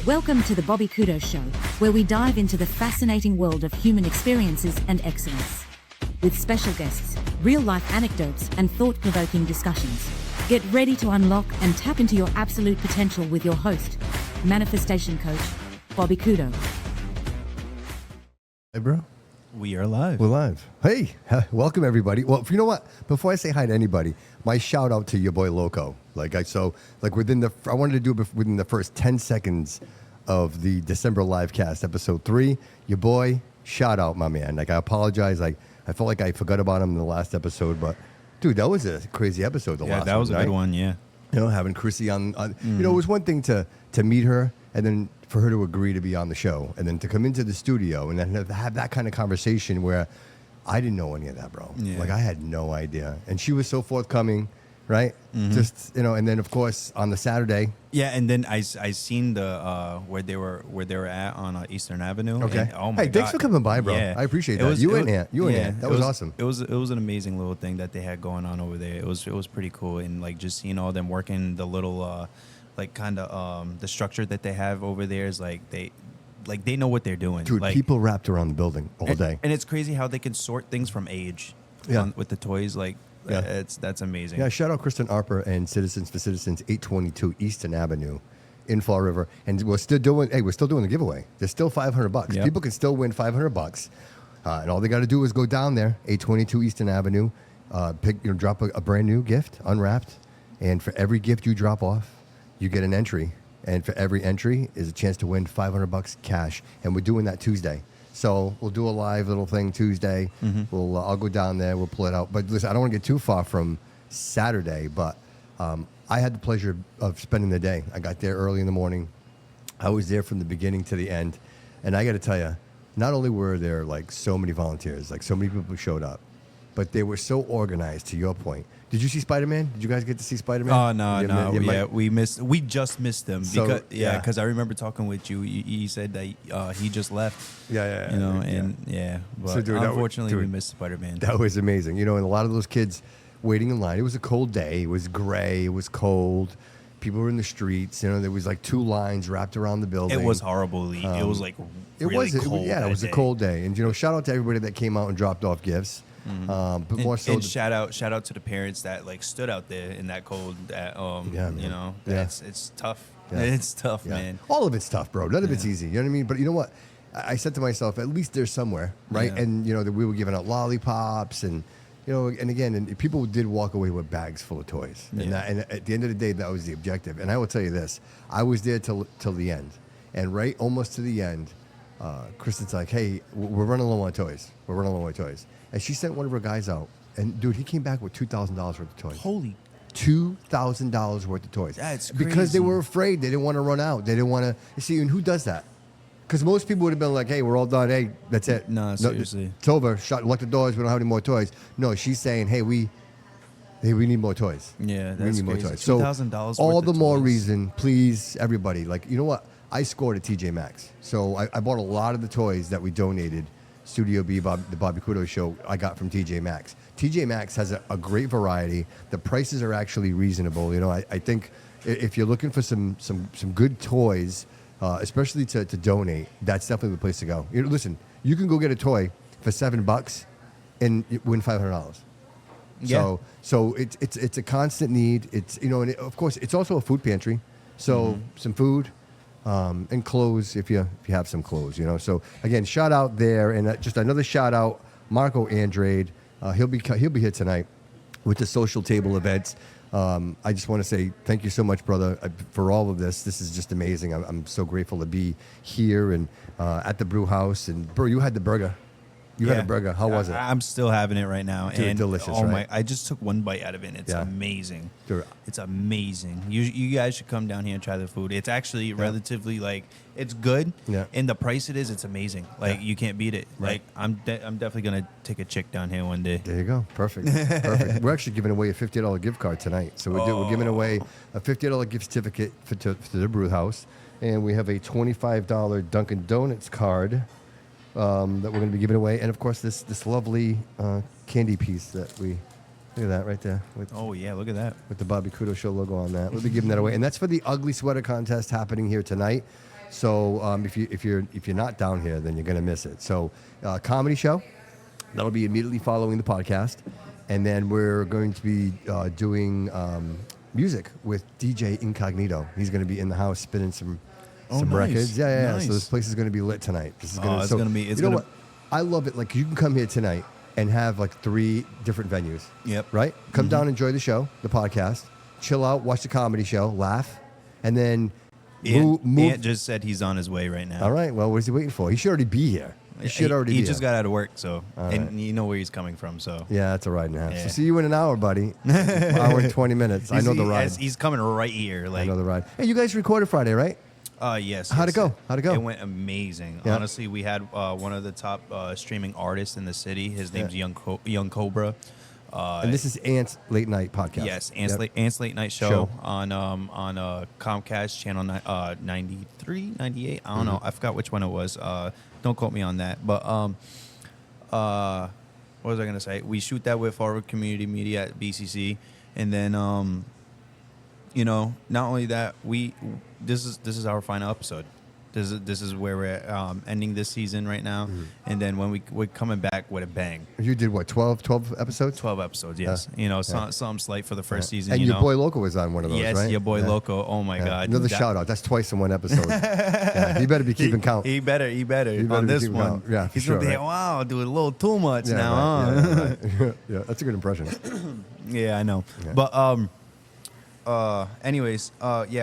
Welcome to the Bobby Couto Show, where we dive into the fascinating world of human experiences and excellence. With special guests, real-life anecdotes, and thought-provoking discussions. Get ready to unlock and tap into your absolute potential with your host, manifestation coach, Bobby Couto. Hey, bro. We are live. We're live. Hey, welcome everybody. Well, you know what? Before I say hi to anybody, my shout out to your boy Loco. I wanted to do it within the first 10 seconds of the December live cast, episode 3. Your boy, shout out, my man. I apologize. I felt like I forgot about him in the last episode, but dude, that was a crazy episode. That was a good one. Yeah. You know, having Chrissy on you know, it was one thing to meet her and then for her to agree to be on the show and then to come into the studio and then have that kind of conversation where I didn't know any of that, bro. Yeah. Like I had no idea. And she was so forthcoming, right? Mm-hmm. Just, you know, and then of course on the Saturday. Yeah, and then I seen the where they were at on Eastern Avenue. Okay. And, oh my God. Thanks for coming by, bro. Yeah. I appreciate that. You and Ant. That was awesome. It was an amazing little thing that they had going on over there. It was pretty cool, and like just seeing all them working the little like kind of the structure that they have over there is like they know what they're doing. Dude, like, people wrapped around the building all day. And it's crazy how they can sort things from age. Yeah. With the toys, like that's amazing. Yeah, shout out Kristen Harper and Citizens for Citizens, 822 Eastern Avenue in Fall River. And we're still doing the giveaway. There's still $500. Yep. People can still win $500. And all they got to do is go down there, 822 Eastern Avenue, drop a brand new gift, unwrapped. And for every gift you drop off, you get an entry. And for every entry is a chance to win $500 cash. And we're doing that Tuesday. So we'll do a live little thing Tuesday. Mm-hmm. I'll go down there. We'll pull it out. But listen, I don't want to get too far from Saturday, but I had the pleasure of spending the day. I got there early in the morning. I was there from the beginning to the end. And I got to tell you, not only were there like so many volunteers, like so many people showed up, but they were so organized, to your point. Did you see Spider-Man? Did you guys get to see Spider-Man? Oh, no. We just missed them. Because I remember talking with you. He said that he just left. Yeah. You know, But So, dude, unfortunately, we missed Spider-Man. That was amazing. You know, and a lot of those kids waiting in line. It was a cold day. It was gray. It was cold. People were in the streets. You know, there was like 2 lines wrapped around the building. It was horrible. It was like really cold. It was a cold day. And, you know, shout out to everybody that came out and dropped off gifts. Mm-hmm. But more so, shout out to the parents that like stood out there in that cold. You know, it's tough. Yeah. It's tough, man. All of it's tough, bro. None of it's easy. You know what I mean? But you know what? I said to myself, at least there's somewhere, right? Yeah. And you know that we were giving out lollipops, and you know, and people did walk away with bags full of toys. And at the end of the day, that was the objective. And I will tell you this: I was there till the end, and right almost to the end, Kristen's like, "Hey, we're running low on toys. We're running low on toys." And she sent one of her guys out. And, dude, he came back with $2,000 worth of toys. Holy. $2,000 worth of toys. That's crazy. Because they were afraid. They didn't want to run out. They didn't want to. You see, and who does that? Because most people would have been like, hey, we're all done. Hey, that's it. No, seriously. It's over. Lock the doors. We don't have any more toys. No, she's saying, hey, we need more toys. Yeah, that's we need crazy. more toys. So $2,000 all worth the of more toys. reason, please, everybody. Like, you know what? I scored at TJ Maxx. So I bought a lot of the toys that we donated. Studio B, the Bobby Couto Show, I got from TJ Maxx. TJ Maxx has a great variety. The prices are actually reasonable. You know, I think if you're looking for some good toys, especially to donate, that's definitely the place to go. You know, listen, you can go get a toy for $7 and win $500. Yeah. So it's a constant need. It's, you know, and of course it's also a food pantry. So some food. And clothes if you have some clothes, you know. So again, shout out there, and just another shout out, Marco Andrade. He'll be here tonight with the social table events. I just want to say thank you so much, brother, for all of this. This is just amazing. I'm so grateful to be here and at the Brew House. And bro, you had the burger. You had a burger. How was it? I'm still having it right now. Dude, and delicious, oh right? I just took one bite out of it. And it's amazing. Dude. It's amazing. You guys should come down here and try the food. It's actually relatively like it's good. Yeah. And the price it is, it's amazing. Like you can't beat it. Right. Like I'm definitely gonna take a chick down here one day. There you go. Perfect. Perfect. We're actually giving away a $50 gift card tonight. So we're giving away a $50 gift certificate to the Brew House, and we have a $25 Dunkin' Donuts card. That we're going to be giving away, and of course this lovely candy piece that we look at that right there. Look at that with the Bobby Couto Show logo on that. We'll be giving that away, and that's for the ugly sweater contest happening here tonight. So if you're not down here, then you're gonna miss it. So comedy show that'll be immediately following the podcast, and then we're going to be doing music with DJ Incognito. He's going to be in the house spinning some nice. records. Yeah. Nice. So this place is going to be lit tonight. This is It's gonna be. It's you know gonna. what? I love it. Like you can come here tonight and have like 3 different venues. Yep. Right. Come down, enjoy the show, the podcast, chill out, watch the comedy show, laugh, and then move. Ant just said he's on his way right now. All right. Well, what is he waiting for? He should already be here. He should already be He just here. got out of work, so right. and you know where he's coming from. So Yeah, that's a ride and a half. Yeah. So see you in an hour, buddy. Hour and 20 minutes. I know the ride. He's coming right here. I Like, know the ride. Hey, you guys recorded Friday, right? yes. How'd yes. it go? How'd it go? It went amazing. Yeah. Honestly, we had one of the top streaming artists in the city. His name's Young Cobra. And this is Ant's late night podcast. Yes, Ant's, Yep. Ant's Late Night Show, Show. on Comcast channel 93, 98. I Mm-hmm. don't know. I forgot which one it was. Don't quote me on that. But what was I gonna say? We shoot that with Forward Community Media at BCC, and then not only that, this is our final episode. This is where we're ending this season right now, and then when we're coming back with a bang. You did what, 12 episodes? 12 episodes, yes. Something slight for the first season. And you your know. boy Loco was on one of those, Yes, right? your boy Yeah. Loco. Oh my Yeah. God! Another That- shout out. That's twice in one episode. Yeah, he better be keeping count. He better better on be this keeping one. count. Yeah, for he's sure, gonna be right. wow, do a little too much Yeah, now, right. huh? Yeah, right. Yeah, that's a good impression. Yeah, I know. Yeah. But anyways,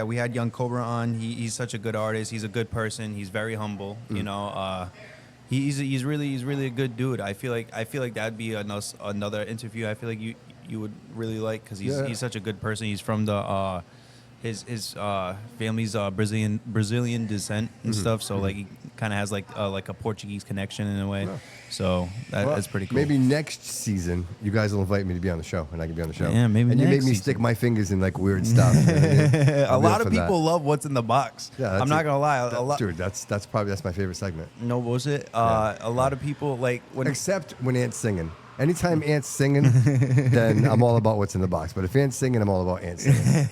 we had Young Cobra on. He's such a good artist. He's a good person. He's very humble. You know, he's really a good dude. I feel like that'd be another interview. I feel like you would really like, because he's such a good person. He's from the his family's Brazilian descent and stuff. So like he kind of has like a Portuguese connection in a way. Yeah. So Well, that's pretty cool. Maybe next season, you guys will invite me to be on the show, and I can be on the show. Yeah, maybe And you make next me season. stick my fingers in like weird stuff. You know what I mean? A I'll be lot up of for that. people love what's in the box. Yeah, that's I'm not it. gonna lie. A lot. Dude, that's my favorite segment. No bullshit. Yeah. A lot of people like when Except when Ant's singing. Anytime Ant's singing, then I'm all about what's in the box. But if Ant's singing, I'm all about Ant singing.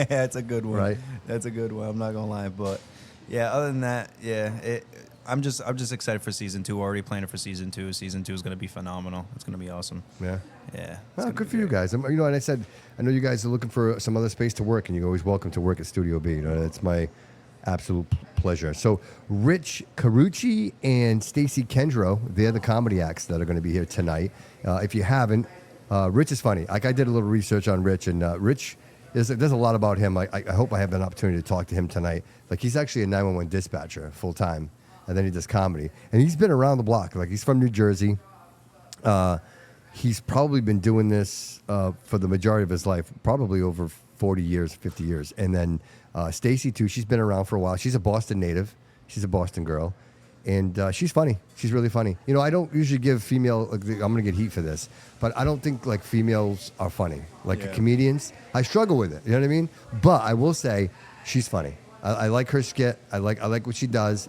that's a good one. Right. That's a good one. I'm not gonna lie, but yeah. Other than that, I'm just excited for season 2. Already planning for season 2. Season 2 is gonna be phenomenal. It's gonna be awesome. Yeah. Yeah. it's Well, gonna good be for you great. guys. And I said, I know you guys are looking for some other space to work, and you're always welcome to work at Studio B. It's my absolute pleasure. So, Rich Carucci and Stacy Kendro, they're the comedy acts that are going to be here tonight. If you haven't, Rich is funny. Like I did a little research on Rich, and Rich, there's a lot about him. I hope I have an opportunity to talk to him tonight. Like he's actually a 911 dispatcher full time, and then he does comedy. And he's been around the block. Like he's from New Jersey. He's probably been doing this for the majority of his life, probably over 40 years, 50 years. And then Stacy, too, she's been around for a while. She's a Boston native. She's a Boston girl. And she's funny. She's really funny. You know, I don't usually give female, I'm going to get heat for this, but I don't think like females are funny. Like comedians, I struggle with it. You know what I mean? But I will say she's funny. I like her skit. I like what she does.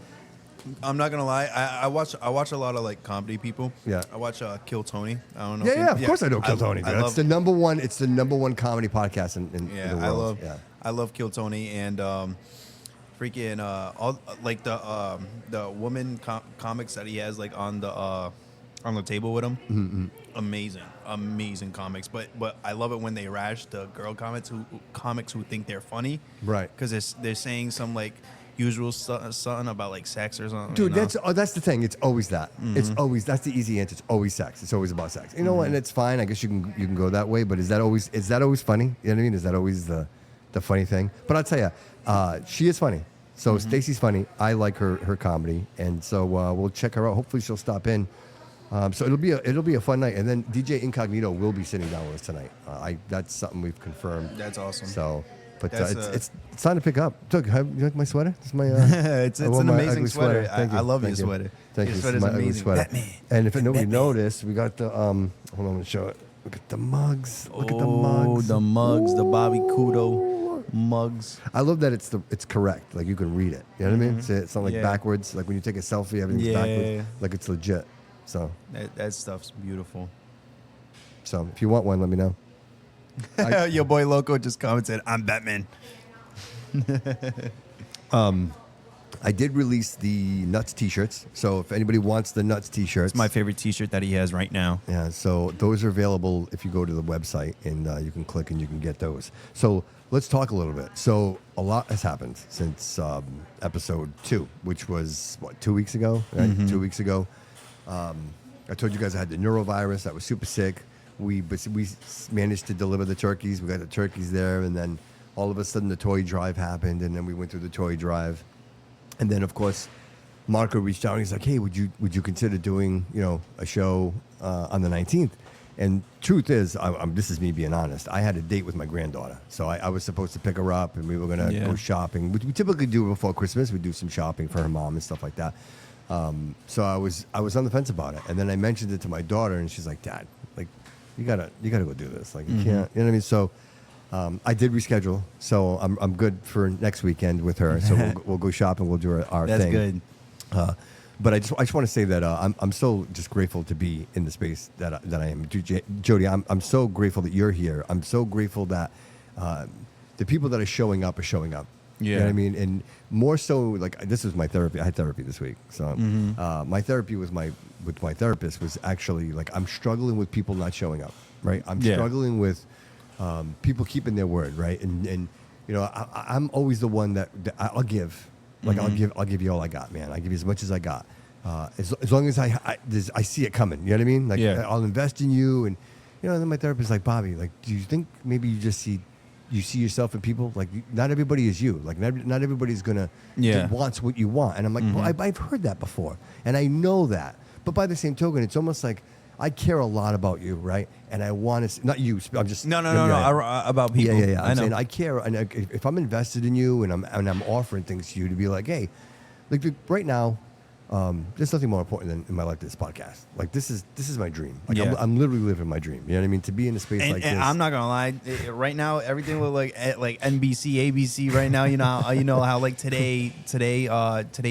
I'm not gonna lie. I watch a lot of like comedy people. Yeah. I watch Kill Tony. I don't know. Yeah, if of course I know Kill Tony. I Dude. love, It's the number one. It's the number one comedy podcast in the world. I love Kill Tony and freaking all like the woman comics that he has like on the table with him. Mm-hmm. Amazing comics. But I love it when they rash the girl comics who think they're funny. Right. Because they're saying some like usual something about like sex or something. Dude, you know? that's the thing. It's always that. It's always that's the easy answer. It's always sex. It's always about sex. You know what? And it's fine. I guess you can go that way. But is that always funny? You know what I mean? Is that always the funny thing? But I'll tell you, she is funny. So Stacy's funny. I like her comedy, and so we'll check her out. Hopefully she'll stop in. So it'll be a fun night. And then DJ Incognito will be sitting down with us tonight. That's something we've confirmed. That's awesome. So. But That's, it's time to pick up. Look, you like my sweater? This is my. it's I wore an my amazing ugly sweater. Thank you. I love Thank your you. sweater. Thank Your you. This sweater's is my ugly amazing. sweater. Batman. And if nobody Batman. noticed, we got the hold on, I'm gonna show it. Look at the mugs. Look at the Oh, mugs. the mugs, the Bobby Couto mugs. I love that it's correct. Like you can read it. You know what I mean? It's not like Yeah. backwards. Like when you take a selfie, everything's Yeah. backwards. Like it's legit. So That stuff's beautiful. if you want one, let me know. Your boy Loco just commented, "I'm Batman." I did release the Nuts T-shirts. So if anybody wants the Nuts T-shirts, It's my favorite T-shirt that he has right now. yeah. So those are available if you go to the website, and you can click and you can get those. So let's talk a little bit. So a lot has happened since episode 2, which was what, 2 weeks ago, right? 2 weeks ago. I told you guys I had the neurovirus. That was super sick. We managed to deliver the turkeys. We got the turkeys there, and then all of a sudden the toy drive happened, and then we went through the toy drive, and then of course Marco reached out and he's like, "Hey, would you consider doing a show on the 19th?" And truth is, this is me being honest. I had a date with my granddaughter, so I was supposed to pick her up, and we were gonna go shopping. We typically do before Christmas. We do some shopping for her mom and stuff like that. So I was on the fence about it, and then I mentioned it to my daughter, and she's like, "Dad, like, you gotta go do this. Like, you can't, you know what I mean?" So I did reschedule, so I'm good for next weekend with her. So we'll go shopping. We'll do our That's thing. good. But I just want to say that I'm so just grateful to be in the space that I am. Jody, I'm so grateful that you're here. I'm so grateful that the people that are showing up are showing up. Yeah. You know what I mean? And more so, like, this was my therapy. I had therapy this week. So my therapy with my therapist was actually, like, I'm struggling with people not showing up, right? I'm struggling with people keeping their word, right? And I'm always the one that I'll give. Like, I'll give you all I got, man. I give you as much as I got. As long as I see it coming. You know what I mean? Like, I'll invest in you. And, then my therapist is like, "Bobby, like, do you think maybe you just see yourself in people? Like, not everybody is you. Like, not everybody's going to wants what you want." And I'm like, well, I've heard that before. And I know that. But by the same token, it's almost like I care a lot about you, right? And I want to, not you, I'm just. No, about people. Yeah. I know. Saying I care. And if I'm invested in you and I'm offering things to you to be like, hey, like, right now, there's nothing more important than in my life than this podcast. Like, this is my dream. Like, I'm literally living my dream. You know what I mean? To be in a space like this. And I'm not gonna lie. Right now, everything look like NBC, ABC. Right now, you know how like today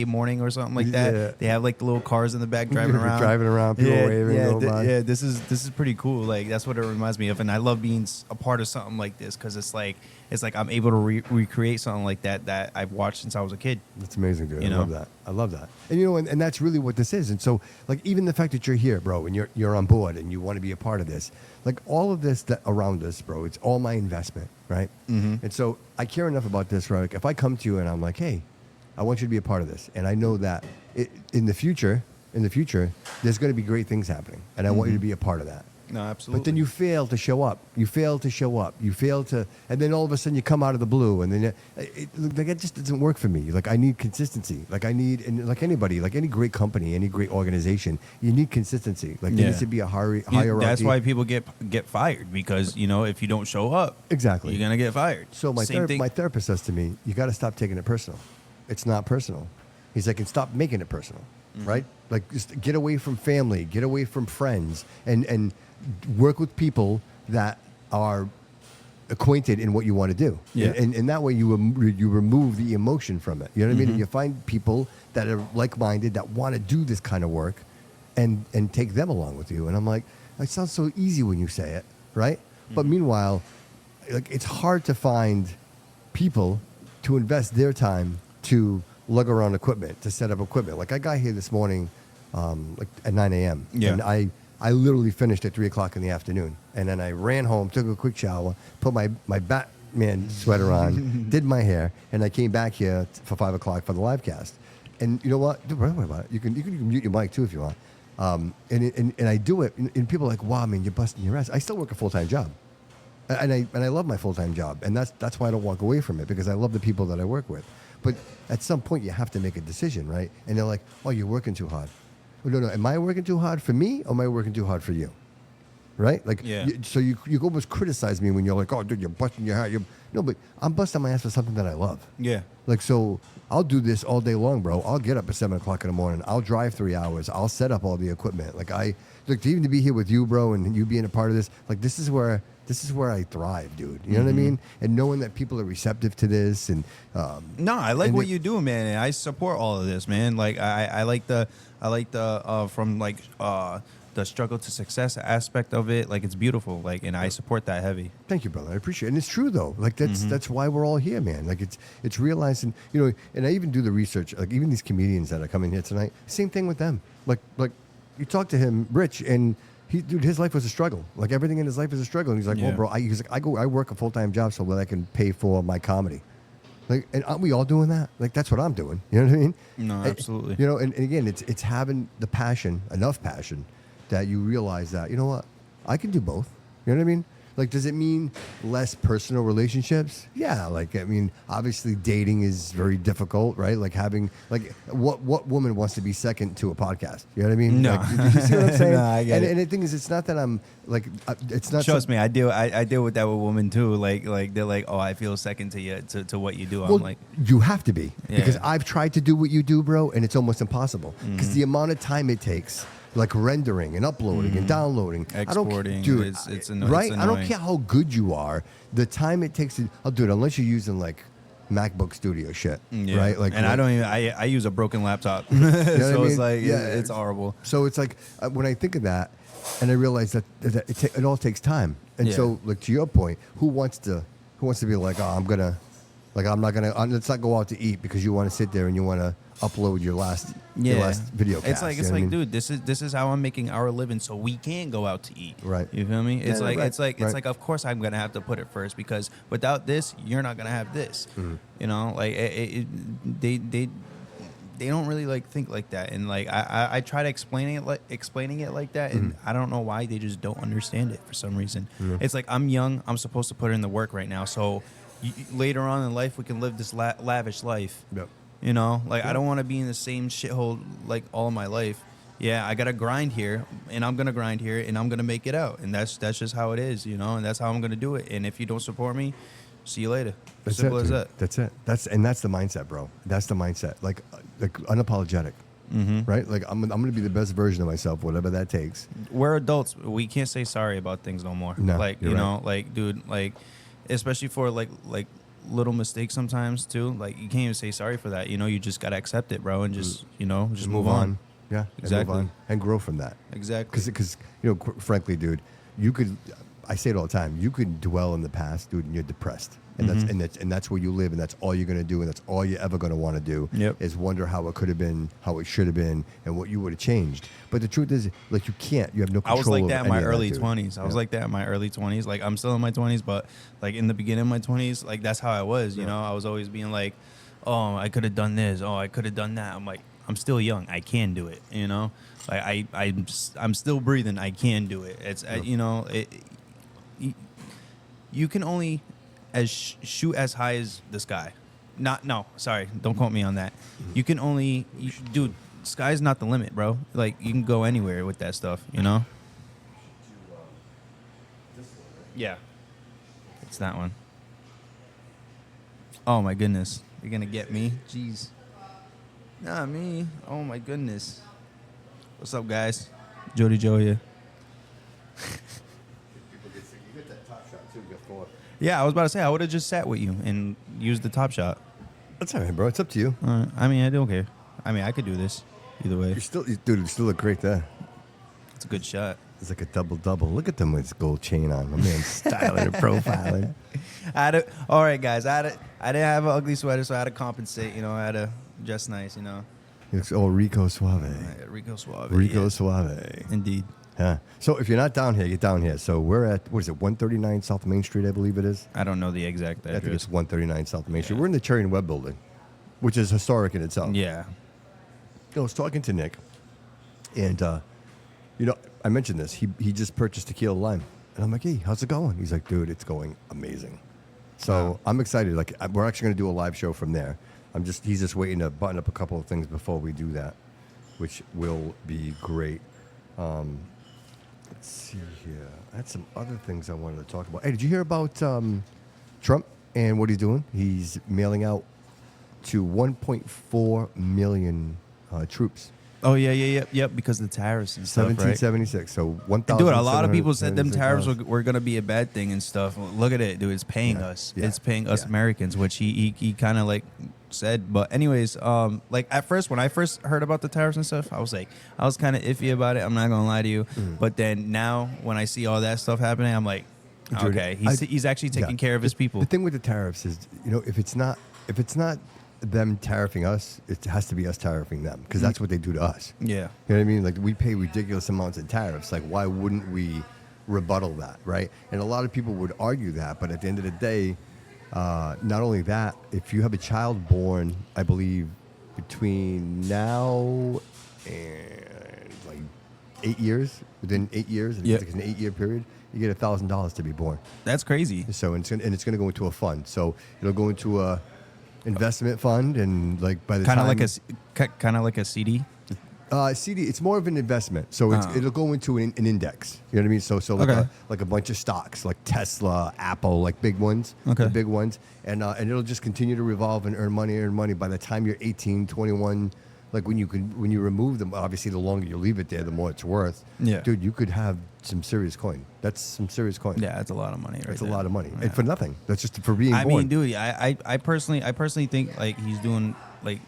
morning or something like that. Yeah. They have like the little cars in the back driving around. People waving. This is pretty cool. Like, that's what it reminds me of, and I love being a part of something like this because it's like I'm able to recreate something like that I've watched since I was a kid. That's amazing, dude. I love that. And and that's really what this is. And so, like, even the fact that you're here, bro, and you're on board and you want to be a part of this, like, all of this that around us, bro, it's all my investment, right? And so I care enough about this, right? Like, if I come to you and I'm like, "Hey, I want you to be a part of this," and I know that in the future, there's going to be great things happening, and I want you to be a part of that. No, absolutely. But then you fail to show up. And then all of a sudden you come out of the blue, and then it just doesn't work for me. Like, I need consistency. Like, and like anybody, like any great company, any great organization, you need consistency. Like, there needs to be a hierarchy. That's why people get fired, because if you don't show up, exactly, you're gonna get fired. So my therapist says to me, "You got to stop taking it personal. It's not personal." He's like, "And stop making it personal, right? Like, just get away from family, get away from friends, and work with people that are acquainted in what you want to do." And that way you remove the emotion from it. You know what I mean? And you find people that are like-minded, that want to do this kind of work, and take them along with you. And I'm like, it sounds so easy when you say it, right? But meanwhile, like, it's hard to find people to invest their time to lug around equipment, to set up equipment. Like, I got here this morning like at 9 a.m. And I literally finished at 3 o'clock in the afternoon. And then I ran home, took a quick shower, put my Batman sweater on, did my hair, and I came back here for 5 o'clock for the live cast. And you know what? Don't worry about it. You can mute your mic too if you want. And I do it, and people are like, "Wow, man, you're busting your ass." I still work a full-time job. And I love my full-time job. And that's why I don't walk away from it, because I love the people that I work with. But at some point, you have to make a decision, right? And they're like, "Oh, you're working too hard." Well, no. Am I working too hard for me, or am I working too hard for you? Right? Like, so you almost criticize me when you're like, "Oh, dude, you're busting your ass." No, but I'm busting my ass for something that I love. Yeah. Like, so I'll do this all day long, bro. I'll get up at 7 o'clock in the morning. I'll drive 3 hours. I'll set up all the equipment. Like, even to be here with you, bro, and you being a part of this, like, this is where I thrive, dude. You know what I mean? And knowing that people are receptive to this, and no, I like what you do, man. And I support all of this, man. Like, I like the from like the struggle to success aspect of it, like it's beautiful. Like, and I support that heavy. Thank you, brother. I appreciate it. And it's true though. Like that's why we're all here, man. Like it's realizing, you know, and I even do the research, like even these comedians that are coming here tonight, same thing with them. Like you talk to him, Rich, and dude, his life was a struggle. Like everything in his life is a struggle. And he's like, well, bro, I work a full-time job so that I can pay for my comedy. Like, and aren't we all doing that? Like, that's what I'm doing. You know what I mean? No, absolutely. You know, and again, it's having the passion, enough passion, that you realize that, you know what, I can do both. You know what I mean? Like, does it mean less personal relationships? Yeah. Like, I mean, obviously dating is very difficult, right? Like having, like, what woman wants to be second to a podcast? You know what I mean? No. Like, you see what I'm saying? No, I get it. And the thing is, it's not that I'm, like, it's not. Trust me, I deal with that with women too. Like they're like, oh, I feel second to you, to what you do. Well, I'm like, you have to be. Yeah. Because I've tried to do what you do, bro, and it's almost impossible. Because the amount of time it takes, like rendering and uploading and downloading, exporting, dude, it's annoying. right? It's I don't annoying. care how good you are. The time it takes to, I'll do it unless you're using like MacBook Studio shit, Yeah. right? Like, and I don't even. I use a broken laptop, so what I it's mean? like Yeah. it's horrible. So it's like when I think of that, and I realize that it all takes time. And Yeah. so, like to your point, who wants to be like, oh, let's not go out to eat because you want to sit there and you want to upload your last video cast. It's like you know what I mean? dude, this is how I'm making our living, so we can go out to eat. Right. You feel me? It's Yeah, like right, it's like right. of course I'm gonna have to put it first because without this, you're not gonna have this. You know, like they don't really like think like that, and like I try to explaining it like that, and I don't know why they just don't understand it for some reason. It's like I'm young, I'm supposed to put in the work right now, so later on in life we can live this lavish life. Yep. You know, like I don't want to be in the same shithole like all my life. Yeah, I gotta grind here, and I'm gonna grind here, and I'm gonna make it out, and that's just how it is, you know, and that's how I'm gonna do it. And if you don't support me, see you later. That's Simple it, as dude. that. That's it. That's the mindset, bro. That's the mindset. Like unapologetic, right? Like I'm gonna be the best version of myself, whatever that takes. We're adults. We can't say sorry about things no more. No, like you're you right. know, like dude, like especially for like little mistakes sometimes too. Like you can't even say sorry for that. You know, you just gotta accept it, bro, and just just move on. Yeah, Exactly. And move on and grow from that. Exactly. Because frankly, dude, you could. I say it all the time. You could dwell in the past, dude, and you're depressed, and that's where you live, and that's all you're gonna do, and that's all you're ever gonna want to do. Yep. Is wonder how it could have been, how it should have been, and what you would have changed. But the truth is, like, you can't. You have no control. I was like over that in my any of early dude. 20s. I was Yeah. like that in my early 20s. Like I'm still in my 20s, but like in the beginning of my 20s, like that's how I was. You know, I was always being like, "Oh, I could have done this. Oh, I could have done that." I'm like, I'm still young. I can do it. You know, like I'm still breathing. I can do it. It's you know, you can only shoot as high as the sky. Sorry, don't quote me on that. You can only, dude. Sky's not the limit, bro. Like you can go anywhere with that stuff, you know. Yeah, it's that one. Oh my goodness, you're gonna get me? Jeez. Nah, me. Oh my goodness. What's up, guys? Jody Joe here. Yeah, I was about to say I would have just sat with you and used the top shot. That's all right, bro. It's up to you. I mean, I don't care. I mean, I could do this either way. Dude, you still look great there. It's a good shot. It's like a double. Look at them with his gold chain on. My man's styling and profiling. All right, guys. I didn't have an ugly sweater, so I had to compensate. You know, I had to dress nice. You know, It's all Rico Suave. Rico Suave. Rico yeah. Suave. Indeed. Yeah. So if you're not down here, get down here. So we're at, what is it, 139 South Main Street, I believe it is. I don't know the exact I think address. it's 139 South Main Street. We're in the Cherry and Webb building, which is historic in itself. Yeah. I was talking to Nick, and I mentioned this. He just purchased tequila lime, and I'm like, hey, how's it going? He's like, dude, it's going amazing. So Wow. I'm excited. Like we're actually going to do a live show from there. He's just waiting to button up a couple of things before we do that, which will be great. Let's see here. I had some other things I wanted to talk about. Hey, did you hear about Trump and what he's doing? He's mailing out to 1.4 million troops. Oh yep. Because of the tariffs and stuff, right? 1776. So 1,000. Dude, a lot of people said them tariffs were going to be a bad thing and stuff. Look at it, dude. It's paying us. Yeah. It's paying us Yeah. Americans, which he kind of like said. But anyways, like at first, when I first heard about the tariffs and stuff, I was kind of iffy about it. I'm not gonna lie to you. But then now, when I see all that stuff happening, I'm like, Dude, okay, he's actually taking care of his people. The thing with the tariffs is, if it's not them tariffing us, it has to be us tariffing them, because that's what they do to us. Yeah. You know what I mean? Like, we pay ridiculous amounts in tariffs. Like, why wouldn't we rebuttal that, right? And a lot of people would argue that, but at the end of the day, not only that, if you have a child born, I believe, between now and like 8 years, within 8 years, Yep. it's like an 8-year period, you get $1,000 to be born. That's crazy. So it's gonna go into a fund. So it'll go into a investment fund, and like by the Kind time of like a CD. CD, it's more of an investment. So it'll go into an index. You know what I mean? So like, Okay. like a bunch of stocks, like Tesla, Apple, like big ones, Okay. the big ones, and it'll just continue to revolve and earn money. By the time you're 18, 21, like when you remove them, obviously the longer you leave it there, the more it's worth. Yeah. Dude, you could have some serious coin. That's some serious coin. Yeah, that's a lot of money. That's right a there. lot of money, Yeah. and for nothing. That's just for being I born. mean, dude, I personally think like he's doing like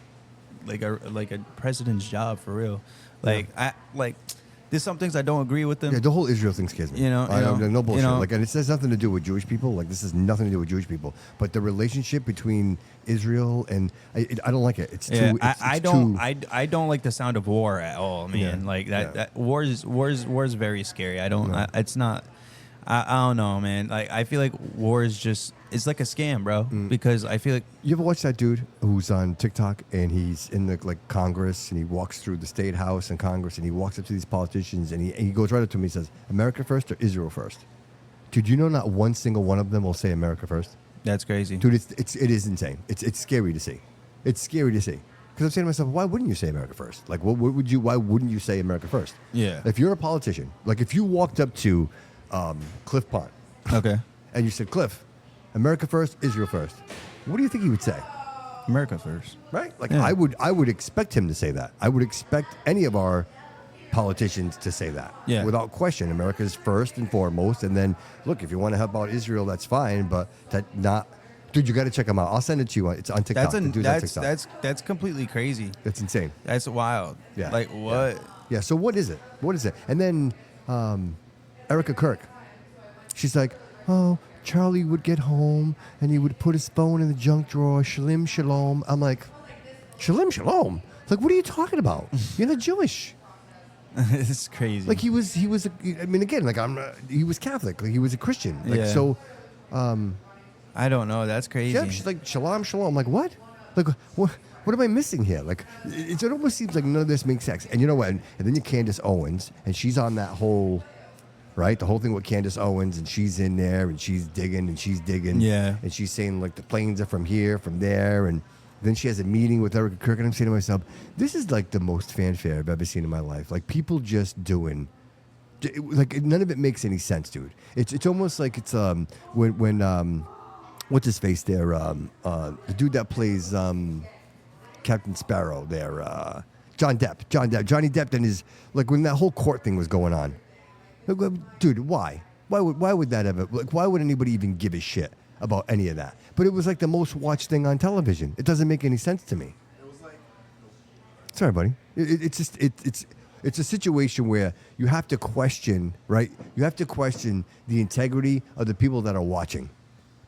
a president's job for real. Like there's some things I don't agree with them. Yeah, the whole Israel thing scares me. No bullshit. Like, and it has nothing to do with Jewish people. Like, this has nothing to do with Jewish people. But the relationship between Israel and I don't like it. It's Yeah, too. It's I too, don't like the sound of war at all, man. Yeah, Like yeah. that war is very scary. I don't. No. It's not. I don't know, man. Like I feel like war is just it's like a scam, bro. Because I feel like You ever watch that dude who's on TikTok and he's in the Congress, and he walks through the state house and Congress, and he walks up to these politicians, and he goes right up to me and says, "America first or Israel first?" Dude, you know not one single one of them will say America first. that's crazy. Dude, it is insane. It's scary to see. It's scary to see. Because I'm saying to myself, why wouldn't you say America first? Like, why wouldn't you say America first? Yeah. If you're a politician, like if you walked up to Cliff Pont Okay. and you said, Cliff, America first, Israel first, what do you think he would say? America first. Right? Like, Yeah. I would expect him to say that. I would expect any of our politicians to say that. Yeah. Without question. America's first and foremost. And then, look, if you want to help out Israel, that's fine. But dude, you got to check them out. I'll send it to you. It's on TikTok. The dude's on TikTok. That's completely crazy. That's insane. That's wild. Yeah. Like what? Yeah. So what is it? What is it? And then Erica Kirk, she's like, oh, Charlie would get home and he would put his phone in the junk drawer. Shalom, shalom. I'm like, shalom, shalom. Like, what are you talking about? You're not Jewish. It's crazy. Like he was. I mean, again, like he was Catholic. Like he was a Christian. Like Yeah. so. I don't know. That's crazy. Yeah, she's like shalom, shalom. I'm like, what? Like what am I missing here? Like it almost seems like none of this makes sense. And you know what? And then you Candace Owens, and she's on that whole, right? The whole thing with Candace Owens, and she's in there, and she's digging, and she's digging. Yeah. And she's saying like the planes are from here, from there, and then she has a meeting with Erica Kirk, and I'm saying to myself, this is like the most fanfare I've ever seen in my life. Like people just doing. Like none of it makes any sense, dude. It's almost like it's when what's his face there, the dude that plays Captain Sparrow there, Johnny Depp and his, like when that whole court thing was going on. Like, dude, why would that ever, like why would anybody even give a shit about any of that? But it was like the most watched thing on television. It doesn't make any sense to me. Sorry, buddy. It's a situation where you have to question, right? You have to question the integrity of the people that are watching,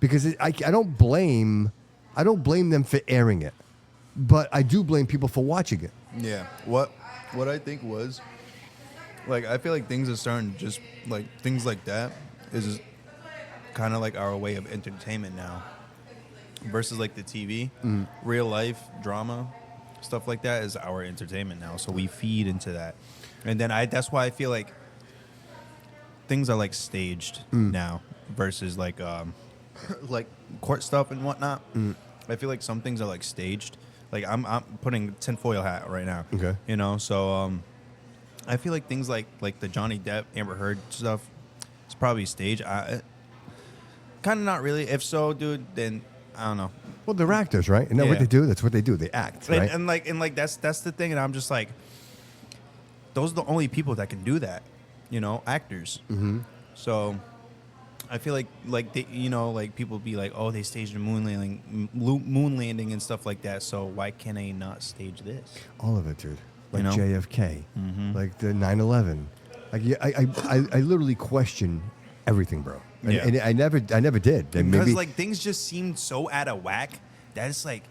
because I don't blame them for airing it, but I do blame people for watching it. Yeah. What I think was, like, I feel like things are starting to just, like, things like that is kind of like our way of entertainment now versus, like, the TV. Real life drama, stuff like that is our entertainment now. So we feed into that. And then that's why I feel like things are, like, staged now versus, like court stuff and whatnot. I feel like some things are, like, staged. Like, I'm putting tinfoil hat right now. Okay. You know, so I feel like things like the Johnny Depp, Amber Heard stuff, it's probably staged. Kind of not really. If so, dude, then I don't know. Well, they're actors, right? Isn't that what Yeah. they do? That's what they do. They act, right? And like that's the thing. And I'm just like, those are the only people that can do that, you know, actors. So I feel like they, like people be like, oh, they staged a moon landing and stuff like that. So why can they not stage this? All of it, dude. Like You know? JFK, like the 9/11. Like I literally question everything, bro. And, Yeah. and I never did. And Because maybe like things just seemed so out of whack that it's like,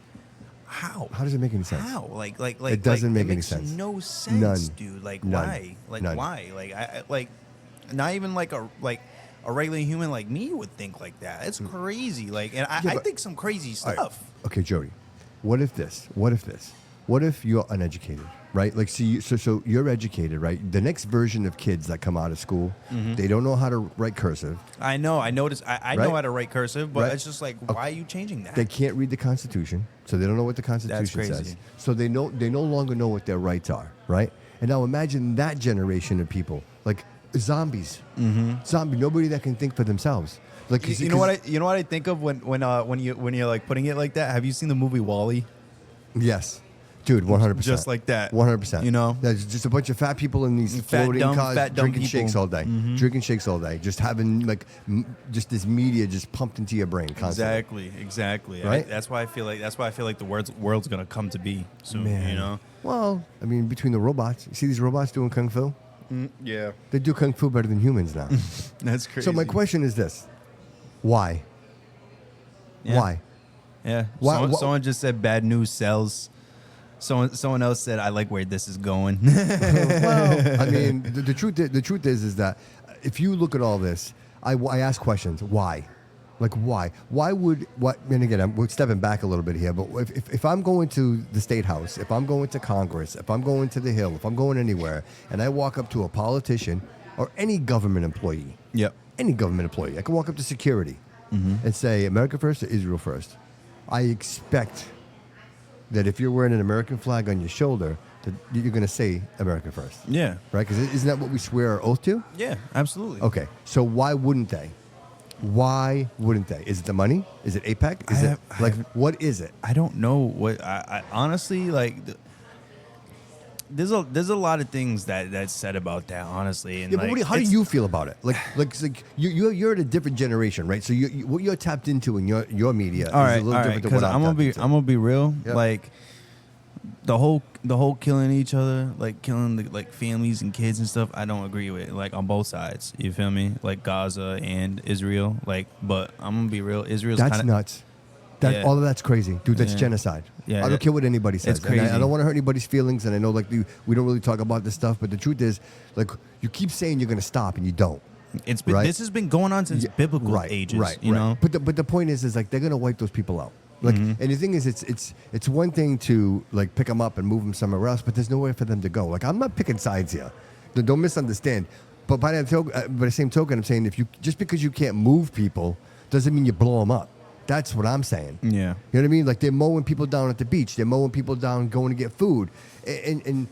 how? how does it make any sense? How? Like It doesn't make it any makes sense. No sense, None. dude. Like None. why? Like None. why? Like I like not even like a regular human like me would think like that. It's crazy. Like, and I but- think some crazy All right. stuff. Okay, Jody. What if this? What if this? What if you're uneducated, right? Like, so you're educated, right? The next version of kids that come out of school, they don't know how to write cursive. I know. I noticed. I know Right? how to write cursive, but Right. it's just like, why are you changing that? They can't read the Constitution, so they don't know what the Constitution crazy. says. So they no longer know what their rights are, right? And now imagine that generation of people, like zombies, zombie, nobody that can think for themselves. Like, you know what I think of when you're like putting it like that. Have you seen the movie WALL-E? Yes. Dude, 100%. Just like that. 100%. You know? There's just a bunch of fat people in these Fat, floating dumb- cars fat, dumb drinking people. shakes all day. Drinking shakes all day. Just having, like, just this media just pumped into your brain constantly. Exactly. Right? That's why I feel like the world's gonna come to be soon. Man. You know? Well, I mean, between the robots. You see these robots doing Kung Fu? Yeah. They do Kung Fu better than humans now. That's crazy. So my question is this. Why? Yeah. Why? Yeah. Why- Someone just said bad news sells. Someone else said I like where this is going. Well, I mean, the truth is that if you look at all this, I ask questions. Why? Like, why? Why would what? And again, we're stepping back a little bit here, but if I'm going to the State House, if I'm going to Congress, if I'm going to the Hill, if I'm going anywhere, and I walk up to a politician or any government employee, Yep. any government employee, I can walk up to security and say, America first or Israel first. I expect that if you're wearing an American flag on your shoulder, that you're going to say America first. Yeah. Right? Because isn't that what we swear our oath to? Yeah. Absolutely. Okay. So why wouldn't they? Why wouldn't they? Is it the money? Is it APEC? Is what is it? I don't know what I honestly like. There's a lot of things that's said about that, honestly. And Yeah, but how do you feel about it? Like you're at a different generation, right? So what you're tapped into in your media All is right, a little all right. different than Because what I'm gonna be real. Yep. Like the whole killing each other, like killing the like families and kids and stuff. I don't agree with. Like on both sides, you feel me? Like Gaza and Israel. Like, but I'm gonna be real. Israel's That's kinda, nuts. Yeah. All of that's crazy, dude. That's Yeah. genocide. Yeah, I don't care what anybody says. it's And I crazy. don't want to hurt anybody's feelings, and I know like we don't really talk about this stuff, but the truth is, like you keep saying you're going to stop, and you don't. It's been Right? this has been going on since Yeah, biblical ages. You know. But the point is like they're going to wipe those people out. Like, and the thing is, it's one thing to like pick them up and move them somewhere else, but there's nowhere for them to go. Like I'm not picking sides here. Don't misunderstand. But by the same token, I'm saying if you just because you can't move people doesn't mean you blow them up. That's what I'm saying. Yeah. You know what I mean? Like they're mowing people down at the beach. They're mowing people down going to get food. And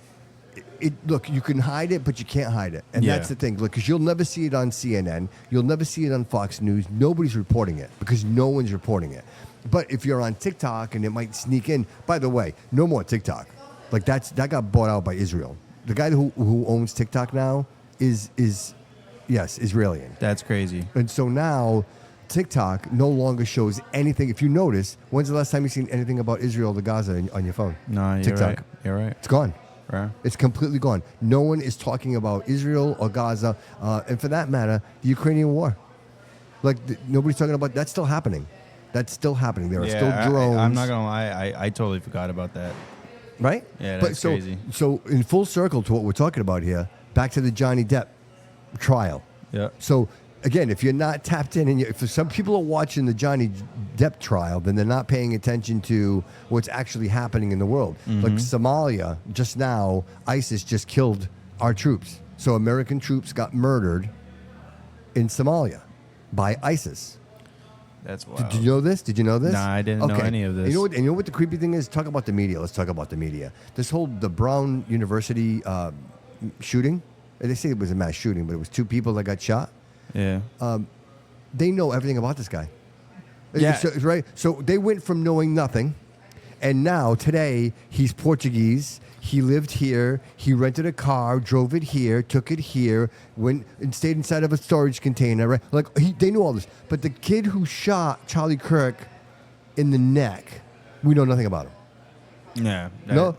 look, you can hide it, but you can't hide it. And Yeah. that's the thing. Look, because you'll never see it on CNN. You'll never see it on Fox News. Nobody's reporting it because no one's reporting it. But if you're on TikTok and it might sneak in, by the way, no more TikTok. Like that got bought out by Israel. The guy who owns TikTok now is Israeli. That's crazy. And so now TikTok no longer shows anything. If you notice, when's the last time you seen anything about Israel or Gaza on your phone? No, you're TikTok. right. You're right. It's gone. Right. It's completely gone. No one is talking about Israel or Gaza, and for that matter, the Ukrainian war. Like nobody's talking about that's still happening. That's still happening. There are still drones. I'm not gonna lie. I totally forgot about that. Right? Yeah, But that's crazy. So in full circle to what we're talking about here, back to the Johnny Depp trial. Yeah. So again, if you're not tapped in, and if some people are watching the Johnny Depp trial, then they're not paying attention to what's actually happening in the world. Like Somalia, just now, ISIS just killed our troops. So American troops got murdered in Somalia by ISIS. That's wild. Did you know this? Did you know this? Nah, I didn't know any of this. You know what the creepy thing is? Talk about the media. Let's talk about the media. The Brown University shooting. And they say it was a mass shooting, but it was 2 people that got shot. Yeah. They know everything about this guy. Yeah. Right? So they went from knowing nothing, and now today he's Portuguese. He lived here. He rented a car, drove it here, took it here, went and stayed inside of a storage container. Right? Like they knew all this. But the kid who shot Charlie Kirk in the neck, we know nothing about him. Yeah. No,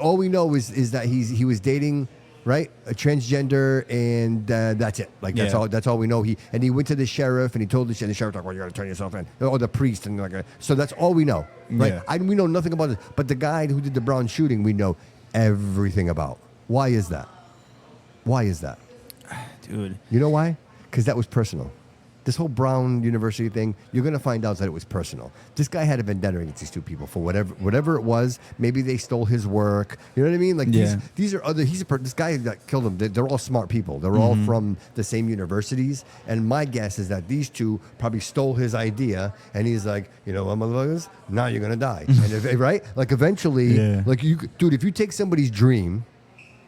all we know is that he was dating, right, a transgender, and that's it. Like that's all we know. He went to the sheriff and he told the sheriff like, well, you got to turn yourself in, or the priest, and like so that's all we know, right? Yeah. We know nothing about it. But the guy who did the Brown shooting, we know everything about. Why is that? Why is that? Dude. You know why? Because that was personal. This whole Brown University thing, you're going to find out that it was personal. This guy had a vendetta against these two people for whatever it was. Maybe they stole his work. You know what I mean? Like these are other. This guy that killed him. They're all smart people. They're all from the same universities. And my guess is that these two probably stole his idea. And he's like, you know what, motherfuckers? Now you're going to die. And right? Like eventually, like dude, if you take somebody's dream.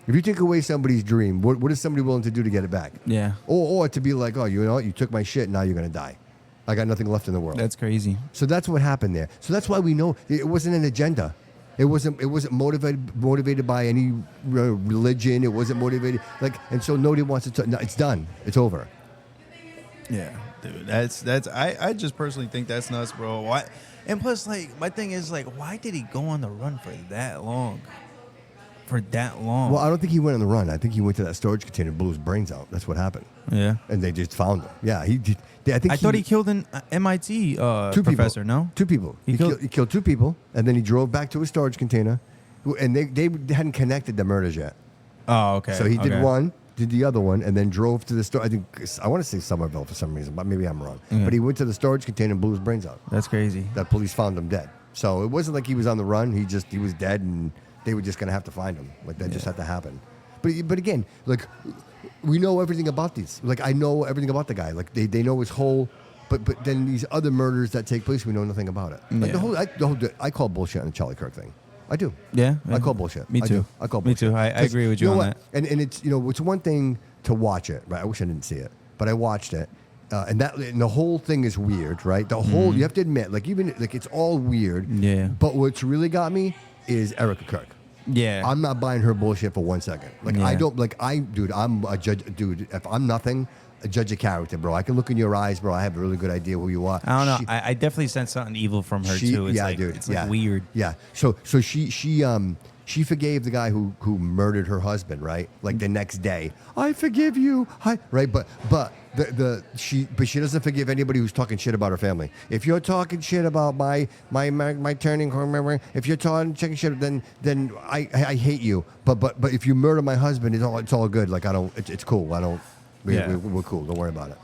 If you take away somebody's dream, what is somebody willing to do to get it back? Yeah. Or to be like, oh, you know what? You took my shit. Now you're going to die. I got nothing left in the world. That's crazy. So that's what happened there. So that's why we know it wasn't an agenda. It wasn't motivated by any religion. It wasn't motivated. And so nobody wants to. No, it's done. It's over. Yeah, dude. That's. I just personally think that's nuts, bro. Why? And plus, like, my thing is, like, why did he go on the run for that long? Well, I don't think he went on the run. I think he went to that storage container and blew his brains out. That's what happened. Yeah. And they just found him. Yeah, he did. I thought he killed an MIT two professor, people. no? Two people. He killed two people, and then he drove back to a storage container, and they hadn't connected the murders yet. Oh, okay. So he did one, did the other one, and then drove to the store. I want to say Somerville for some reason, but maybe I'm wrong. Yeah. But he went to the storage container and blew his brains out. That's crazy. That police found him dead. So it wasn't like he was on the run. He was dead, and they were just going to have to find him. Like, that just had to happen. But again, like, we know everything about these. Like, I know everything about the guy. Like, they know his whole... But then these other murders that take place, we know nothing about it. Like, I call bullshit on the Charlie Kirk thing. I do. Yeah. I call bullshit. Me too. I call bullshit. Me too. I agree with you know on what? that. And it's, it's one thing to watch it, right? I wish I didn't see it, but I watched it. And the whole thing is weird, right? The whole, you have to admit, like, even, like, it's all weird. Yeah. But what's really got me is Erica Kirk. Yeah. I'm not buying her bullshit for 1 second. Like, I don't, like, I'm a judge, dude. If I'm nothing, a judge of character, bro. I can look in your eyes, bro. I have a really good idea who you are. I don't know. I definitely sense something evil from her too. It's like, dude. It's like weird. Yeah. So she forgave the guy who murdered her husband, right? Like the next day, I forgive you. Right, but she doesn't forgive anybody who's talking shit about her family. If you're talking shit about my turning, if you're talking shit, then I hate you. But if you murder my husband, it's all good. Like, it's cool. We're cool. Don't worry about it.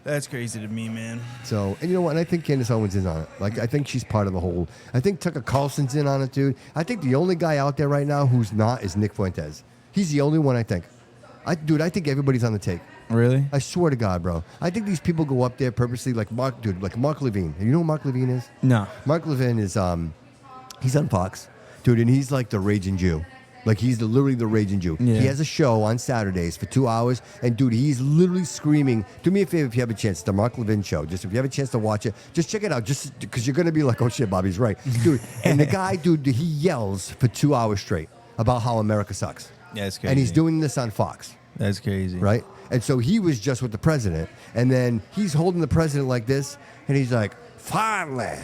That's crazy to me, man. So, and you know what? And I think Candace Owens is on it. Like, I think she's part of the whole. I think Tucker Carlson's in on it, dude. I think the only guy out there right now who's not is Nick Fuentes. He's the only one, I think. I think everybody's on the take. Really? I swear to God, bro. I think these people go up there purposely, like Mark Levine. You know who Mark Levine is? No. Mark Levine is, he's on Fox, dude, and he's like the raging Jew. Like, he's literally the raging Jew. Yeah. He has a show on Saturdays for 2 hours, and dude, he's literally screaming. Do me a favor if you have a chance. It's the Mark Levine show. Just if you have a chance to watch it, just check it out. Just because you're gonna be like, oh shit, Bobby's right, dude. And the guy, dude, he yells for 2 hours straight about how America sucks. Yeah, it's crazy. And he's doing this on Fox. That's crazy. Right? And so he was just with the president, and then he's holding the president like this, and he's like, Finally,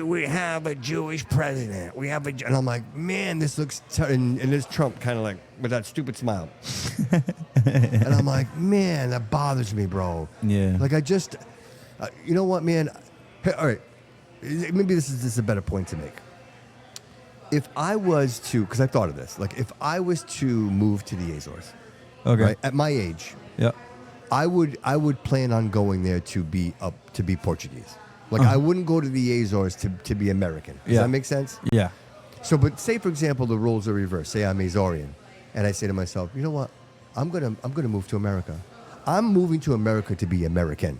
we have a Jewish president. And I'm like, man, this looks... and there's Trump kind of like with that stupid smile. And I'm like, man, that bothers me, bro. Yeah. Like, I just... you know what, man? Hey, all right. Maybe this is a better point to make. If I was to... Because I thought of this. Like, if I was to move to the Azores, okay, right, at my age, yeah, I would plan on going there to be Portuguese. Like, I wouldn't go to the Azores to be American. Does that make sense? Yeah. So, but say, for example, the roles are reversed. Say I'm Azorian, and I say to myself, you know what? I'm gonna move to America. I'm moving to America to be American.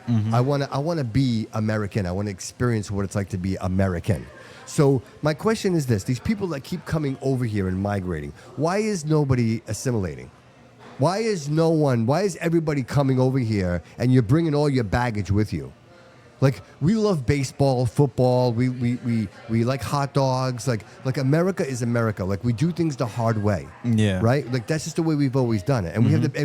Mm-hmm. I wanna be American. I want to experience what it's like to be American. So my question is this: these people that keep coming over here and migrating, why is nobody assimilating? Why is everybody coming over here and you're bringing all your baggage with you? Like we love baseball, football. We like hot dogs. Like America is America. Like we do things the hard way. Yeah. Right. Like that's just the way we've always done it. And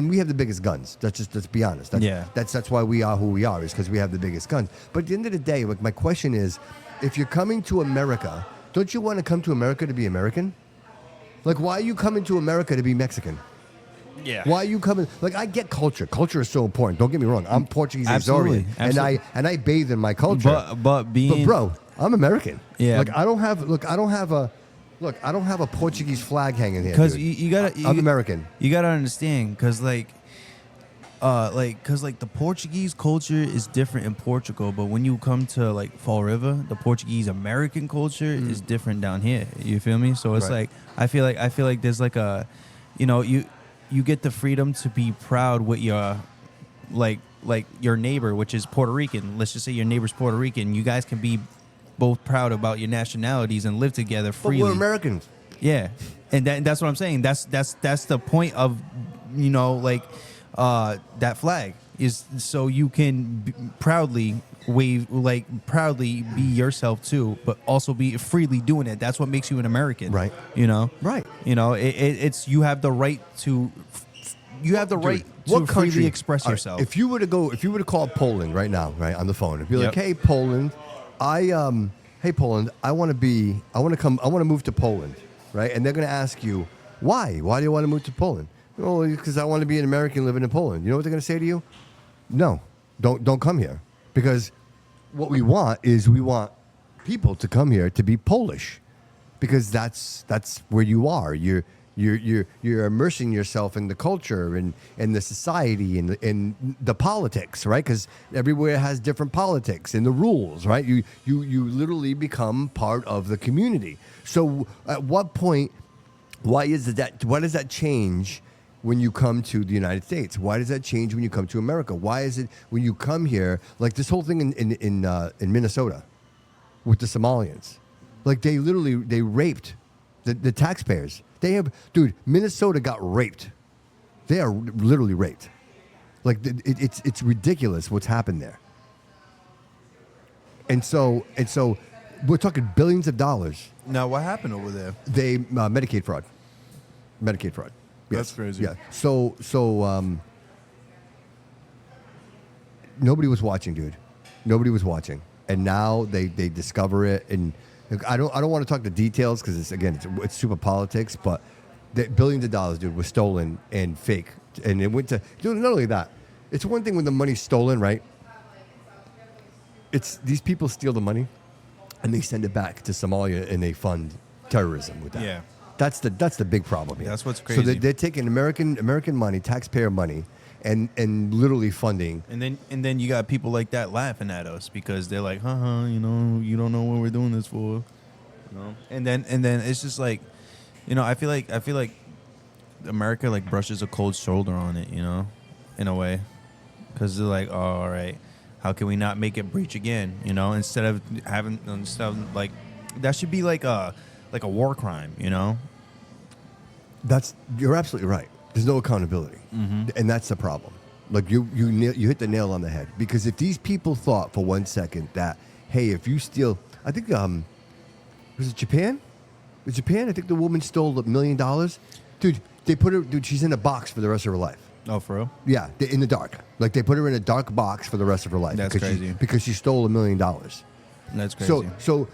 we have the biggest guns. Let's be honest. That's why we are who we are, is because we have the biggest guns. But at the end of the day, like my question is, if you're coming to America, don't you want to come to America to be American? Like why are you coming to America to be Mexican? Yeah. Why are you coming? Like I get culture. Culture is so important. Don't get me wrong. I'm Portuguese Absolutely. Azorian, and I bathe in my culture. But bro, I'm American. Yeah. Like I don't have a Portuguese flag hanging here. Because dude. I'm American. You gotta understand, because the Portuguese culture is different in Portugal, but when you come to like Fall River, the Portuguese American culture is different down here. You feel me? So it's Right. like I feel like there's like a, you get the freedom to be proud with your like your neighbor, which is Puerto Rican. Let's just say your neighbor's Puerto Rican. You guys can be both proud about your nationalities and live together freely. But we're Americans. Yeah, and that's what I'm saying. That's the point of that flag is so you can proudly wave, like proudly be yourself too, but also be freely doing it. That's what makes you an American, Right. Right. It's you have the right to right to what freely country, express all right, yourself. If you were to call Poland right now, right on the phone, and be like, Yep. "Hey Poland, hey Poland, I want to move to Poland," right? And they're going to ask you, "Why? Why do you want to move to Poland?" "Oh, because I want to be an American living in Poland." You know what they're going to say to you? "No, don't come here," because what we want people to come here to be Polish, because that's where you are. You're immersing yourself in the culture and the society and the politics, right? Because everywhere has different politics and the rules, right? You literally become part of the community. So at what point, why does that change when you come to the United States? Why does that change when you come to America? Why is it when you come here, like this whole thing in Minnesota with the Somalians, like they raped the taxpayers. Minnesota got raped. They are literally raped. Like it's ridiculous what's happened there. And so we're talking billions of dollars. Now, what happened over there? They Medicaid fraud. Yes. That's crazy. Yeah. So nobody was watching, dude. Nobody was watching, and now they discover it. And I don't want to talk the details because it's super politics, but the billions of dollars, dude, was stolen and fake, and it went to. Dude, not only that, it's one thing when the money's stolen, right? It's these people steal the money, and they send it back to Somalia, and they fund terrorism with that. Yeah. That's the big problem here. That's what's crazy. So they're taking American money, taxpayer money, and literally funding. And then you got people like that laughing at us because they're like, you don't know what we're doing this for, And then it's just like, I feel like America like brushes a cold shoulder on it, in a way, because they're like, oh, all right, how can we not make it breach again, instead of like that should be like a war crime, You're absolutely right. There's no accountability, and that's the problem. Like you hit the nail on the head, because if these people thought for 1 second that, hey, if you steal, I think was it Japan? Was it Japan? I think the woman stole $1 million. Dude, they put her. Dude, she's in a box for the rest of her life. Oh, for real? Yeah, in the dark. Like they put her in a dark box for the rest of her life. That's crazy. Because she stole $1 million. That's crazy. So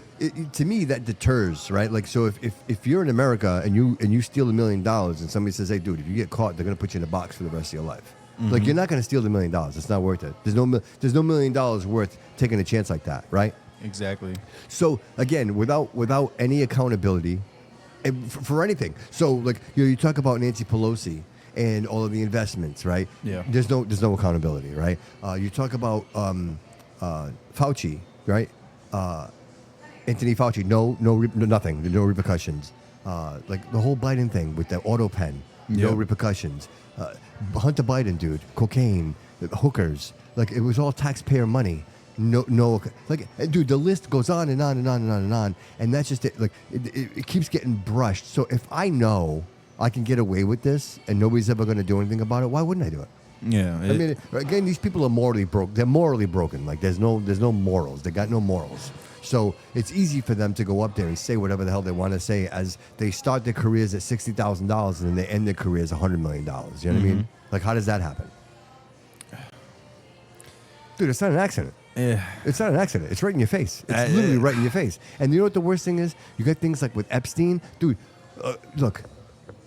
to me that deters, right? Like, so if you're in America and you steal $1 million and somebody says, hey, dude, if you get caught, they're gonna put you in a box for the rest of your life. Like, you're not gonna steal the $1 million. It's not worth it. There's no $1 million worth taking a chance like that, right? Exactly. So again, without any accountability for anything. So like you talk about Nancy Pelosi and all of the investments, right? Yeah. There's no accountability, right? You talk about Fauci, right? Anthony Fauci, nothing, no repercussions. Like the whole Biden thing with the auto pen, no Yep. repercussions. Hunter Biden, dude, cocaine, hookers, like it was all taxpayer money. No, like, dude, the list goes on and on and on and on and on, and that's just it. Like it keeps getting brushed. So if I know I can get away with this and nobody's ever going to do anything about it, why wouldn't I do it? Yeah. I mean, again, these people are morally broke. They're morally broken. Like there's no morals. They got no morals. So it's easy for them to go up there and say whatever the hell they want to say as they start their careers at $60,000 and then they end their careers $100 million. You know what I mean? Like, how does that happen? Dude, it's not an accident. Yeah. It's not an accident. It's right in your face. It's literally right in your face. And you know what the worst thing is? You got things like with Epstein. Dude, look,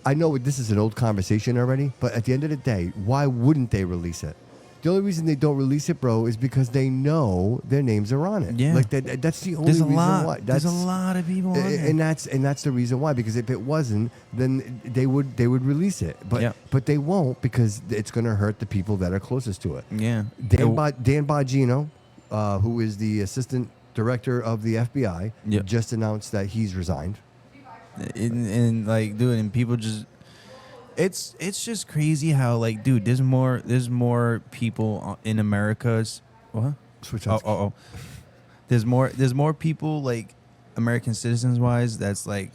I know this is an old conversation already, but at the end of the day, why wouldn't they release it? The only reason they don't release it, bro, is because they know their names are on it. Yeah. Like that's the only reason why. There's a lot of people on it. And that's the reason why. Because if it wasn't, then they would release it. But they won't because it's going to hurt the people that are closest to it. Yeah. Dan Bongino, who is the assistant director of the FBI, just announced that he's resigned. And like, dude, and people just, it's just crazy how, like, dude, there's more people in America's what? Switch off. Oh. There's more people, like, American citizens wise, that's like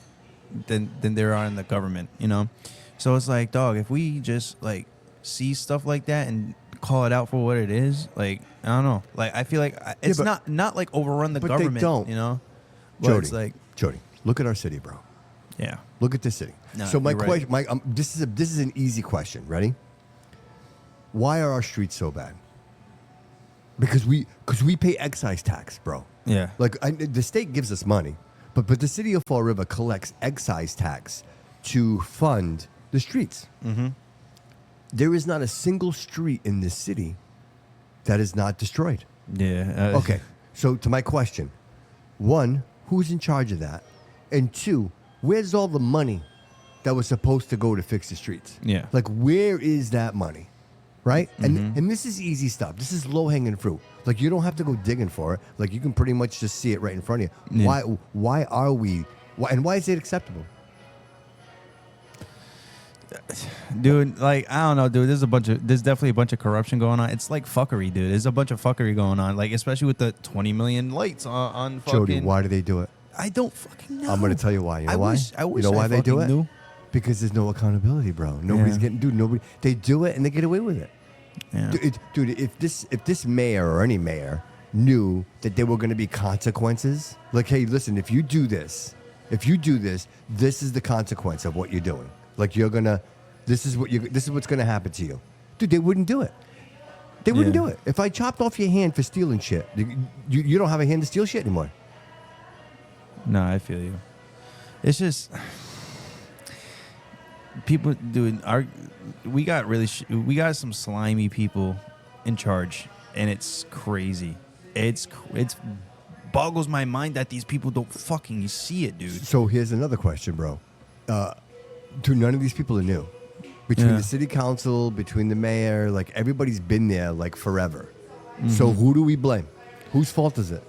than there are in the government, you know. So it's like, dog, if we just like see stuff like that and call it out for what it is, like, I don't know, like, I feel like it's not like overrun the government, they don't. you know. But Jody, it's like, Jody, look at our city, bro. yeah. Look at this city. No, so my you're right. question, this is an easy question. Ready? Why are our streets so bad? Because we pay excise tax, bro. Yeah. Like the state gives us money, but the city of Fall River collects excise tax to fund the streets. Mm-hmm. There is not a single street in this city that is not destroyed. Yeah. Okay. So to my question, one, who's in charge of that? And two, where's all the money that was supposed to go to fix the streets? Yeah. Like, where is that money? Right? Mm-hmm. And this is easy stuff. This is low-hanging fruit. Like, you don't have to go digging for it. Like, you can pretty much just see it right in front of you. Yeah. Why are we... why is it acceptable? Dude, like, I don't know, dude. There's definitely a bunch of corruption going on. It's like fuckery, dude. There's a bunch of fuckery going on, like, especially with the 20 million lights on fucking... Jody, why do they do it? I don't fucking know. I'm going to tell you why. You know why? I wish you know why I they do it? fucking knew. Because there's no accountability, bro. Nobody's getting... Dude, nobody... They do it and they get away with it. Yeah. Dude, if this mayor or any mayor knew that there were going to be consequences, like, hey, listen, if you do this, this is the consequence of what you're doing. Like, you're gonna, this is what's going to happen to you. Dude, they wouldn't do it. They wouldn't do it. If I chopped off your hand for stealing shit, you don't have a hand to steal shit anymore. No, I feel you. It's just people, dude. We got some slimy people in charge, and it's crazy. It's boggles my mind that these people don't fucking see it, dude. So here's another question, bro. Dude, none of these people are new. Between the city council, between the mayor, like, everybody's been there like forever. Mm-hmm. So who do we blame? Whose fault is it?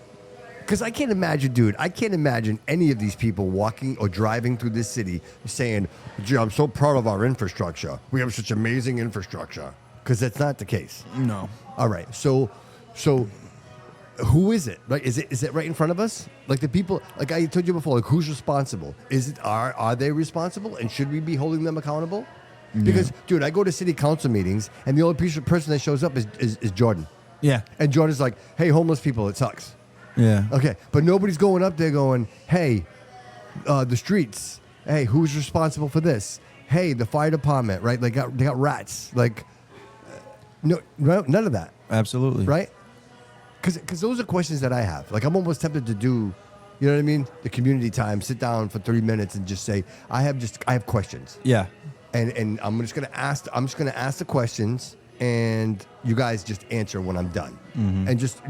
Because I can't imagine any of these people walking or driving through this city saying, gee, I'm so proud of our infrastructure. We have such amazing infrastructure. Because that's not the case. No. All right. So who is it? Like, is it right in front of us? Like, the people, like I told you before, like, who's responsible? Are they responsible? And should we be holding them accountable? Because, dude, I go to city council meetings and the only person that shows up is Jordan. Yeah. And Jordan's like, hey, homeless people, it sucks. Yeah. Okay, but nobody's going up there going, hey, the streets. Hey, who's responsible for this? Hey, the fire department, right? They got rats. Like, no, none of that. Absolutely. Right? Because those are questions that I have. Like, I'm almost tempted to do, you know what I mean? The community time, sit down for 30 minutes and just say, I have questions. Yeah. And I'm just gonna ask the questions, and you guys just answer when I'm done. Mm-hmm. And just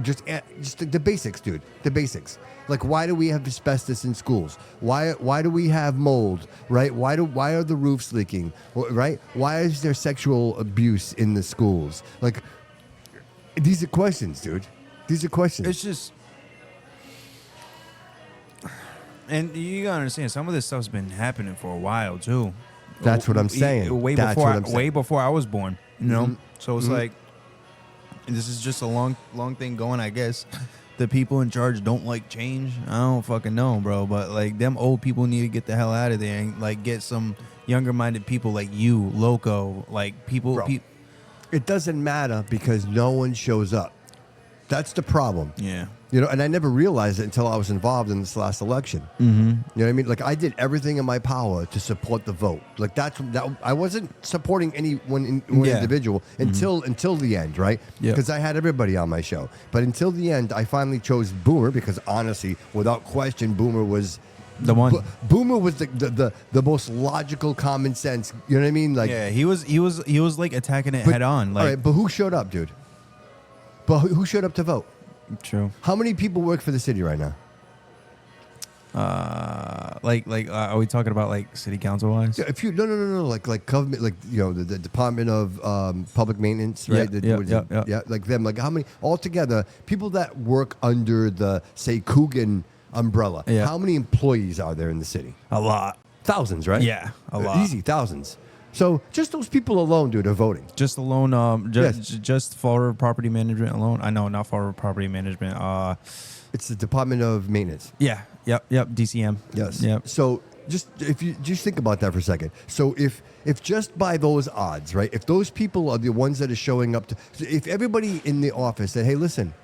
the basics, dude. The basics. Like, why do we have asbestos in schools? Why do we have mold? Right? Why are the roofs leaking? Right? Why is there sexual abuse in the schools? Like, these are questions, dude. These are questions. It's just, and you gotta understand, some of this stuff's been happening for a while too. That's what I'm saying. Way before I was born, you know. Mm-hmm. So it's like, this is just a long thing going, I guess. The people in charge don't like change. I don't fucking know, bro. But, like, them old people need to get the hell out of there and, like, get some younger minded people like you, Loco, like people. It doesn't matter because no one shows up. That's the problem. Yeah. You know, and I never realized it until I was involved in this last election. Mm-hmm. You know what I mean? Like, I did everything in my power to support the vote. Like, that I wasn't supporting any one individual until the end, right? Because I had everybody on my show. But until the end, I finally chose Boomer because, honestly, without question, Boomer was the one. Boomer was the most logical, common sense. You know what I mean? Like, yeah, he was like attacking it head on. Like, all right, but who showed up, dude? But who showed up to vote? True. How many people work for the city right now? Are we talking about like city council wise? Yeah, if you no, like government, like, you know, the Department of Public Maintenance, right? Yeah. Like them, like how many altogether people that work under the, say, Coogan umbrella? Yeah. How many employees are there in the city? A lot. Thousands, right? Yeah, a lot. Easy, thousands. So just those people alone, dude, are voting. Just alone, Yes. just for property management alone. I know, not for property management. It's the Department of Maintenance. Yeah, yep, DCM. Yes. Yep. So just if you just think about that for a second. So if just by those odds, right? If those people are the ones that are showing up to, if everybody in the office said, "Hey, listen,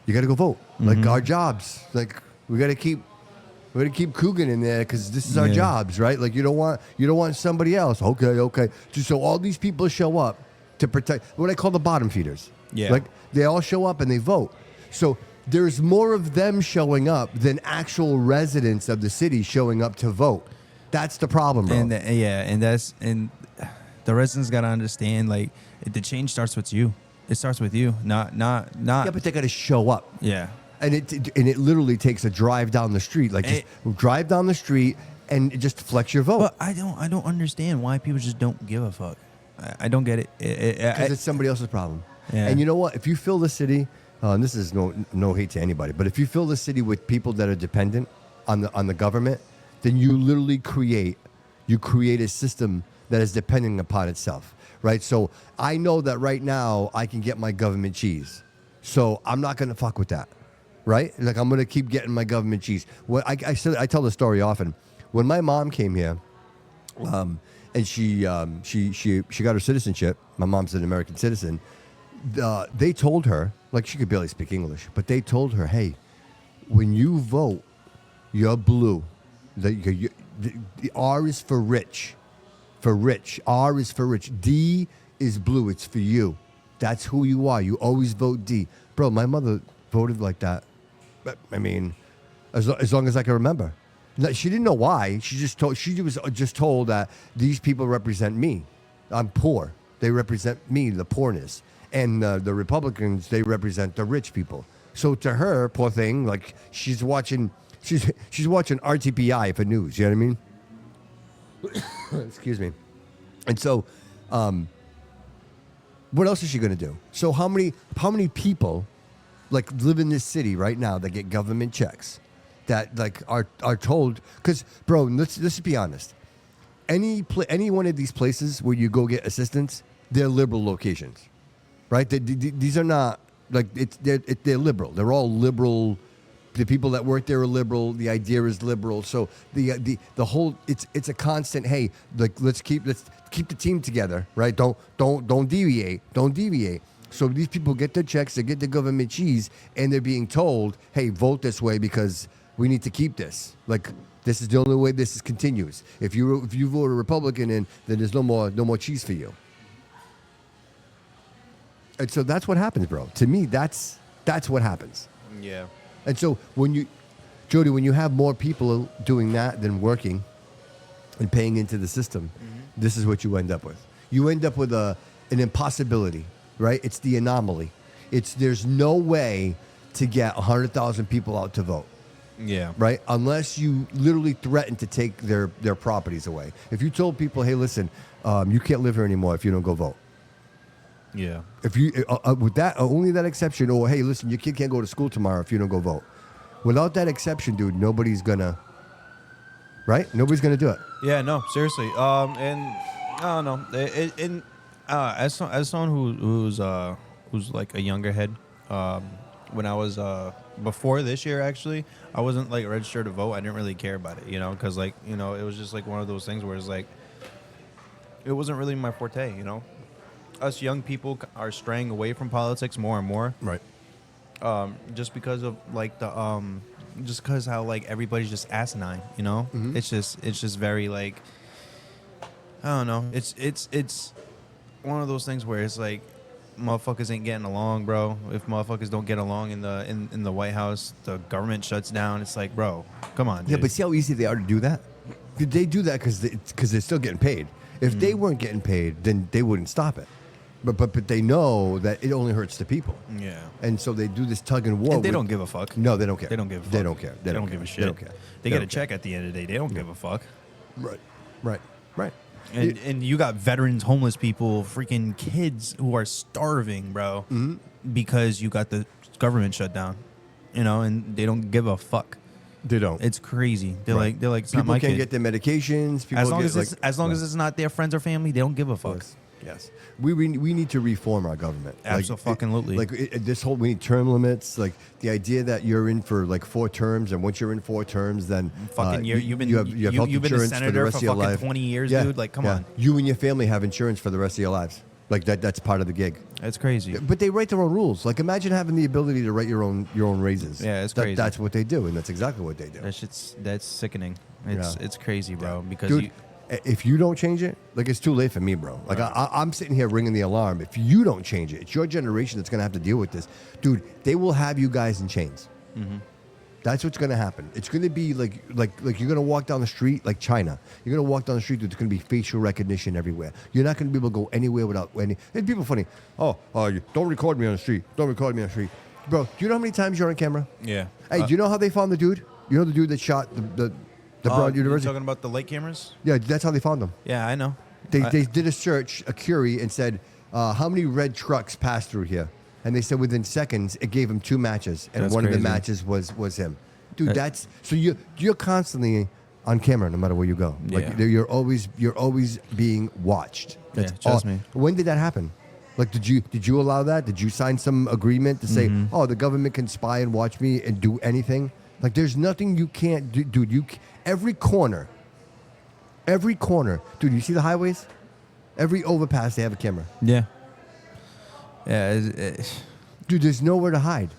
you got to go vote. Like, our jobs, like we got to keep Coogan in there because this is our jobs, right? Like, you don't want somebody else. Okay. Just so all these people show up to protect what I call the bottom feeders. Yeah. Like, they all show up and they vote. So there's more of them showing up than actual residents of the city showing up to vote. That's the problem, bro. And and the residents gotta understand, like, the change starts with you. It starts with you, not. Yeah, but they got to show up. Yeah. And it literally takes a drive down the street. Like, just drive down the street and just flex your vote. But I don't understand why people just don't give a fuck. I don't get it. Because it's somebody else's problem. Yeah. And you know what? If you fill the city, and this is no hate to anybody, but if you fill the city with people that are dependent on the government, then you literally create a system that is dependent upon itself, right? So I know that right now I can get my government cheese, so I'm not going to fuck with that. Right? Like, I'm going to keep getting my government cheese. I tell the story often. When my mom came here, and she got her citizenship, my mom's an American citizen, they told her, like, she could barely speak English, but they told her, hey, when you vote, you're blue. The R is for rich. For rich. R is for rich. D is blue. It's for you. That's who you are. You always vote D. Bro, my mother voted like that. I mean, as long as I can remember. She didn't know why. She was just told that these people represent me. I'm poor. They represent me, the poorness. And the Republicans, they represent the rich people. So to her, poor thing, like, she's watching RTPI for news. You know what I mean? Excuse me. And so, what else is she going to do? So how many people, like, live in this city right now that get government checks that, like, are told, because, bro, let's be honest, any one of these places where you go get assistance, they're liberal locations, right? These are not, like, they're liberal. They're all liberal. The people that work there are liberal. The idea is liberal. So the whole, it's a constant, hey, like, let's keep the team together, right? Don't deviate. So these people get their checks, they get the government cheese, and they're being told, hey, vote this way because we need to keep this. Like, this is the only way this continues. If you vote a Republican in, then there's no more cheese for you. And so that's what happens, bro. To me, that's what happens. Yeah. And so Jody, when you have more people doing that than working and paying into the system, this is what you end up with. You end up with an impossibility. Right? It's the anomaly. There's no way to get 100,000 people out to vote. Yeah. Right? Unless you literally threaten to take their properties away. If you told people, hey, listen, you can't live here anymore if you don't go vote. Yeah. If you with that, only that exception, or hey, listen, your kid can't go to school tomorrow if you don't go vote. Without that exception, dude, nobody's gonna. Right? Nobody's gonna do it. Yeah. No. Seriously. And I don't know. As someone who's like a younger head, when I was before this year, actually, I wasn't, like, registered to vote. I didn't really care about it, you know, because, like, you know, it was just like one of those things where it's like it wasn't really my forte, you know. us young people are straying away from politics more and more. Right. Just because of like just because how like everybody's just asinine, you know. It's just very like, I don't know. It's one of those things where it's like motherfuckers ain't getting along, bro. If motherfuckers don't get along in the White House, the government shuts down. It's like, bro, come on, dude. Yeah, but see how easy they are to do that? They do that because they're still getting paid. If they weren't getting paid, then they wouldn't stop it. But they know that it only hurts the people. Yeah. And so they do this tug and war. And they don't give a fuck. No, they don't care. They don't give a fuck. They don't care. They don't give a shit. They don't care. They get a check at the end of the day. They don't give a fuck. Right. And you got veterans, homeless people, freaking kids who are starving, bro, because you got the government shut down, you know, and they don't give a fuck. They don't. It's crazy. They're like, it's people not my can't kid. get their medications. People As long as it's not their friends or family, they don't give a fuck. Yes. We need to reform our government. Absolutely. This whole, we need term limits. Like the idea that you're in for like 4 terms, and once you're in 4 terms, then you've been health a insurance for the senator rest for of your fucking life. 20 years, dude. Like, come on. You and your family have insurance for the rest of your lives. Like that's part of the gig. That's crazy. But they write their own rules. Like imagine having the ability to write your own raises. Yeah, it's crazy. That's what they do, and that's exactly what they do. That's sickening. It's crazy, bro. Because Dude, if you don't change it, like it's too late for me, bro. Like I'm sitting here ringing the alarm. If you don't change it, it's your generation that's gonna have to deal with this, dude. They will have you guys in chains. That's what's gonna happen. It's gonna be like you're gonna walk down the street like China. You're gonna walk down the street. There's gonna be facial recognition everywhere. You're not gonna be able to go anywhere without any. And people funny. Don't record me on the street. Don't record me on the street, bro. Do you know how many times you're on camera? Yeah. Hey, do you know how they found the dude? You know the dude that shot the Brown You're University? talking about the light cameras? Yeah, that's how they found him. Yeah, I know. They did a search, a query, and said, how many red trucks passed through here? And they said within seconds, it gave him 2 matches, and That's one of the crazy. matches was him. Dude, that's so you're constantly on camera no matter where you go. Like Yeah. you're always being watched. That's trust me. When did that happen? Like, did you allow that? Did you sign some agreement to say, the government can spy and watch me and do anything? Like, there's nothing you can't do, dude. Every corner, dude. You see the highways? Every overpass, they have a camera. Yeah. Yeah. Dude, there's nowhere to hide.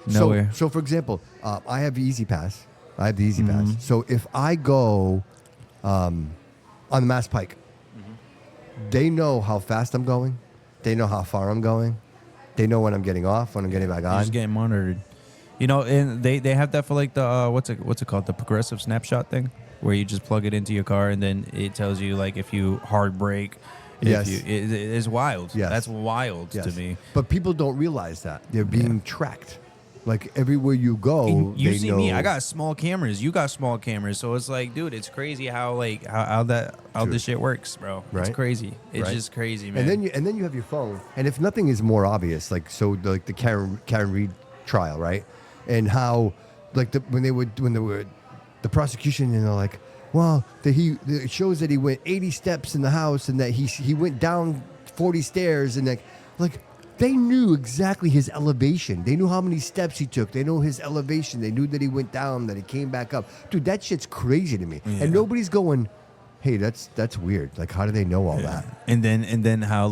Nowhere. So for example, I have the Easy Pass. So if I go on the Mass Pike, they know how fast I'm going. They know how far I'm going. They know when I'm getting off, when I'm getting back You're on. just getting monitored. You know, and they have that for like the what's it called, the progressive snapshot thing, where you just plug it into your car and then it tells you like if you hard brake. Yes. It is wild. Yes. That's wild Yes. to me. But people don't realize that they're being tracked. Like everywhere you go, And you they see know. me, I got small cameras. You got small cameras, so it's like, dude, it's crazy how this shit works, bro. Right. It's crazy. It's Right. just crazy, man. And then you have your phone. And if nothing is more obvious, like the Karen Reed trial, right? And how like when they were the prosecution, and they're like, well, it shows that he went 80 steps in the house, and that he went down 40 stairs, and like they knew exactly his elevation. They knew how many steps he took. They know his elevation. They knew that he went down, that he came back up. Dude, that shit's crazy to me. Yeah. And nobody's going, hey, that's weird. Like, how do they know all that? And then how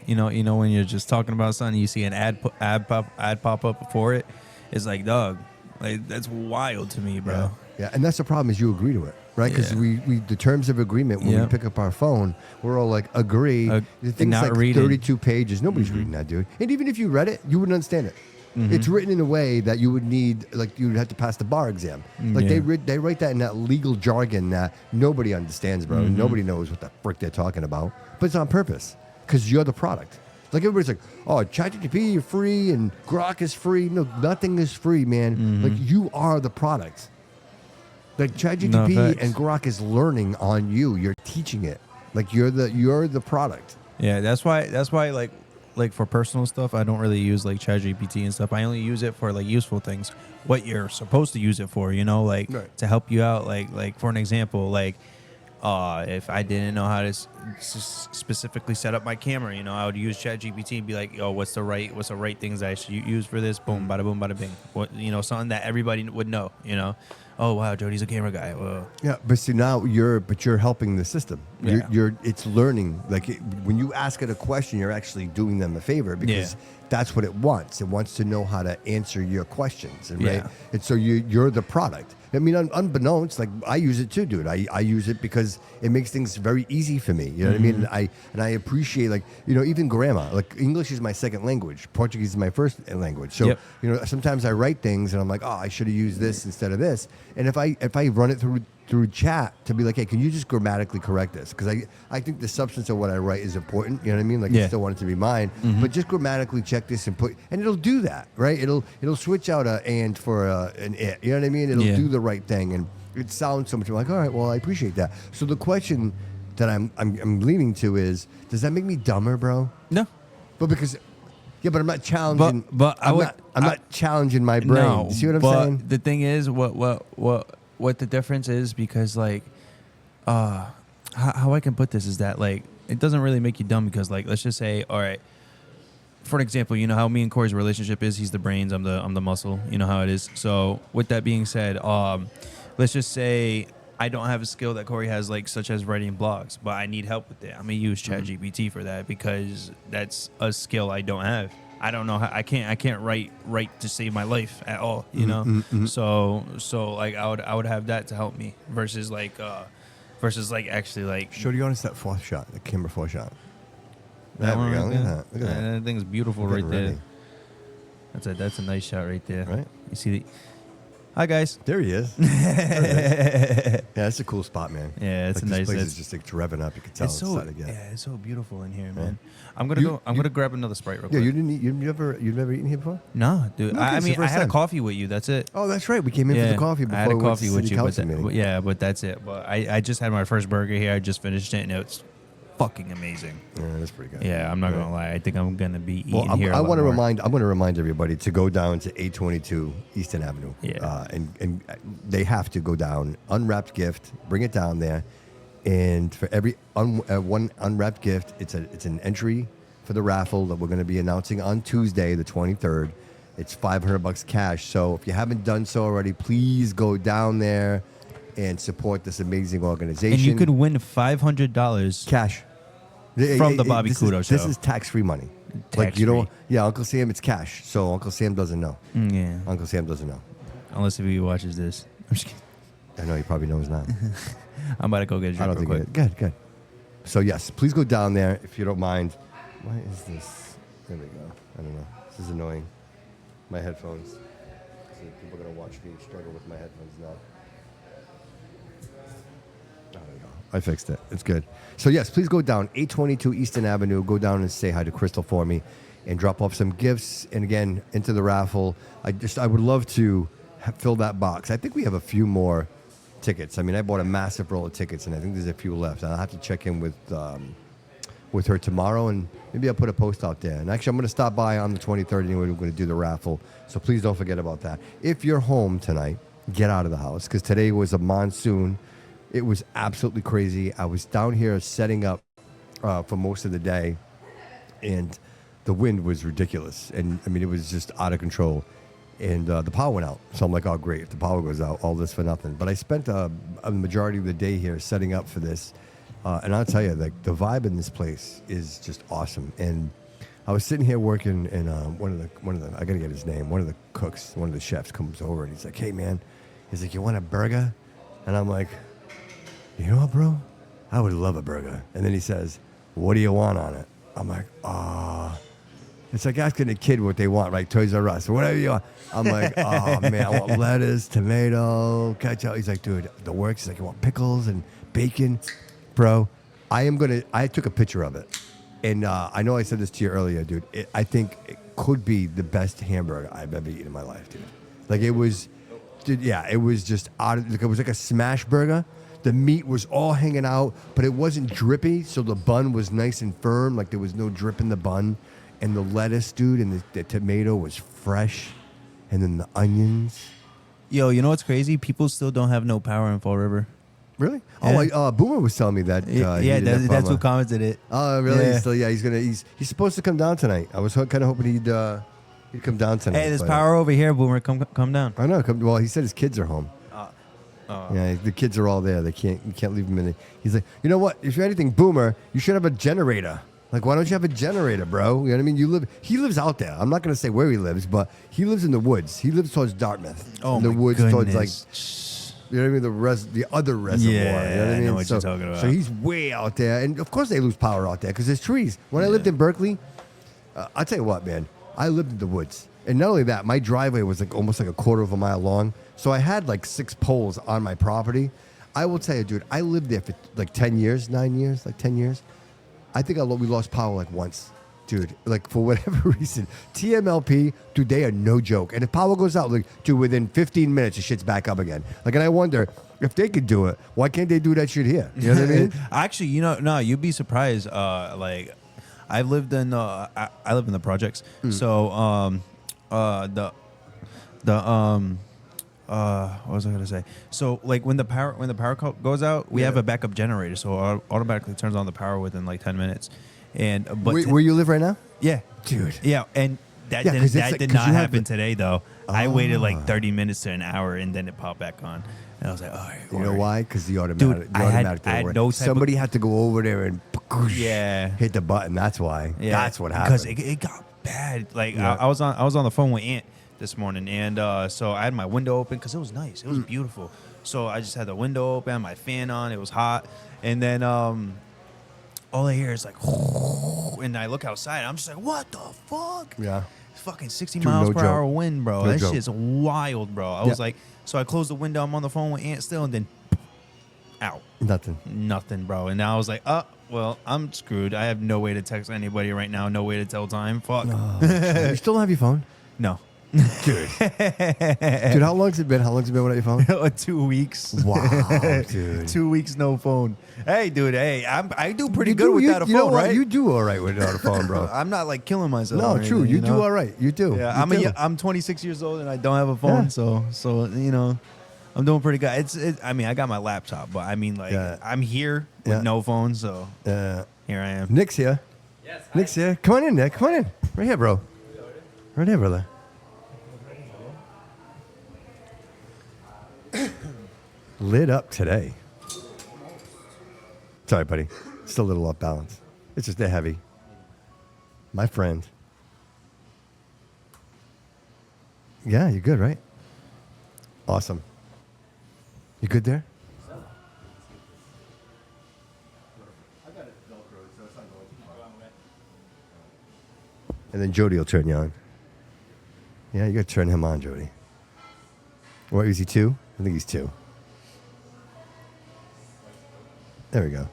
you know when you're just talking about something, you see an ad pop up before it. It's like, dog, like that's wild to me, bro. Yeah, and that's the problem is you agree to it, right? Because Yeah. we the terms of agreement when we Yep. pick up our phone, we're all like agree. The thing's not like reading. 32 pages. Nobody's reading that, dude. And even if you read it, you wouldn't understand it. It's written in a way that you would need, like you would have to pass the bar exam. Like Yeah. they write that in that legal jargon that nobody understands, bro. Nobody knows what the frick they're talking about. But it's on purpose because you're the product. Like everybody's like, oh, ChatGPT is free and Grok is free. No, nothing is free, man. Like you are the product. Like ChatGPT facts. and Grok is learning on you. You're teaching it. Like you're the product. Yeah, that's why like for personal stuff, I don't really use like ChatGPT and stuff. I only use it for like useful things. What you're supposed to use it for, you know, like Right. to help you out. Like for an example, like if I didn't know how to specifically set up my camera, you know, I would use ChatGPT and be like, "Oh, what's the right things I should use for this?" Boom, bada boom, bada bing. What, you know, something that everybody would know, you know. oh wow, Jody's a camera guy. Well, Yeah, but see now you're helping the system. Yeah. It's learning. Like when you ask it a question, you're actually doing them a favor because that's what it wants. It wants to know how to answer your questions, and right. Yeah. And so you're the product. I mean, unbeknownst, like I use it too, dude. I use it because it makes things very easy for me. You know what I mean? And I appreciate, like, you know, even grammar. Like English is my second language. Portuguese is my first language. So you know, sometimes I write things and I'm like, oh, I should have used this instead of this. And if I run it through chat to be like, hey, can you just grammatically correct this? Because I think the substance of what I write is important. You know what I mean? Like I still want it to be mine, but just grammatically check this and and it'll do that, right? It'll switch out a and for an it. You know what I mean? It'll do the right thing, and it sounds so much. I'm like, all right, well, I appreciate that. So the question that I'm leaning to is, does that make me dumber, bro? no. But because. Yeah, but I'm not challenging. But I'm not challenging my brain. No, You see what I'm but saying? the thing is, what the difference is, because like, how I can put this is that, like, it doesn't really make you dumb, because, like, let's just say, all right, for an example, you know how me and Corey's relationship is. He's the brains, I'm the muscle. You know how it is. So with that being said, let's just say I don't have a skill that Corey has, like, such as writing blogs, but I need help with it. I'm gonna use ChatGPT for that, because that's a skill I don't have. I don't know how I can't write to save my life at all, you know. So like I would have that to help me versus like actually like. Shorty, honest, that fourth shot, the camera fourth shot. That one There we right go. there? Look at that. That thing's beautiful We're right getting there. ready. That's a nice shot right there. Right. You see hi guys. There he is. Yeah, that's a cool spot, man. Yeah, it's like a nice. This place it's, is just like revving up. You can tell it's so starting to get. yeah, it's so beautiful in here, man. I'm gonna grab another Sprite real Yeah, quick. you didn't eat. You've never eaten here before? No, dude. Okay, I it's the mean, I first had a time. coffee with you. That's it. Oh, that's right. We came in for the coffee before I had a we went coffee to with city you, council meeting. yeah, but that's it. But I just had my first burger here. I just finished it, and it's fucking amazing. Yeah, that's pretty good. Yeah, I'm not gonna lie. I think I'm gonna be eating Well, here. I want to remind everybody to go down to 822 Eastern Avenue. Yeah. And they have to go down. Unwrapped gift. Bring it down there, and for every one unwrapped gift, it's an entry for the raffle that we're going to be announcing on Tuesday, the 23rd. It's $500 cash. So if you haven't done so already, please go down there and support this amazing organization. And you could win $500 cash from the Bobby Couto Show. This is tax-free money. Like, you know, yeah, Uncle Sam, it's cash. So Uncle Sam doesn't know. Yeah. Uncle Sam doesn't know. Unless if he watches this. I'm just kidding. I know he probably knows now. I'm about to go get a I drink don't real think quick. Good. So yes, please go down there if you don't mind. Why is this? There we go. I don't know. This is annoying. My headphones. So people are gonna watch me struggle with my headphones now. There we go. I fixed it. It's good. So yes, please go down 822 Eastern Avenue. Go down and say hi to Crystal for me, and drop off some gifts. And again, into the raffle. I would love to fill that box. I think we have a few more tickets. I mean, I bought a massive roll of tickets, and I think there's a few left. I'll have to check in with her tomorrow, and maybe I'll put a post out there. And actually, I'm going to stop by on the 23rd anyway. We're going to do the raffle, so please don't forget about that. If you're home tonight, get out of the house, because today was a monsoon. It was absolutely crazy. I was down here setting up for most of the day, and the wind was ridiculous. And I mean, it was just out of control. And the power went out. So I'm like, oh, great. If the power goes out, all this for nothing. But I spent a majority of the day here setting up for this. And I'll tell you, like, the vibe in this place is just awesome. And I was sitting here working, and one of the I got to get his name. One of the cooks, one of the chefs comes over, and he's like, hey, man. He's like, you want a burger? And I'm like, you know what, bro? I would love a burger. And then he says, what do you want on it? I'm like, it's like asking a kid what they want, right? Toys R Us or whatever you want. I'm like, oh, man, I want lettuce, tomato, ketchup. He's like, dude, the works. He's like, you want pickles and bacon? Bro, I took a picture of it. And I know I said this to you earlier, dude. I think it could be the best hamburger I've ever eaten in my life, dude. Like, it was, dude, yeah, it was just it was like a smash burger. The meat was all hanging out, but it wasn't drippy, so the bun was nice and firm. Like, there was no drip in the bun. And the lettuce, dude, and the tomato was fresh. And then the onions. Yo, you know what's crazy? People still don't have no power in Fall River. Really? Yeah. Oh, Boomer was telling me that. Yeah, that's who commented it. Oh, really? Yeah. He's supposed to come down tonight. I was kind of hoping he'd come down tonight. Hey, there's but, power over here, Boomer. Come down. I know. Well, he said his kids are home. Yeah, the kids are all there. You can't leave them in. He's like, you know what? If you're anything boomer, you should have a generator. Like, why don't you have a generator, bro? You know what I mean? He lives out there. I'm not gonna say where he lives, but he lives in the woods. He lives towards Dartmouth. Oh in the my woods goodness. towards like, you know what I mean? The other reservoir. Yeah, you know what I mean? I know what you're talking about. So he's way out there, and of course they lose power out there because there's trees. When I lived in Berkeley, I'll tell you what, man. I lived in the woods, and not only that, my driveway was like almost like a quarter of a mile long. So I had like 6 poles on my property. I will tell you, dude, I lived there for like 10 years, 9 years, like 10 years. I think we lost power like once, dude. Like for whatever reason, TMLP, dude, they are no joke. And if power goes out, like, dude, within 15 minutes, the shit's back up again. Like, and I wonder if they could do it, why can't they do that shit here? You know what I mean? Actually, no, you'd be surprised. Like, I lived in I live in the projects. So what was I gonna say? So like when the power goes out, we have a backup generator, so it automatically turns on the power within like 10 minutes. And but Where you live right now? yeah, Dude. yeah, and that Yeah, 'cause it's like- did 'cause not you have happen the- today though. I waited like 30 minutes to an hour, and then it popped back on, and I was like, all right. You know why? Because the automatic. Dude, the I had automatic didn't work. no type Somebody had to go over there and hit the button. That's why. Yeah, That's what happened. because it got bad. Like Yeah. I was on the phone with Aunt this morning, and so I had my window open because it was nice. It was beautiful. So I just had the window open, my fan on. It was hot, and then all I hear is like, and I look outside. And I'm just like, what the fuck? Yeah. It's fucking 60 Dude, miles no per joke. hour wind, bro. No That joke. shit's wild, bro. I was like, so I closed the window. I'm on the phone with Aunt still, and then out. Nothing. Bro. And now I was like, well, I'm screwed. I have no way to text anybody right now. No way to tell time. Fuck. You still don't have your phone? No. Dude, how long's it been? How long's it been without your phone? 2 weeks. Wow, dude. 2 weeks, no phone. Hey, dude. Hey, I do pretty good You without a you know phone, what? right? You do all right without a phone, bro. I'm not like killing myself. No, or true. anything, You do know? all right. You do. Yeah, You do. I'm 26 years old and I don't have a phone, Yeah. so you know, I'm doing pretty good. I mean, I got my laptop, but I mean, like, Yeah. I'm here with Yeah. no phone, so here I am. Nick's here. Yes. Hi. Nick's here. Come on in, Nick. Come on in. Right here, bro. Right here, brother. Lit up today. Sorry, buddy. It's a little off balance. It's just they're heavy. My friend. Yeah, you're good, right? Awesome. You good there? And then Jody will turn you on. Yeah, you got to turn him on, Jody. What, is he 2? I think he's 2. There we go.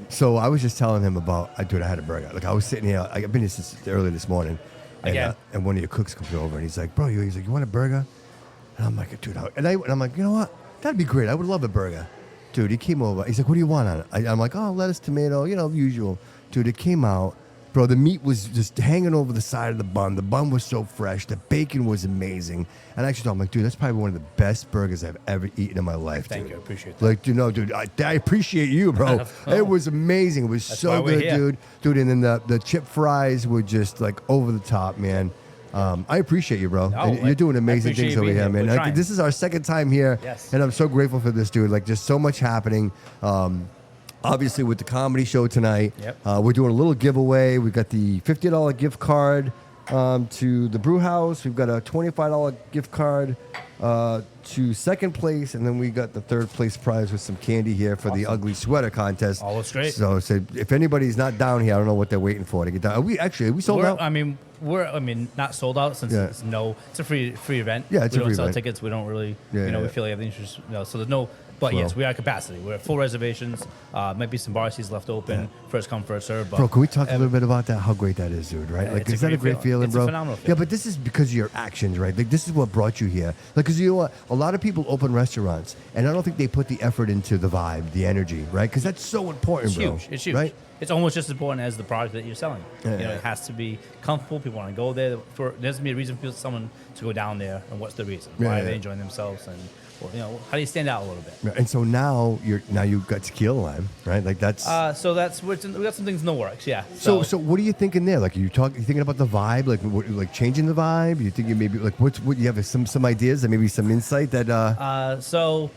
So I was just telling him about, dude, I had a burger. Like, I was sitting here, I've been here since early this morning. And, Again. And one of your cooks comes over and he's like, bro, he's like, you want a burger? And I'm like, dude, and I'm like, you know what? That'd be great. I would love a burger. Dude, he came over. He's like, what do you want on it? I'm like, oh, lettuce, tomato, usual. Dude, it came out. Bro, the meat was just hanging over the side of the bun. The bun was so fresh. The bacon was amazing. And I actually thought, I'm like, dude, that's probably one of the best burgers I've ever eaten in my life, Thank dude. you. I appreciate that. Like, dude, I appreciate you, bro. It was amazing. It was so why we're good, here. dude. And then the chip fries were just like over the top, man. I appreciate you, bro. No, And you're doing I amazing appreciate things you over being here, here. man. We're Like, trying. this is our second time here, Yes. and I'm so grateful for this, dude. Like, just so much happening. Obviously, with the comedy show tonight, Yep. we're doing a little giveaway. We've got the $50 gift card to the Brew House. We've got a $25 gift card to second place, and then we got the third place prize with some candy here for the ugly sweater contest. All looks great. So if anybody's not down here, I don't know what they're waiting for to get down. Are we sold out? I mean, not sold out since Yeah. it's a free event. Yeah, it's we a don't free sell event. tickets. We don't really, Yeah. we feel like everything's just, so there's no. But Well. yes, we are at capacity. We're at full reservations. Might be some bar seats left open. Yeah. First come, first serve. But Bro, can we talk a little bit about that? How great that is, dude, right? Yeah, Like, it's a is that a great great feeling, It's a bro? phenomenal Yeah, feeling. but this is because of your actions, right? Like, this is what brought you here. Like, because you know what? A lot of people open restaurants, and I don't think they put the effort into the vibe, the energy, right? Because that's so important, It's bro. huge. It's huge. Right? It's almost just as important as the product that you're selling. Yeah, You know, yeah. it has to be comfortable. People want to go there. There has to be a reason for someone to go down there, and what's the reason? Yeah, Why yeah. are they enjoying themselves? And how do you stand out a little bit? And so now you've got tequila lime, right? Like that's So we got some things in the works. Yeah. so what are you thinking there? Like, you thinking about the vibe, like changing the vibe? You think you maybe like what you have some ideas and maybe some insight that So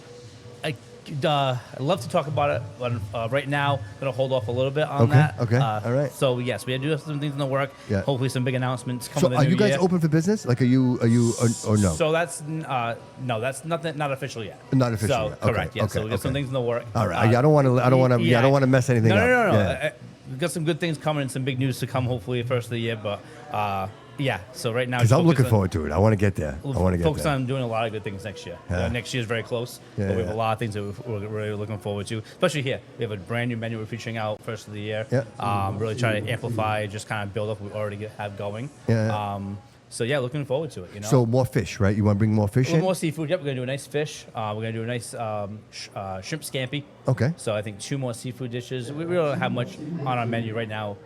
I'd love to talk about it, but right now, I'm going to hold off a little bit on that. Okay. All right. So, yes, we do have some things in the work. Yeah. Hopefully, some big announcements coming So in the are new you guys year. open for business? Like, are you or no? So that's no, that's not official yet. Not official So yet. Okay, correct. Yeah. So we got some things in the work. All right. I don't want to. I don't want to. I don't want to mess anything up. No. Yeah. We've got some good things coming and some big news to come. Hopefully, first of the year. But yeah. So right now, Because I'm looking focus on- forward to it. I want to get there. I want to get focus there. on doing a lot of good things next year. Yeah. Next year is very close, Yeah, but we have yeah. a lot of things that we're really looking forward to, especially here. We have a brand new menu we're featuring out first of the year. Yeah. Really trying to amplify, just kind of build up what we already have going. Yeah. So yeah, looking forward to it. You know. So more fish, right? You want to bring more fish A little in? more seafood. Yep, we're gonna do a nice fish. We're gonna do a nice shrimp scampi. Okay. So I think 2 more seafood dishes. We don't have much on our menu right now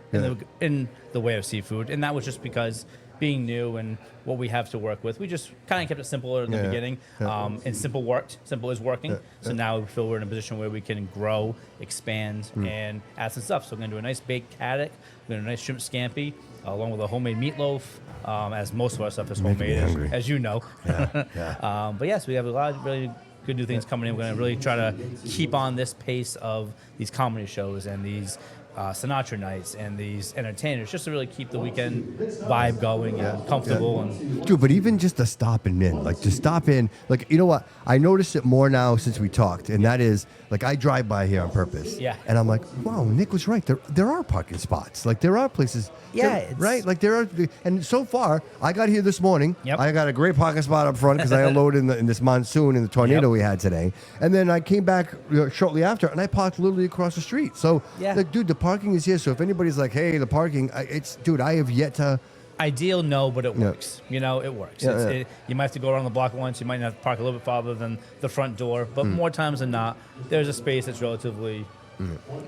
in the way of seafood, and that was just because being new and what we have to work with, we just kind of kept it simpler in the Yeah. beginning. Yeah. And simple worked. Simple is working. Yeah. So now we feel we're in a position where we can grow, expand, and add some stuff. So we're gonna do a nice baked haddock. We're gonna do a nice shrimp scampi, along with a homemade meatloaf. As most of our stuff is Making me homemade, hungry. as you know. Yeah. But yes, we have a lot of really good new things coming in. We're going to really try to keep on this pace of these comedy shows and these Sinatra nights and these entertainers, just to really keep the weekend vibe going and comfortable. And Dude, but even just the stopping in, like to stop in, like, you know what? I noticed it more now since we talked, and that is, like, I drive by here on purpose. Yeah. And I'm like, wow, Nick was right. There are parking spots. Like, there are places. Yeah, there- it's- right? Like, there are, and so far, I got here this morning. Yep. I got a great parking spot up front because I unloaded in this monsoon and the tornado Yep. we had today. And then I came back shortly after, and I parked literally across the street. So, Yeah. like, dude, the parking is here. So if anybody's like, hey, the parking, dude, I have yet to. ideal, no, but it Yeah. works. You know, it works. Yeah, It's- yeah. you might have to go around the block once. You might have to park a little bit farther than the front door. But more times than not, there's a space that's relatively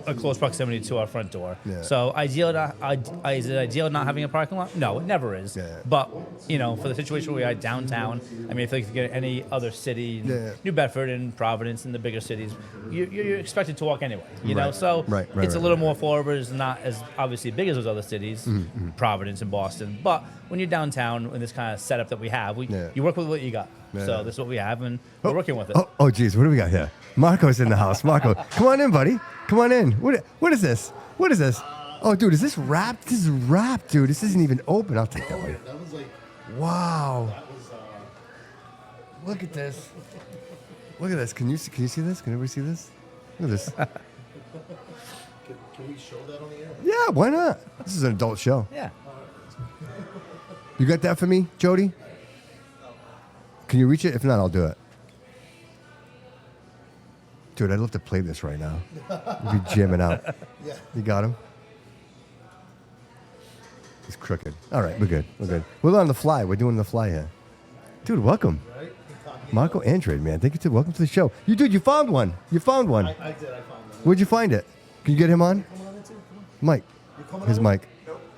a close proximity to our front door. Yeah. So is it ideal not having a parking lot? No, it never is. Yeah. But, you know, for the situation where we are downtown, I mean, if you get any other city, Yeah. New Bedford and Providence and the bigger cities, you're expected to walk anyway, you know? Right. So Right, it's a right, little right. more Fall is not as obviously big as those other cities, Providence and Boston. But when you're downtown in this kind of setup that we have, Yeah. you work with what you got. Yeah. So this is what we have, and we're working with it. Oh, geez, what do we got here? Marco's in the house. Marco, come on in, buddy. Come on in. What is this? What is this? Oh, dude, is this wrapped? This is wrapped, dude. This isn't even open. I'll take that one. That was like, Wow. that was, Look at this. Look at this. Can you see this? Can everybody see this? Look at this. can we show that on the air? Yeah, why not? This is an adult show. Yeah. You got that for me, Jody? Can you reach it? If not, I'll do it. Dude, I'd love to play this right now. You'd be jamming out. Yeah. You got him? He's crooked. All right, we're good. We're good. We're on the fly. We're doing the fly here. Dude, welcome. Right? Marco Andrade, man. Thank you, too. Welcome to the show. You found one. You found one. I did. I found that. Where'd you find it? Can you get him on? Come on in too. Come on. Mike. coming His over? mic.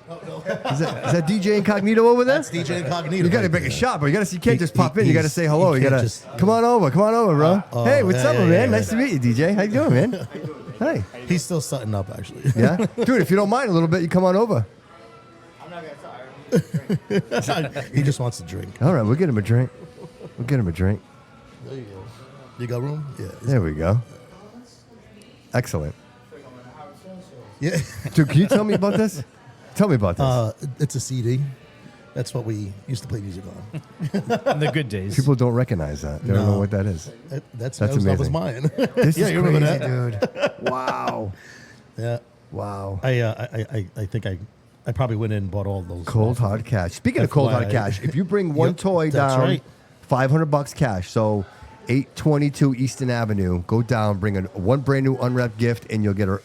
Oh, no. Is that DJ Incognito over there? That's DJ Incognito. You got to right make a there. shot, bro. You got to. You can't just pop in. You got to he's- say hello. he You got can't to just- come on over. Come on over, bro. Hey, what's yeah, up, yeah, man? yeah. Nice to meet you, DJ. How you doing, man? Hey. He's still setting up, actually. Yeah, dude. If you don't mind a little bit, you come on over. I'm not gonna tire. He just wants to drink. All right, we'll get him a drink. We'll get him a drink. There you go. You got room? Yeah. There we go. Excellent. Yeah. Dude, can you tell me about this? Tell me about this. It's a CD. That's what we used to play music on. In the good days. People don't recognize that. They don't know No. what that is. That's That's that was amazing. mine. This Yeah, is you remember crazy, dude. Wow. yeah. Wow. I think I probably went in and bought all those. Cold hard cash. Speaking of cold hard FYI. cash, if you bring one Yep, toy that's down, right. $500 cash. So 822 Easton Avenue. Go down, bring one brand new unwrapped gift, and you'll get her.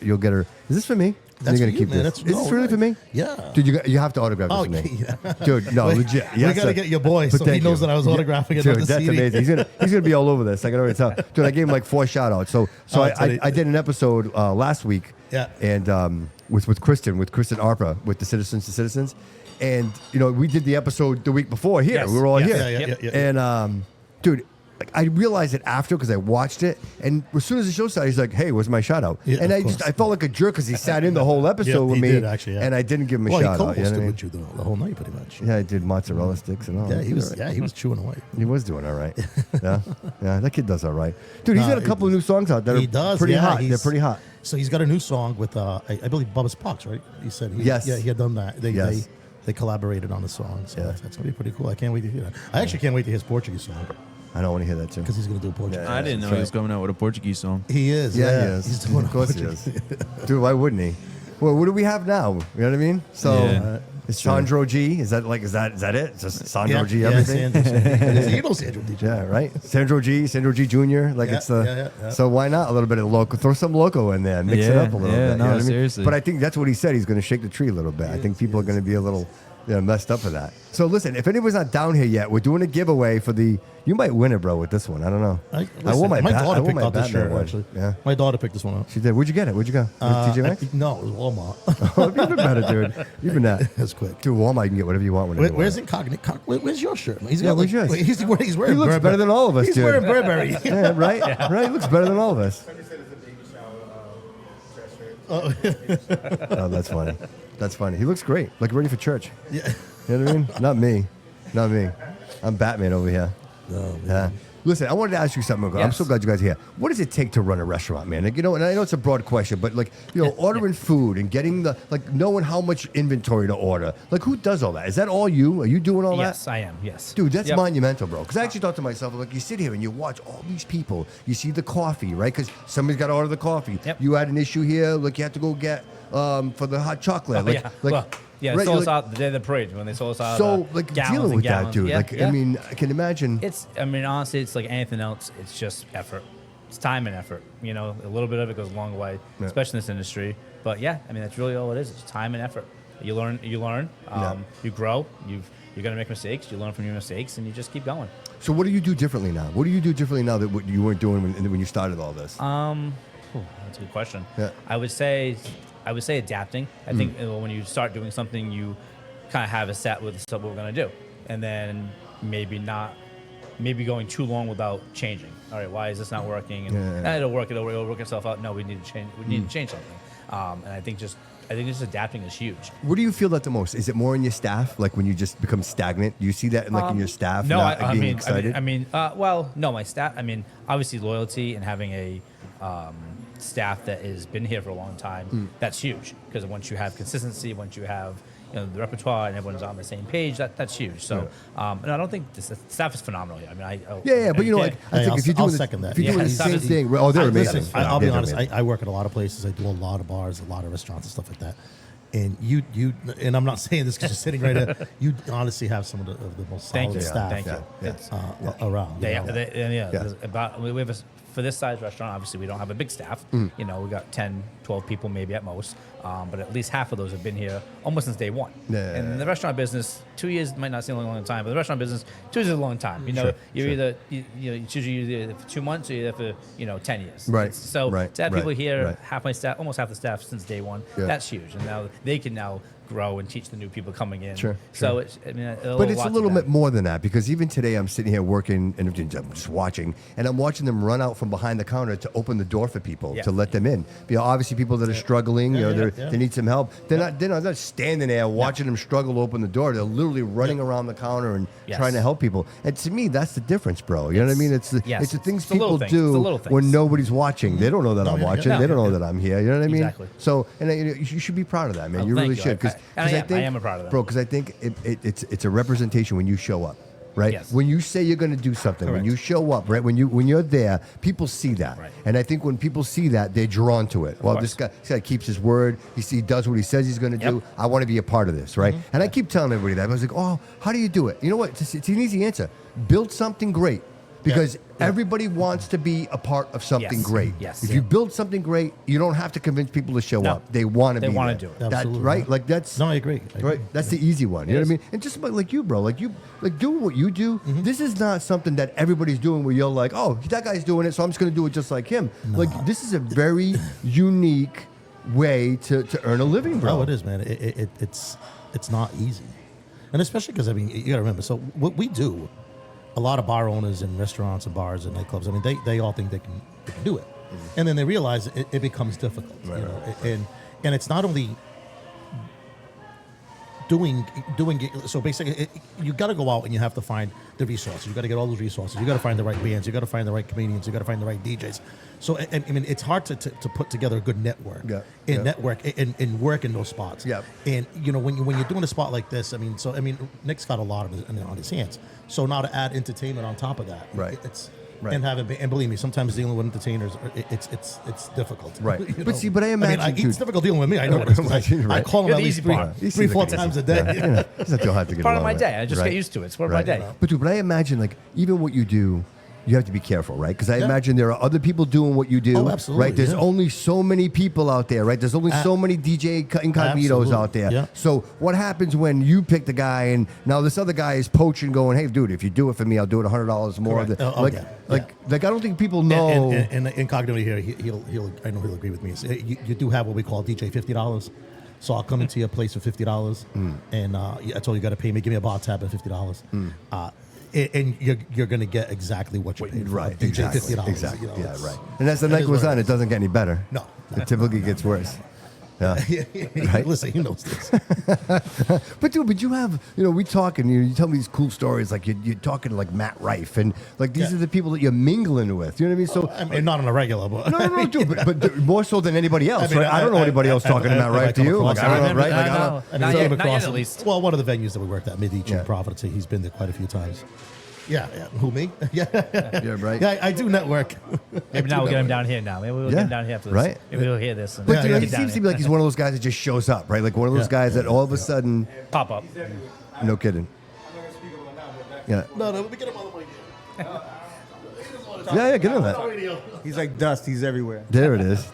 Is this for me? That's You're for gonna you, keep man. this. That's- Is this no, really for me? Yeah. Dude, you have to autograph this Oh, for me. yeah. Dude, no, We- legit. we Yes, gotta sir. get your boy But so he thank knows you. that I was autographing it on Dude, the that's CD. amazing. He's gonna be all over this. I can already tell. Dude, I gave him like 4 shout outs. So Oh, I did an episode last week. Yeah. And with Kristen Arpa with the Citizens to Citizens. And we did the episode the week before here. Yes. We were all Yeah. here. Yeah. And dude, like I realized it after because I watched it, and as soon as the show started, he's like, "Hey, where's my shout out?" Yeah, and of course. I felt like a jerk because he sat in the whole episode with he me, did, actually, yeah. and I didn't give him a Well, shout he out. You know what I co-hosted mean? with you the whole night, pretty much. Yeah, I did mozzarella sticks and all. Yeah, he was. All right. Yeah, he was chewing away. He was doing all right. Yeah, yeah, that kid does all right, dude. He's got a couple of new songs out that He are does. pretty yeah, hot. They're he's- pretty hot. So he's got a new song with I believe Bubba Sparks, right? He said Yes. Yeah, he had done that. Yes. They collaborated on the song, so Yeah. that's gonna be pretty cool. I can't wait to hear that. I actually can't wait to hear his Portuguese song I don't want to hear that too. because he's gonna do a Portuguese. I didn't know he was coming out with a Portuguese song. He is. Yeah, Yeah, he is. He's doing Of course he is. Dude, why wouldn't he? Well, what do we have now? You know what I mean? So Yeah. it's Sandro G. Is that it? It's just Sandro Yeah, G. yeah, Everything. You know Sandro DJ. Yeah, right. Sandro G. Jr. Like Yeah, it's the. yeah. So why not a little bit of loco? Throw some loco in there, mix it Yeah, up a little yeah, bit. You no, know what I mean? seriously. But I think that's what he said. He's going to shake the tree a little bit. I think people are going to be a little messed up for that. So listen, if anyone's not down here yet, we're doing a giveaway for the. You might win it, bro, with this one. I don't know. I wore my daughter picked my out this Batman shirt, one. actually. Yeah. My daughter picked this one up. She did. Where'd you get it? Where'd you go? TJ Maxx? No, it was Walmart. Oh, even better, dude. Even that. That's quick. Dude, Walmart, you can get whatever you want. Whenever you Where's want. Incognito? Where's your shirt? Man? He's Yeah, got where's yours? He's wearing He looks Burberry. better than all of us, He's dude. wearing Burberry. Yeah, right? Right? He looks better than all of us. Oh, that's funny. That's funny. He looks great. Like ready for church. Yeah. You know what I mean? Not me. Not me. I'm Batman over here. Oh, Yeah. Listen, I wanted to ask you something. I'm Yes. so glad you guys are here. What does it take to run a restaurant, man? Like, you know, and I know it's a broad question, but like, you know, ordering food and getting knowing how much inventory to order. Like, who does all that? Is that all you? Are you doing all Yes, that? I am. Yes, Dude, that's Yep. monumental, bro. Because I actually thought to myself, like, you sit here and you watch all these people. You see the coffee, right? Because somebody's got to order the coffee. Yep. You had an issue here, like you have to go get for the hot chocolate. Oh, like, yeah. like, Well, yeah, they right, sold us like- out the day of the parade when they sold us out. So, like, gallons dealing and with that, gallons. dude. Yeah, Like, yeah. I mean, I can imagine. Honestly, it's like anything else. It's just effort. It's time and effort. You know, a little bit of it goes a long way, Yeah. especially in this industry. But yeah, I mean, that's really all it is. It's time and effort. You learn. Yeah. You grow. You're gonna make mistakes. You learn from your mistakes, and you just keep going. So what do you do differently now? What do you do differently now that what you weren't doing when you started all this? That's a good question. Yeah. I would say adapting. I think when you start doing something, you kind of have a set with what we're going to do, and then maybe going too long without changing. All right, why is this not working? And it'll work itself out. No, we need to change. We need to change something. And I think just adapting is huge. What do you feel that the most? Is it more in your staff, like when you just become stagnant? Do you see that in your staff? No, not I being mean, excited? no, my staff. I mean, obviously loyalty and having a staff that has been here for a long time. That's huge because once you have consistency, once you have the repertoire and everyone's on the same page, that's huge. So, and I don't think the staff is phenomenal here. I mean, yeah, but you know, like I Hey, think if you're I'll doing second that. if you're doing the Yeah, same it's- thing, oh, they're amazing. Listen, I'll be Yeah, they're honest. amazing. I work at a lot of places. I do a lot of bars, a lot of restaurants and stuff like that. And you, and I'm not saying this because you're sitting right there. You honestly have some of the most Thank solid you. staff Thank you. Yeah. It's- around. you know. there's about we have for this size restaurant. Obviously, we don't have a big staff. We got 10, 12 people maybe at most. But at least half of those have been here almost since day one. Yeah. And in the restaurant business, 2 years might not seem like a long time, but the restaurant business, 2 years is a long time. You're either you choose either for 2 months or you're there for 10 years. Right. So Right. to have people Right. here, Right. half my staff, almost half the staff since day one, Yeah. that's huge. And now they can now grow and teach the new people coming in. Sure, So sure. it's But it's a little bit more than that because even today I'm sitting here working and I'm just watching and I'm watching them run out from behind the counter to open the door for people Yeah. to let them in. Obviously people that are struggling, Yeah. they need some help. They're not standing there watching them struggle to open the door. They're literally running around the counter and Yes. trying to help people. And to me, that's the difference, bro. You know what I mean? It's the things It's the little people things. It's do the little things. when nobody's watching. They don't know that I'm yeah, watching. yeah. They don't know that I'm here. You know what I mean? Exactly. So, and you should be proud of that, man. Oh, You thank really you. should. I am proud of that. Bro, because I think it's a representation when you show up, right? Yes. When you say you're going to do something, when Correct. you show up, right? When you're there, people see that, Right. and I think when people see that, they're drawn to it. Well, course. this guy keeps his word. He does what he says he's going to do. Yep. I want to be a part of this, right? And I keep telling everybody that. I was like, oh, how do you do it? You know what? It's an easy answer. Build something great. Because everybody wants to be a part of something Yes. great. Yes. If Yeah. you build something great, you don't have to convince people to show No. up. They want to They be wanna there. do it. That, Absolutely. right? Like that's No, I agree. Right, that's the easy one. You know It what I is. mean? And just like you, bro, like doing what you do. This is not something that everybody's doing. Where you're like, oh, that guy's doing it, so I'm just going to do it just like him. Like this is a very unique way to earn a living, bro. Oh, it is, man. It's not easy, and especially because I mean you got to remember. So what we do, a lot of bar owners and restaurants and bars and nightclubs, I mean, they all think they can do it. And then they realize it becomes difficult. Right, you know? And it's not only doing so basically you got to go out and you have to find the resources. You got to get all those resources. You got to find the right bands. You got to find the right comedians. You got to find the right DJs. So I mean, it's hard to put together a good network network and work in those spots. Yeah. And you know when you're doing a spot like this, I mean, Nick's got a lot on his hands. So now to add entertainment on top of that, Right. It's Right. and believe me, sometimes dealing with entertainers, it's difficult. Right. You But know? see, but I imagine, it's dude- difficult dealing with me. I know it is. 'Cause I Right. call him You're at the least easy part. three, 4 times a day. Yeah, you know, it's not too hard to get Part of along my with. day. I just Right. get used to it. It's part of Right. my day. But dude, but I imagine like even what you do, you have to be careful, right? Because I imagine there are other people doing what you do. Oh, absolutely, Right? There's yeah. only so many people out there, right? There's only so many DJ incognitos Absolutely, out there. yeah. So what happens when you pick the guy and now this other guy is poaching, going, "Hey, dude, if you do it for me, I'll do it $100 more." Correct. Like I don't think people know. And incognito here, I know he'll agree with me. So, you do have what we call DJ $50. So I'll come into your place for $50, and that's all you got to pay me. Give me a bar tab at $50. And you're going to get exactly what you paid for. Right, DJ exactly, $50. exactly. You know, Yeah, it's- right. And as the it night is goes what it on, it is. doesn't get any better. No. It typically gets worse. Yeah. Right? Listen, he knows this. But dude, but you have, we talk and you tell me these cool stories, like you're talking to like Matt Rife, and like these are the people that you're mingling with. You know what I mean? So I mean, not on a regular, but no, dude, but more so than anybody else, right? I don't know anybody else talking to Matt Rife. Do you? Like, I don't know, right? Like, I don't. Not came yet, across at him. least. Well, one of the venues that we worked at, Mid-Each Yeah. in Providence, he's been there quite a few times. Yeah. Who, me? Yeah. Yeah, right. Yeah, I do network. Maybe now we'll get him down here now. Maybe we'll get him down here after this. Right. Maybe we'll hear this. And But get he down seems to here. be like he's one of those guys that just shows up, right? Like one of those guys that all of a sudden, Pop up. no kidding. Yeah. No, let me get him on the mic. Yeah, get on that. He's like dust. He's everywhere. There it is.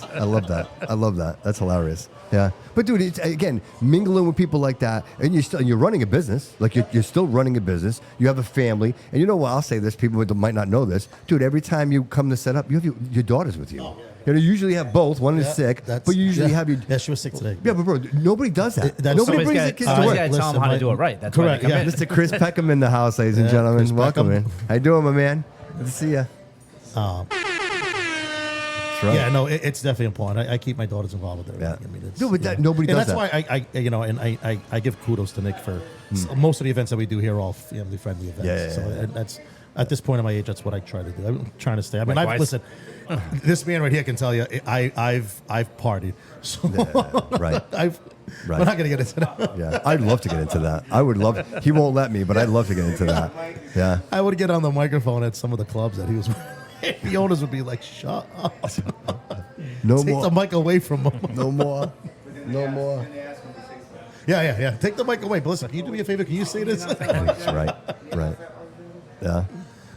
I love that. That's hilarious. Yeah. But dude, it's again mingling with people like that, and you're running a business. Like you're still running a business. You have a family, and you know what? I'll say this. People might not know this, dude. Every time you come to set up, you have your daughters with you. You usually have both. One is sick, but you usually have your. Yeah, she was sick today. Yeah, but bro, nobody does that. That's- Nobody Somebody's brings got their kids to work. to tell them how to do it right. That's Correct, Why they come yeah. in. Mr. Chris Peckham in the house, ladies and gentlemen. Chris Welcome Peckham. in. How you doing, my man? Good to see you. That's right. Yeah, no, it's definitely important. I keep my daughters involved with everything. Yeah. I mean, it's, No, but that- nobody and does that's why I give kudos to Nick for most of the events that we do here are all family friendly events. Yeah. So and that's at this point in my age, that's what I try to do. I'm trying to stay. I mean, Likewise. listen, this man right here can tell you, I've partied. So Right. we're not gonna get into that. Yeah, I'd love to get into that. I would love. He won't let me, but I'd love to get into that. Yeah. I would get on the microphone at some of the clubs that he was. The owners would be like, "Shut up! No Take more. the mic away from him." No more. No more. Yeah. Take the mic away. But listen, can you do me a favor? Can you say this? Right. Yeah.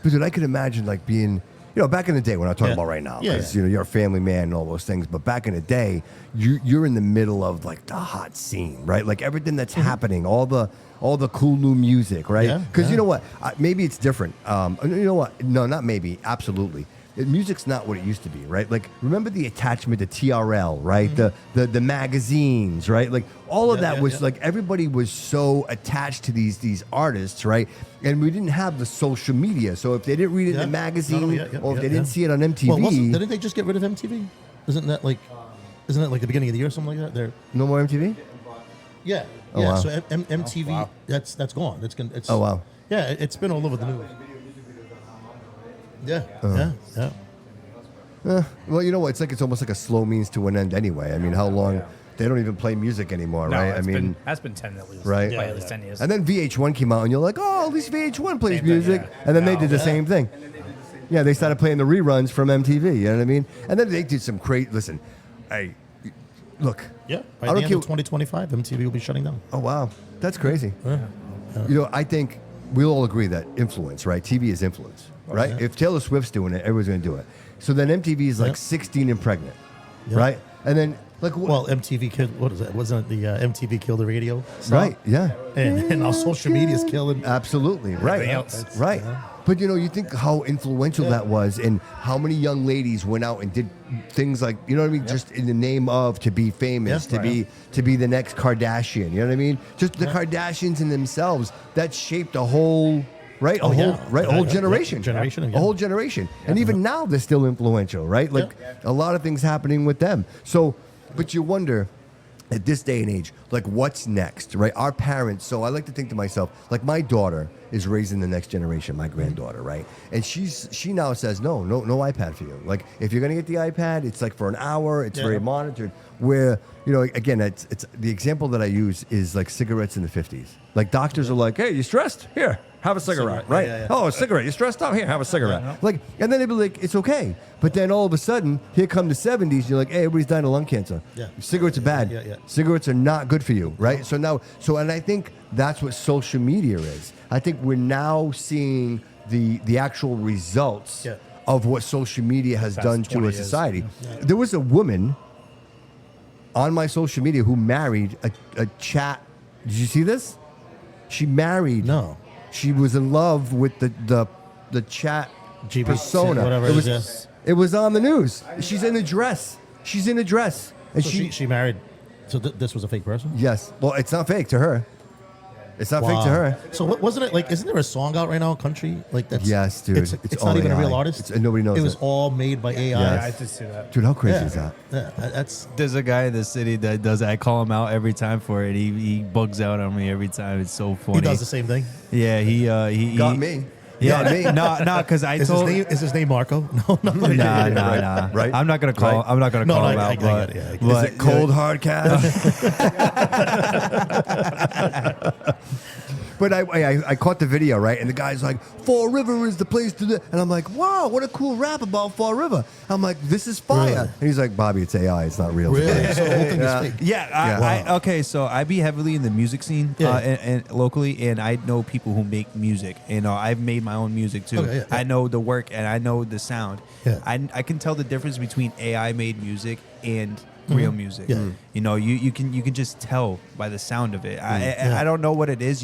But dude, I could imagine like being, back in the day when I'm talking Yeah. about right now, Yeah, because yeah. you're a family man and all those things. But back in the day, you're in the middle of like the hot scene, right? Like everything that's happening, all the cool new music, right? Yeah, Because yeah. you know what? Maybe it's different. You know what? No, not maybe. Absolutely. Music's not what it used to be, right? Like, remember the attachment to TRL, right? The magazines, right? Like, all of that was like everybody was so attached to these artists, right? And we didn't have the social media, so if they didn't read it in the magazine or if they didn't see it on MTV, Well, didn't they just get rid of MTV? Isn't that like the beginning of the year or something like that? They're no more MTV. yeah. Oh, wow. So MTV that's gone. It's Oh, wow. Yeah, it's been all over the news. Yeah. Uh-huh. Yeah. Well, you know what? It's like it's almost like a slow means to an end anyway. I mean, how long? They don't even play music anymore, No, right? I mean, that's been 10 at least. Right. Probably at least 10 years. and then VH1 came out, and you're like, oh, at least VH1 plays Same thing, music. yeah. And then they No. did the same thing. Yeah, they started playing the reruns from MTV. You know what I mean? And then they did some great. Listen, hey, look. Yeah. I By don't the end care- of 2025, MTV will be shutting down. Oh wow, that's crazy. I think we'll all agree that influence, right? TV is influence, right? yeah. If Taylor Swift's doing it, everyone's going to do it. So then MTV is like Yeah. 16 and pregnant, Yeah. right? And then like Well, MTV killed. What is it? Wasn't it the MTV killed the radio? song? right? Yeah, And now social media is killing. absolutely, right, Everything else. right. But you think how influential that was, and how many young ladies went out and did things like, you know what I mean, just in the name of to be famous, Yeah. to be the next Kardashian. You know what I mean? Just the Kardashians in themselves that shaped a whole right? Oh, yeah. A whole Yeah. generation, Generation, a whole generation, and even now they're still influential, right? Like a lot of things happening with them. So, but you wonder. At this day and age, like what's next, right? Our parents, so I like to think to myself, like my daughter is raising the next generation, my granddaughter, right? And she now says, no iPad for you. Like if you're gonna get the iPad, it's like for an hour, it's very monitored. Where, you know, again, it's the example that I use is like cigarettes in the 50s. Like doctors are like, hey, you stressed? Here, have a cigarette, right? Yeah. Oh, a cigarette. You stressed out? Here, have a cigarette. Like, and then they'd be like, it's okay. But then all of a sudden, here come the 70s. You're like, hey, everybody's dying of lung cancer. Yeah. Cigarettes are bad. Yeah. Cigarettes are not good for you, right? So now, and I think that's what social media is. I think we're now seeing the actual results of what social media has done to a society. There was a woman on my social media who married a chat. Did you see this? She married. No. She was in love with the chat GB persona. whatever it is. It was on the news. She's in a dress. And So she married. So this was a fake person. Yes. Well, it's not fake to her. It's not fake to her. So wasn't it like? Isn't there a song out right now, country? Like that's. Yes, dude. It's It's not all even a AI. real artist. Nobody knows It was it. all made by AI. Yes. Yeah, I did see that. Dude, how crazy Yeah. is that? Yeah, that's. There's a guy in the city that does that. I call him out every time for it. He bugs out on me every time. It's so funny. He does the same thing. Yeah, he Got me. Yeah, Got me. no, because I Is told. is his name Marco? No. Nah. Right? I'm not gonna call. Right. I'm not gonna No, call no, him I out. get But, it, yeah, I get it. Is but it cold hard cash? But I caught the video, right? And the guy's like, Fall River is the place to do. And I'm like, wow, what a cool rap about Fall River. I'm like, this is fire. Really? And he's like, Bobby, it's AI. It's not real. Really? So the whole thing is fake. Yeah, okay. So I be heavily in the music scene Yeah. and locally, and I know people who make music. You know, I've made my own music too. Okay, yeah. I know the work and I know the sound. Yeah. I can tell the difference between AI made music and real music. Yeah. You know, you can just tell by the sound of it. I don't know what it is.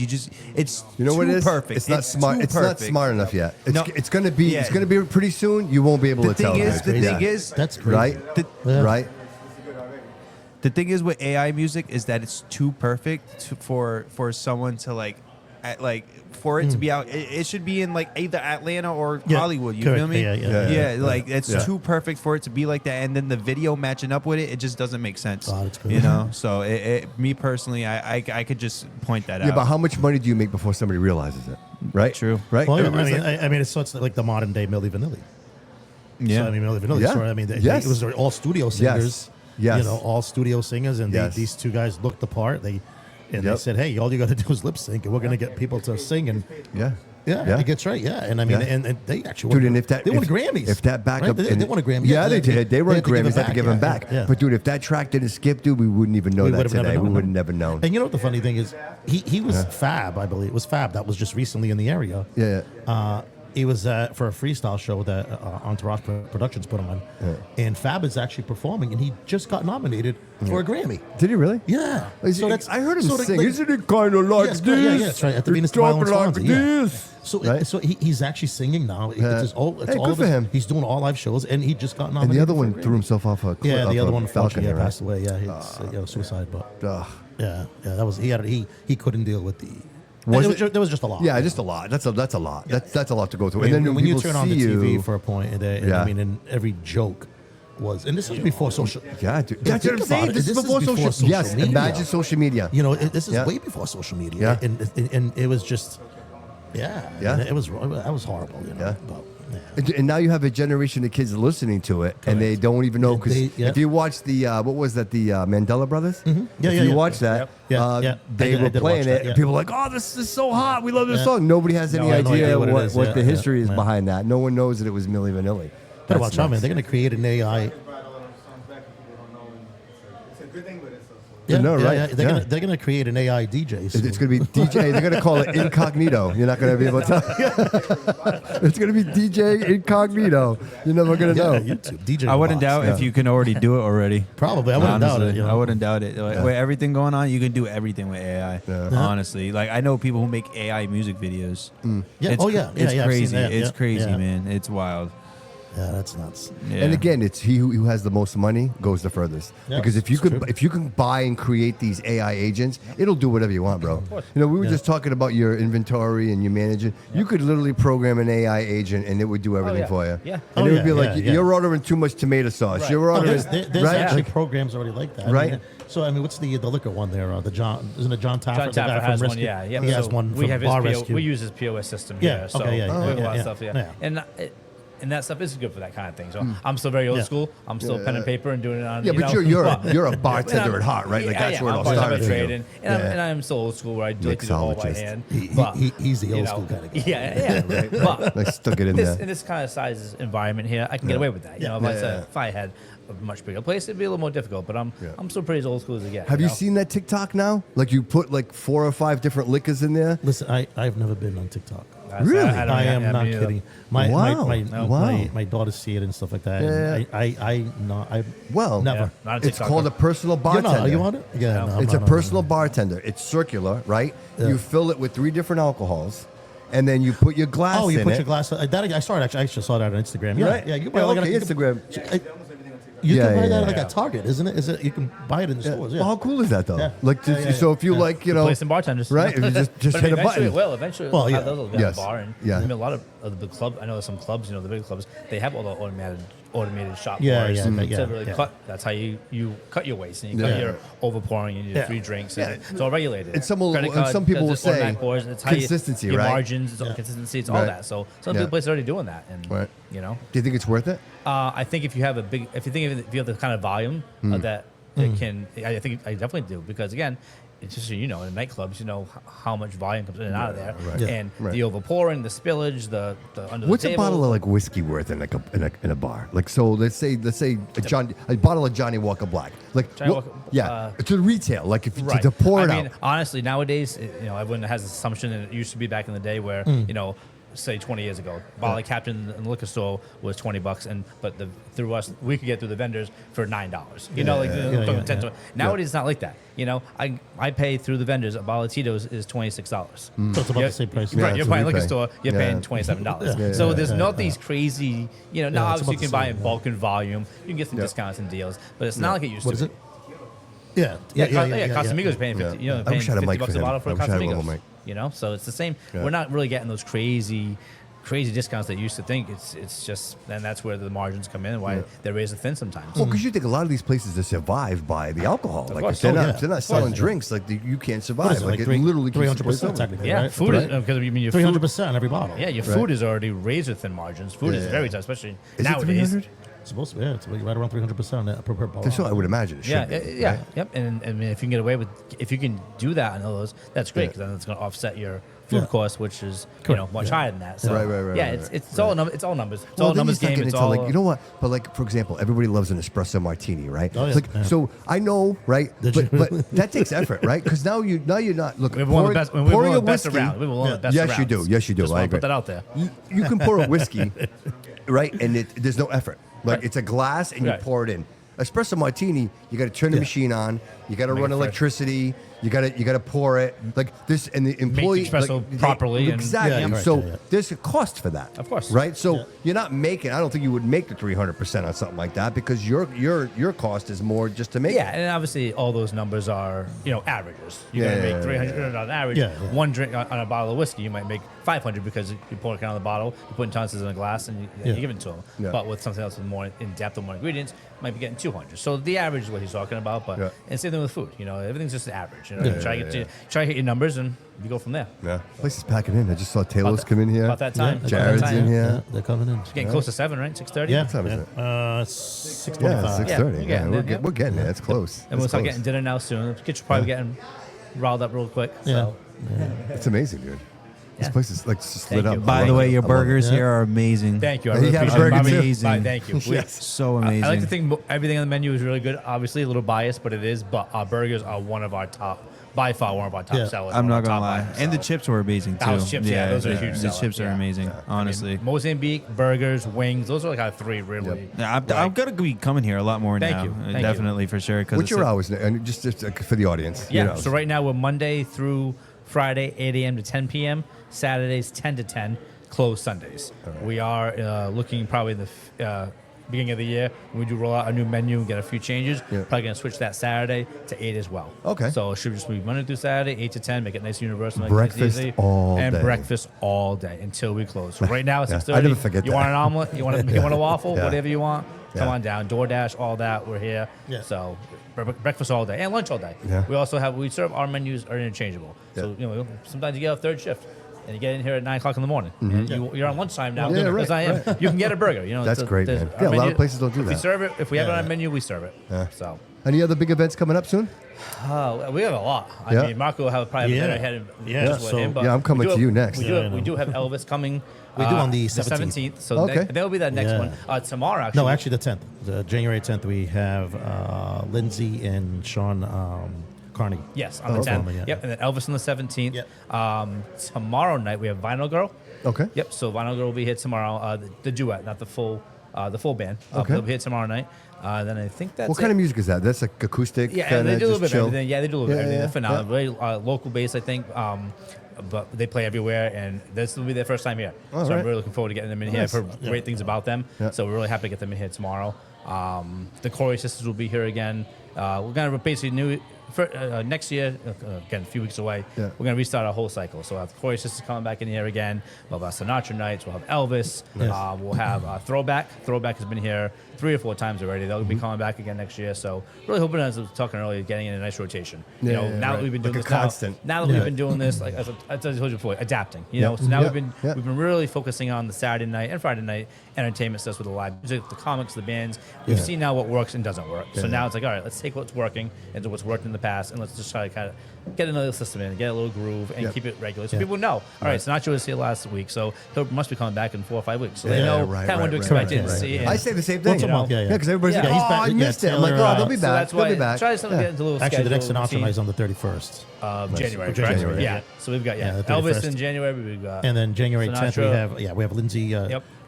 It's You know what too it is? perfect. It's not smart. too It's not perfect. smart enough yet. No. It's gonna be. Yeah. It's gonna be pretty soon. You won't be able The to tell. thing is, guys. the Yeah. thing is, That's crazy. right, Yeah. right. the thing is with AI music is that it's too perfect for someone to like for it to be out. It should be in like either Atlanta or Yeah, Hollywood. You correct. feel me? Yeah. Like it's Yeah. too perfect for it to be like that, and then the video matching up with it just doesn't make sense. Oh, that's crazy. You know. So me personally, I could just point that Yeah, out. but how much money do you make before somebody realizes it? Right. True. Right. Well, Everybody's like, I mean, it's like the modern day Milli Vanilli. Yeah. So, I mean, Milli Vanilli. Yeah. So, I mean, Yes. it was all studio singers. Yes. You know, all studio singers, and Yes. these two guys looked the part. They Yep. said, "Hey, all you got to do is lip sync, and we're going to get people to sing." And yeah. yeah, it gets right. Yeah, and I mean, Yeah. and they actually Dude, won, and if that they won if, Grammys, if that backup, right? They won a Grammy. Yeah, they did. They won had to give Grammys. it Had to give them back. back. Yeah. But dude, if that track didn't skip, dude, we wouldn't even know We that would've never today. We known. would have never known. And you know what the funny thing is, he was Fab, I believe. It was Fab that was just recently in the area. Yeah. He was for a freestyle show that Entourage Productions put him on, and Fab is actually performing, and he just got nominated for a Grammy. Did he really? Yeah, I heard him so sing. like- Isn't it kind of like Yes, this? yeah, that's right. At the Venus It's talking Smile and like Swansea, yeah. this. So, Right? so he's actually singing now. Yeah. It's all, it's Hey, all good of for his- him. He's doing all live shows, and he just got And nominated. the other for one a threw Grammy. himself off a cliff. Yeah, the other one Falcon. unfortunately Right? passed away. Yeah, it's suicide. But Ugh. yeah, that was he couldn't deal with the. Was There was just a lot. Yeah, just a lot. That's a lot. That's a lot to go through. I mean, And then when you people turn on the see TV you, for a point, and Yeah. I mean, and every joke was, and this is before social. yeah, dude. Yeah, That's what I'm think saying. about it. This is before social. Yes, media. imagine social media. You know, this is Yeah. way before social media. Yeah. And it was just, yeah, Yeah. and it was horrible. You know, Yeah. but, yeah. And now you have a generation of kids listening to it, and they don't even know because Yeah. if you watch the what was that, the Mandela Brothers? Yeah, if yeah, you yeah. watch that, Yeah, yeah. they I were did playing watch it, that, and yeah. people were like, "Oh, this is so hot! We love this Yeah. song." Nobody has any I have no idea idea what it what is. the Yeah, history yeah, is yeah. behind that. No one knows that it was Milli Vanilli. But That's watch out, man. nuts. They're going to create an AI. It's a good thing, but it's also. Yeah, know, right? Yeah. Yeah. They're gonna create an AI DJ. soon. It's going to be DJ. They're going to call it incognito. You're not going to be able to tell. It's going to be DJ incognito. You're never going to know. YouTube DJ. I wouldn't Box. doubt if you can already do it already. Probably, I wouldn't doubt it. Honestly, You know? I wouldn't doubt it. Like, with everything going on, you can do everything with AI. Yeah. Honestly, like I know people who make AI music videos. Yeah. It's, Oh, yeah. It's Yeah, I've seen crazy. that. It's Yeah. crazy, Yeah. man. It's wild. Yeah, that's nuts. Yeah. And again, it's he who has the most money goes the furthest. Yeah, because it's true. if you can buy and create these AI agents, it'll do whatever you want, bro. You know, we were just talking about your inventory and you manage it. You could literally program an AI agent and it would do everything yeah. for you. Yeah. And Oh, it would yeah, be like yeah. you're ordering too much tomato sauce. Right. You're Oh, ordering there's right. actually Like, programs already like that. Right. I mean, so I mean, what's the liquor one there? The John isn't it John Taffer? John the guy Taffer from has one, Rescue? yeah. He has So one we from have his Bar PO, Rescue. we use his POS system Yeah, here. So okay, yeah, we have a yeah, lot of yeah, stuff, yeah. And that stuff is good for that kind of thing. So I'm still very old Yeah. school. I'm still pen and paper and doing it on. Yeah, you but know, you're a bartender at heart, right? Like that's where it all I'm bartender started. trade, and I'm still old school where I do like to do it all by Mixologist. hand. He's the you old know, school kind of guy. Yeah. But Like stuck it in this, there. in this kind of size environment here, I can get away with that. You know, if I had a much bigger place, it'd be a little more difficult. But I'm still pretty as old school as it gets. Have you know? seen that TikTok now? Like you put like 4 or 5 different liquors in there. Listen, I've never been on TikTok. Really? I am not me neither. kidding. My Wow. my my daughters see it and stuff like that. Yeah. And I Well, never. Yeah, not a it's TikToker. called a personal You're bartender. not, are you on it? Yeah, No. no, I'm It's a not on it. personal bartender. It's circular, right? Yeah. You fill it with 3 different alcohols, and then you put your glass Oh, you in put it. your glass. I saw it actually. I actually saw that on Instagram. Yeah, Right? yeah. You buy Yeah, like okay, you can- Instagram. You Yeah, can buy yeah, that yeah. like at Target, isn't it? Is it? You can buy it in the stores. Yeah. Well, how cool is that though? Yeah. Like, Yeah, yeah, so if you yeah. like, you know, Place and bartenders, right? If you just But I hit mean, a eventually button. it will. Eventually, Well, it'll yeah. have those at Yes. the bar, and Yeah. I mean, a lot of the big clubs. I know some clubs. You know, the big clubs. They have all the automated shop Yeah, bars yeah, to yeah, really yeah. cut. That's how you cut your waste, and you cut Yeah. your overpouring and your Yeah. 3 drinks. Yeah. And it's all regulated. And some will- Credit and card, some people will just automatic say pours, and it's how consistency, your right? margins, it's all Yeah. consistency, it's all Right. that. So some Yeah. big places are already doing that, and Right. you know. Do you think it's worth it? I think if you have if you have the kind of volume that it can, I think I definitely do, because again, it's just so you know, in nightclubs, you know how much volume comes in and out of there, right. Yeah. and Right. the overpouring, the spillage, the under What's the a table. bottle of like whiskey worth in like in a bar? Like so, let's say a bottle of Johnny Walker Black. Like Johnny what- Walker- yeah, to retail. Like if Right. to pour it I mean, out. honestly, nowadays, you know, everyone has this assumption, and it used to be back in the day where, you know, say 20 years ago, bottle of Captain in the liquor store was $20, but through us, we could get through the vendors for $9. You know, like yeah, 10 yeah. Nowadays, it's not like that. You know, I pay through the vendors. A bottle of Tito's is $26. So it's about the same price. Yeah, Right, that's you're what buying we liquor pay. store, you're Yeah. paying $27. Yeah. So Yeah, there's yeah, not yeah. these crazy, you know, now Yeah, it's obviously you about can the buy same, in bulk and volume. You can get some discounts and deals, but it's not like it used What to is be. it? Yeah, Casamigos paying 50, you know, I paying wish I had a mic $50 for a him. bottle for I wish I had a little Casamigos. mic. You know, so it's the same. Yeah. We're not really getting those crazy discounts that you used to think. It's just, and that's where the margins come in and why they're razor thin sometimes. Well, because you think a lot of these places they survive by the alcohol. Like course. if they're Oh, not, yeah. if they're not Of selling course. drinks, like you can't What survive. is it, like it three- literally keeps the 300% place open. technically, Yeah, right? food Right. is because I mean your 300% food. every bottle. Yeah, your food is already razor thin margins. Food is Yeah. very tough, especially Is it nowadays. 300? It's supposed to be. Yeah, it's right around 300% per bottle. That's what I would imagine. It should Yeah, be, yeah, right? yep. And I mean, if you can get away with, if you can do that on those, that's great, Yeah. because then it's going to offset your food Yeah. cost, which is Correct. much Yeah. higher than that. So Right, yeah, right, it's all numbers. It's all numbers. It's Well, all then numbers you start game. getting It's into all like, you know what? But like, for example, everybody loves an espresso martini, right? Oh, yeah. It's like, Yeah. so I know, right? Did But, you? but that takes effort, right? Because now you're not look. We have one of the best. We have pouring one of a the best whiskey. around. We have one of the best Yes, around. you do. Yes, you do. Just I want to agree. put that out there. You can pour a whiskey, right? And there's no effort. Like Right. it's a glass and Right. you pour it in. Espresso martini, you got to turn the Yeah. machine on. You got to Make run it fresh. electricity. You got to pour it like this, and the employee espresso like, properly and- Exactly. Yeah, right, so yeah, yeah. there's a cost for that, Of course. right? So Yeah. you're not making. I don't think you would make the 300% on something like that because your cost is more just to make. Yeah, it. and obviously all those numbers are averages. You're Yeah, going to yeah, make yeah, 300 on average. Yeah, yeah. One drink on a bottle of whiskey, you might make 500 because you pour it out of the bottle, you put in tonsils in a glass, and you give it to them. Yeah. But with something else with more in depth or more ingredients, you might be getting 200. So the average is what he's talking about. But Yeah. and same thing with food. Everything's just an average. Yeah, Try to hit your numbers, and you go from there. Yeah. Place is packing in. I just saw Taylor's About come in here. About that time. Yeah, About Jared's that time. in here. Yeah, they're coming in. It's getting close to 7, right? 6:30. Yeah, time is it? 6:25. Yeah, 6:30. Yeah, Yeah, we're getting we're, there, we're getting there. It's close. And we'll It's start close. getting dinner now soon. The kids are probably getting riled up real quick. Yeah. So. It's amazing, dude. This Yeah. place is like just Thank lit you. up. By I the love way, it. your I love it. burgers Yeah. here are amazing. Thank you. I Yeah, really you had a appreciate it. burger too? Amazing. Thank you. So amazing. I like to think everything on the menu is really good. Obviously, a little biased, but it is. But our burgers are one of our top, by far, one of our top Yeah. sellers. I'm one not of our gonna lie. top And the sellers. chips were amazing too. House chips, yeah, those are a huge The seller. chips are Yeah. amazing, I honestly. mean, Mozambique, burgers, wings. Those are like our 3 really. Yeah, I'm gonna be coming here a lot more Thank now. you. Thank you. Definitely for sure. What's your hours? And just for the audience. Yeah. your hours. So right now we're Monday through Friday, 8 a.m. to 10 p.m. Saturdays, 10 to 10. closed Sundays. We are looking probably in the beginning of the year when we do roll out a new menu and get a few changes. Probably going to switch that Saturday to 8 as well. Okay. So it should just be Monday through Saturday, 8 to 10, make it nice and universal. Make Breakfast it nice and easy, all and day. breakfast all day until we close. So right now it's 6:30. I never forget you that. want an omelet? You want a waffle? Yeah. Whatever you want. Come Yeah. on down. DoorDash, all that. We're here. Yeah. So breakfast all day and lunch all day. Yeah. We serve our menus are interchangeable. So sometimes you get a third shift. And you get in here at 9 o'clock in the morning. And you're on lunchtime now. Yeah, Because right, I am. You can get a burger. That's great, man. our Yeah, a lot of menu- places don't do If we that. serve it, if we have it on a menu, we serve it. Yeah. So Any other big events coming up soon? we have a lot. I Yeah. mean, Marco will probably have a better head of just with so- him. But Yeah, I'm coming we do to you next. We do have Elvis coming. We do on the 17th. So Okay. that'll be that next Yeah. one. Tomorrow, actually. No, actually the 10th. January 10th, we have Lindsay and Sean Carney. Yes, on the Okay. 10th. Yeah. Yep, and then Elvis on the 17th. Yep. Tomorrow night we have Vinyl Girl. Okay. Yep. So Vinyl Girl will be here tomorrow. The duet, not the full band. Okay. They'll be here tomorrow night. Then I think that's What kind of music is that? That's like acoustic. Yeah, kinda and they do a little just bit of chill? everything. Yeah, they do a little bit of Yeah, everything. yeah, They're phenomenal. Very local base, I think. But they play everywhere, and this will be their first time here. So right. I'm really looking forward to getting them in here. I've heard great things about them. Yeah. So we're really happy to get them in here tomorrow. The Corey sisters will be here again. We're going to basically next year, again, a few weeks away, Yeah. we're going to restart our whole cycle. So we'll have the Corey sisters coming back in here again. We'll have Sinatra nights. We'll have Elvis. We'll have Throwback. Throwback has been here 3 or 4 times already. They'll be coming back again next year. So really hoping, as I was talking earlier, getting in a nice rotation. Yeah, Now right. that we've been doing Like a this now- constant. Now that we've been doing this, like as I told you before, adapting. You know, so now Yeah. we've been really focusing on the Saturday night and Friday night entertainment stuff with the live music, the comics, the bands. We've seen now what works and doesn't work. So now it's like, all right, let's take what's working and what's worked in the past, and let's just try to kind of get another system in, get a little groove, and keep it regular, so people know. All right, Sinatra was here last week, so he must be coming back in 4 or 5 weeks, so they know kind of what to expect and see. And I say the same thing. Once a month, yeah. because everybody's Yeah. like, He's oh, back- I yeah, missed it. I'm like, Taylor, oh, they'll be so back. that's They'll why be back. try something to get into a little Actually, the next schedule, Sinatra routine. night is on the 31st. of Right. January, January, correct? yeah. Yeah. So we've got Yeah, the Elvis 31st. in January. We've got And then January 10th, Sinatra. we have Lindsay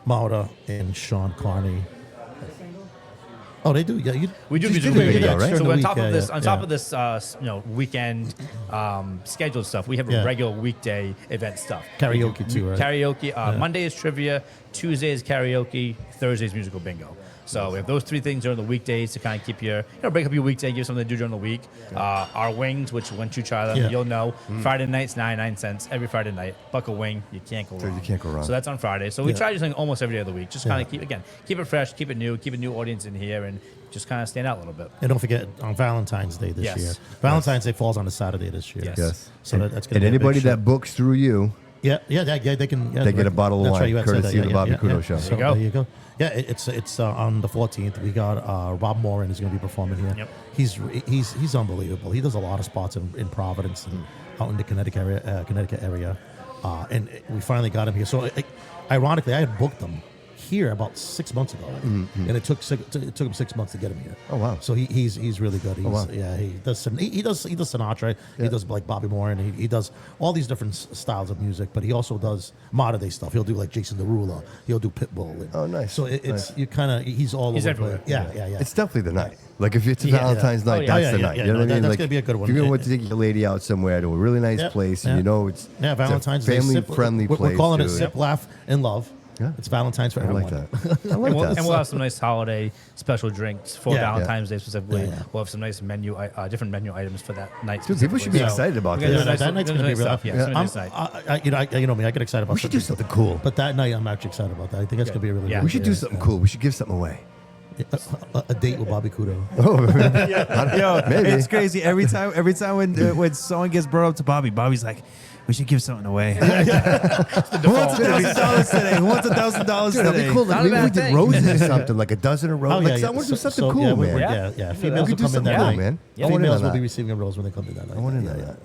Mauda and Sean Carney. Oh, they do. Yeah, We do Just music did a weekend, video, yeah. right? So During on the top week, of this, yeah, on top of this, weekend scheduled stuff, we have a Yeah. regular weekday event stuff. Karaoke too, right? Karaoke. Monday is trivia. Tuesday is karaoke. Thursday is musical bingo. So we have those 3 things during the weekdays to kind of keep break up your weekday, give you something to do during the week. Our wings, which once you try them, Yeah. you'll know. Friday nights, 99 cents every Friday night. Buck a wing, you can't go wrong. you can't go wrong. So that's on Friday. So we Yeah. try to do something almost every other week. Just kind of keep it fresh, keep it new, keep a new audience in here, and just kind of stand out a little bit. And don't forget on Valentine's Day this Yes. year. Valentine's Day falls on a Saturday this year. Yes. Yes. So that's going And to anybody that books through you, they can. Yeah, They get a bottle of that's wine, right, you had said courtesy that, of the Bobby Couto Show. So, There you go. there you go. Yeah, it's on the 14th. We got Rob Moran is going to be performing here. Yep. He's unbelievable. He does a lot of spots in Providence and out in the Connecticut area. And we finally got him here. So ironically, I had booked him here about 6 months ago, and it took him 6 months to get him here. Oh, wow. So he's really good. wow. Yeah, he does Sinatra. He does like Bobby Moran. He does all these different styles of music, but he also does modern day stuff. He'll do like Jason Derulo. He'll do Pitbull. And Oh, nice. So it's Nice. you kind of he's all He's over. everywhere. Yeah. it's definitely the night. Like if it's Yeah. Valentine's Oh, night, yeah. that's Yeah, the yeah, night. yeah. You know No, what I mean? that's Like, gonna be a good one. If you're going to take your lady out somewhere to a really nice Yep. place, and Yep. you know it's Valentine's it's a Day, family sip- friendly we're, place. We're calling it dude. Sip, Laugh, and Love. Yeah. It's Valentine's for I everyone. like that. I like And that. we'll have some nice holiday special drinks for Yeah. Valentine's Day specifically. Yeah, yeah. We'll have some nice different menu items for that night. Dude, people should be specifically. excited about we're gonna this. do nice- that night's we're gonna be do real. nice stuff. Yeah, it's gonna be nice night. You know me. I get excited about. We should do something cool. But that night, I'm actually excited about that. I think that's gonna be a really. Yeah. good We should do something cool. We should give something away. a date with Bobby Couto. Yo, Maybe. it's crazy. Every time when someone gets brought up to Bobby's like, we should give something away. Who wants $1,000 today? Who wants $1,000 Dude, that'd today? be cool. Not a Maybe bad we did thing. roses or something, like a dozen of roses. Oh, Like, I want to do something cool, yeah, man. Yeah. Females We will could do come in something that cool, night. man. Yeah, I want in females on will be that. receiving a rose when they come in that night. I want in Yeah, on yeah. that.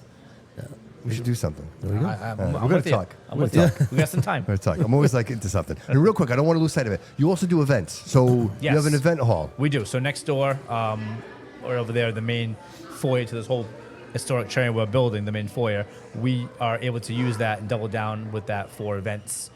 We should do something. There we go. I'm We're with gonna you. talk. I'm We're with gonna you. We got some time. We're gonna talk. I'm always like into something. And real quick, I don't want to lose sight of it. You also do events. So you Yes. have an event hall. We do. So next door, or over there, the main foyer to this whole historic Cherrywell building, the main foyer, we are able to use that and double down with that for events.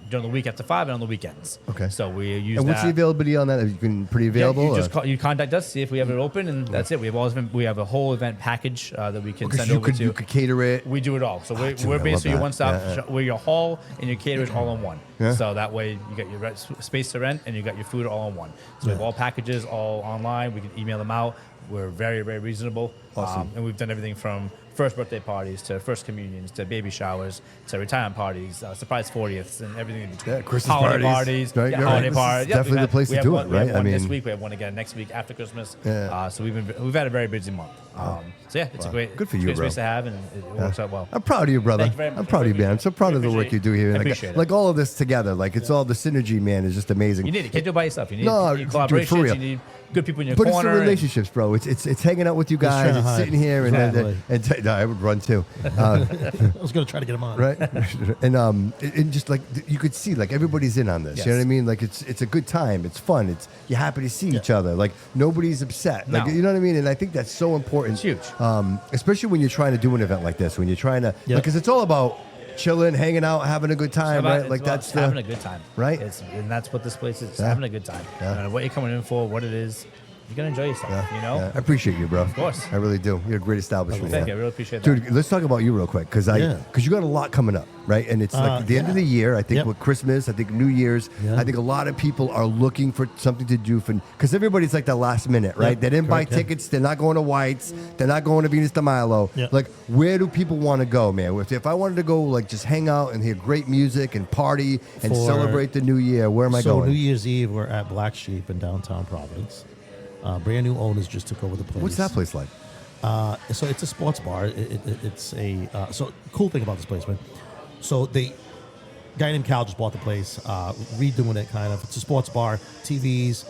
during the week after 5 and on the weekends. Okay. So we use And what's the that. availability on that? Have you been pretty available? Yeah, you or- just you contact us, see if we have it open, and that's it. We have a whole event package that we can Because send you over could to. you could cater it. We do it all. So we're dude, I love basically your that. one-stop Yeah, yeah. shop. We're your hall and your caterers all in one. Yeah. So that way you got your space to rent and you got your food all in one. So we have all packages all online. We can email them out. We're very, very reasonable. Awesome. And we've done everything from first birthday parties to first communions to baby showers to retirement parties, surprise 40ths, and everything in between. Yeah, Christmas holiday parties. Right, yeah, you're holiday right. parties. This is definitely the place to do it, We have right? one I this mean- week. We have one again next week after Christmas. Yeah. So we've had a very busy month. So yeah, it's a great, Good for it's you, a great bro. space to have, and it works out well. I'm proud of you, brother. Thank you very much. I'm proud of you, man. I'm so proud of the work you do here. I Like, appreciate it. like all of this together, like it's all the synergy, man, is just amazing. You need it. You can't do it by yourself. You need, No, you need dude, for collaborations. real. You need good people in your But it's corner. the and- relationships, bro. It's hanging out with you guys. trying to It's hide. sitting here Exactly. no, I would run too, I was going to try to get him on. right? and just like you could see, like everybody's in on this. You know Yes. what I mean? Like it's a good time. It's fun. It's you're happy to see each other. Like nobody's upset. Like No. you know what I mean? And I think that's so important. It's huge. Especially when you're trying to do an event like this. When you're trying to, Yeah. because it's all about chilling, hanging out, having a good time, about- right? it's Like about that's having the a good time, right? And that's what this place is. Yeah. Having a good time. Yeah. No matter what you're coming in for, what it is, you're gonna enjoy yourself. You know. Yeah, I appreciate you, bro. Of course. I really do. You're a great establishment. Thank yeah. you. I really appreciate that. Dude, let's talk about you real quick because Yeah. you got a lot coming up, right? And it's like the end of the year. I think Yep. with Christmas, I think New Year's. Yeah. I think a lot of people are looking for something to do for because everybody's like the last minute, right? Yep. They didn't buy Correct, yeah. tickets. They're not going to White's. They're not going to Venus de Milo. Yep. Like, where do people want to go, man? If I wanted to go, like, just hang out and hear great music and party and For- celebrate the new year, where am I So going? New Year's Eve, we're at Black Sheep in downtown Providence. Brand new owners just took over the place. What's that place like? So it's a sports bar. It's a so cool thing about this place, man. So the guy named Cal just bought the place, redoing it kind of. It's a sports bar, TVs,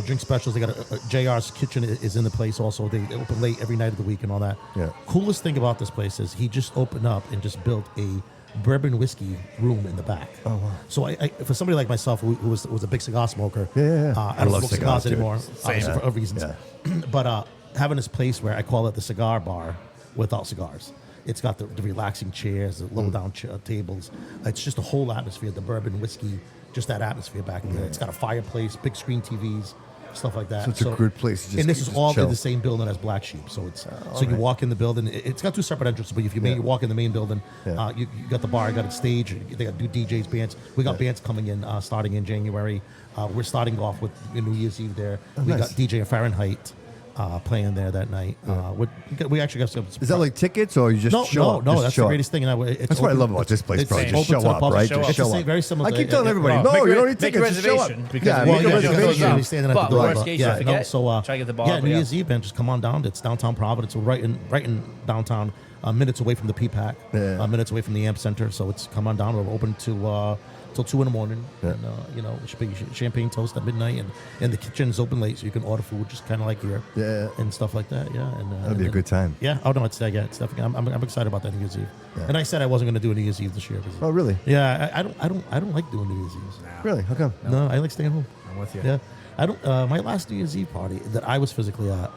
drink specials. They got JR's Kitchen is in the place also. They open late every night of the week and all that. Yeah. Coolest thing about this place is he just opened up and just built a bourbon whiskey room in the back. Oh, wow. So I for somebody like myself who was a big cigar smoker, Yeah. I don't love smoke cigars, cigars dude. anymore Same. for other reasons. Yeah. But having this place where I call it the cigar bar without cigars. It's got the relaxing chairs, the low down tables. It's just a whole atmosphere, the bourbon whiskey, just that atmosphere back in there. It's got a fireplace, big screen TVs, stuff like that. So it's a good place to just- and this is just all chill. in the same building as Black Sheep. So it's you walk in the building. It's got two separate entrances, but if you walk in the main building, Yeah. you got the bar, you got a stage. They got DJs, bands. We got bands coming in starting in January. We're starting off with New Year's Eve there. We nice. got DJ Fahrenheit playing there that night. We actually got some. Is that like tickets or you just show up? No, Just that's show the up? greatest thing. And it's That's what I open- love about this place, it's bro. open Just to show the up, public. right? Show Just up. It's show the same- up. very similar I to- keep telling everybody, well, no, make you re- don't need make tickets. Just show up. reservation, because Yeah, well, make yeah, a because reservation. You'll be standing at But the door. worst case, you forget, try to get the bar, Yeah, but New yeah. Year's Eve, man, just come on down. It's downtown Providence. We're right in downtown, minutes away from the P-PAC, Yeah. minutes away from the Amp Center. So it's come on down. We're open till 2 in the morning. Yeah. And, it should be champagne toast at midnight. And the kitchen's open late, so you can order food just kind of like here. Yeah. And stuff like that, yeah. And, That'd be a good time. Yeah. Oh, no, it's definitely. I'm excited about that New Year's Eve. Yeah. And I said I wasn't going to do a New Year's Eve this year. 'Cause- Oh, really? Yeah, I don't like doing New Year's Eve. Really? How come? No, I like staying home. I'm with you. Yeah, I don't. My last New Year's Eve party that I was physically at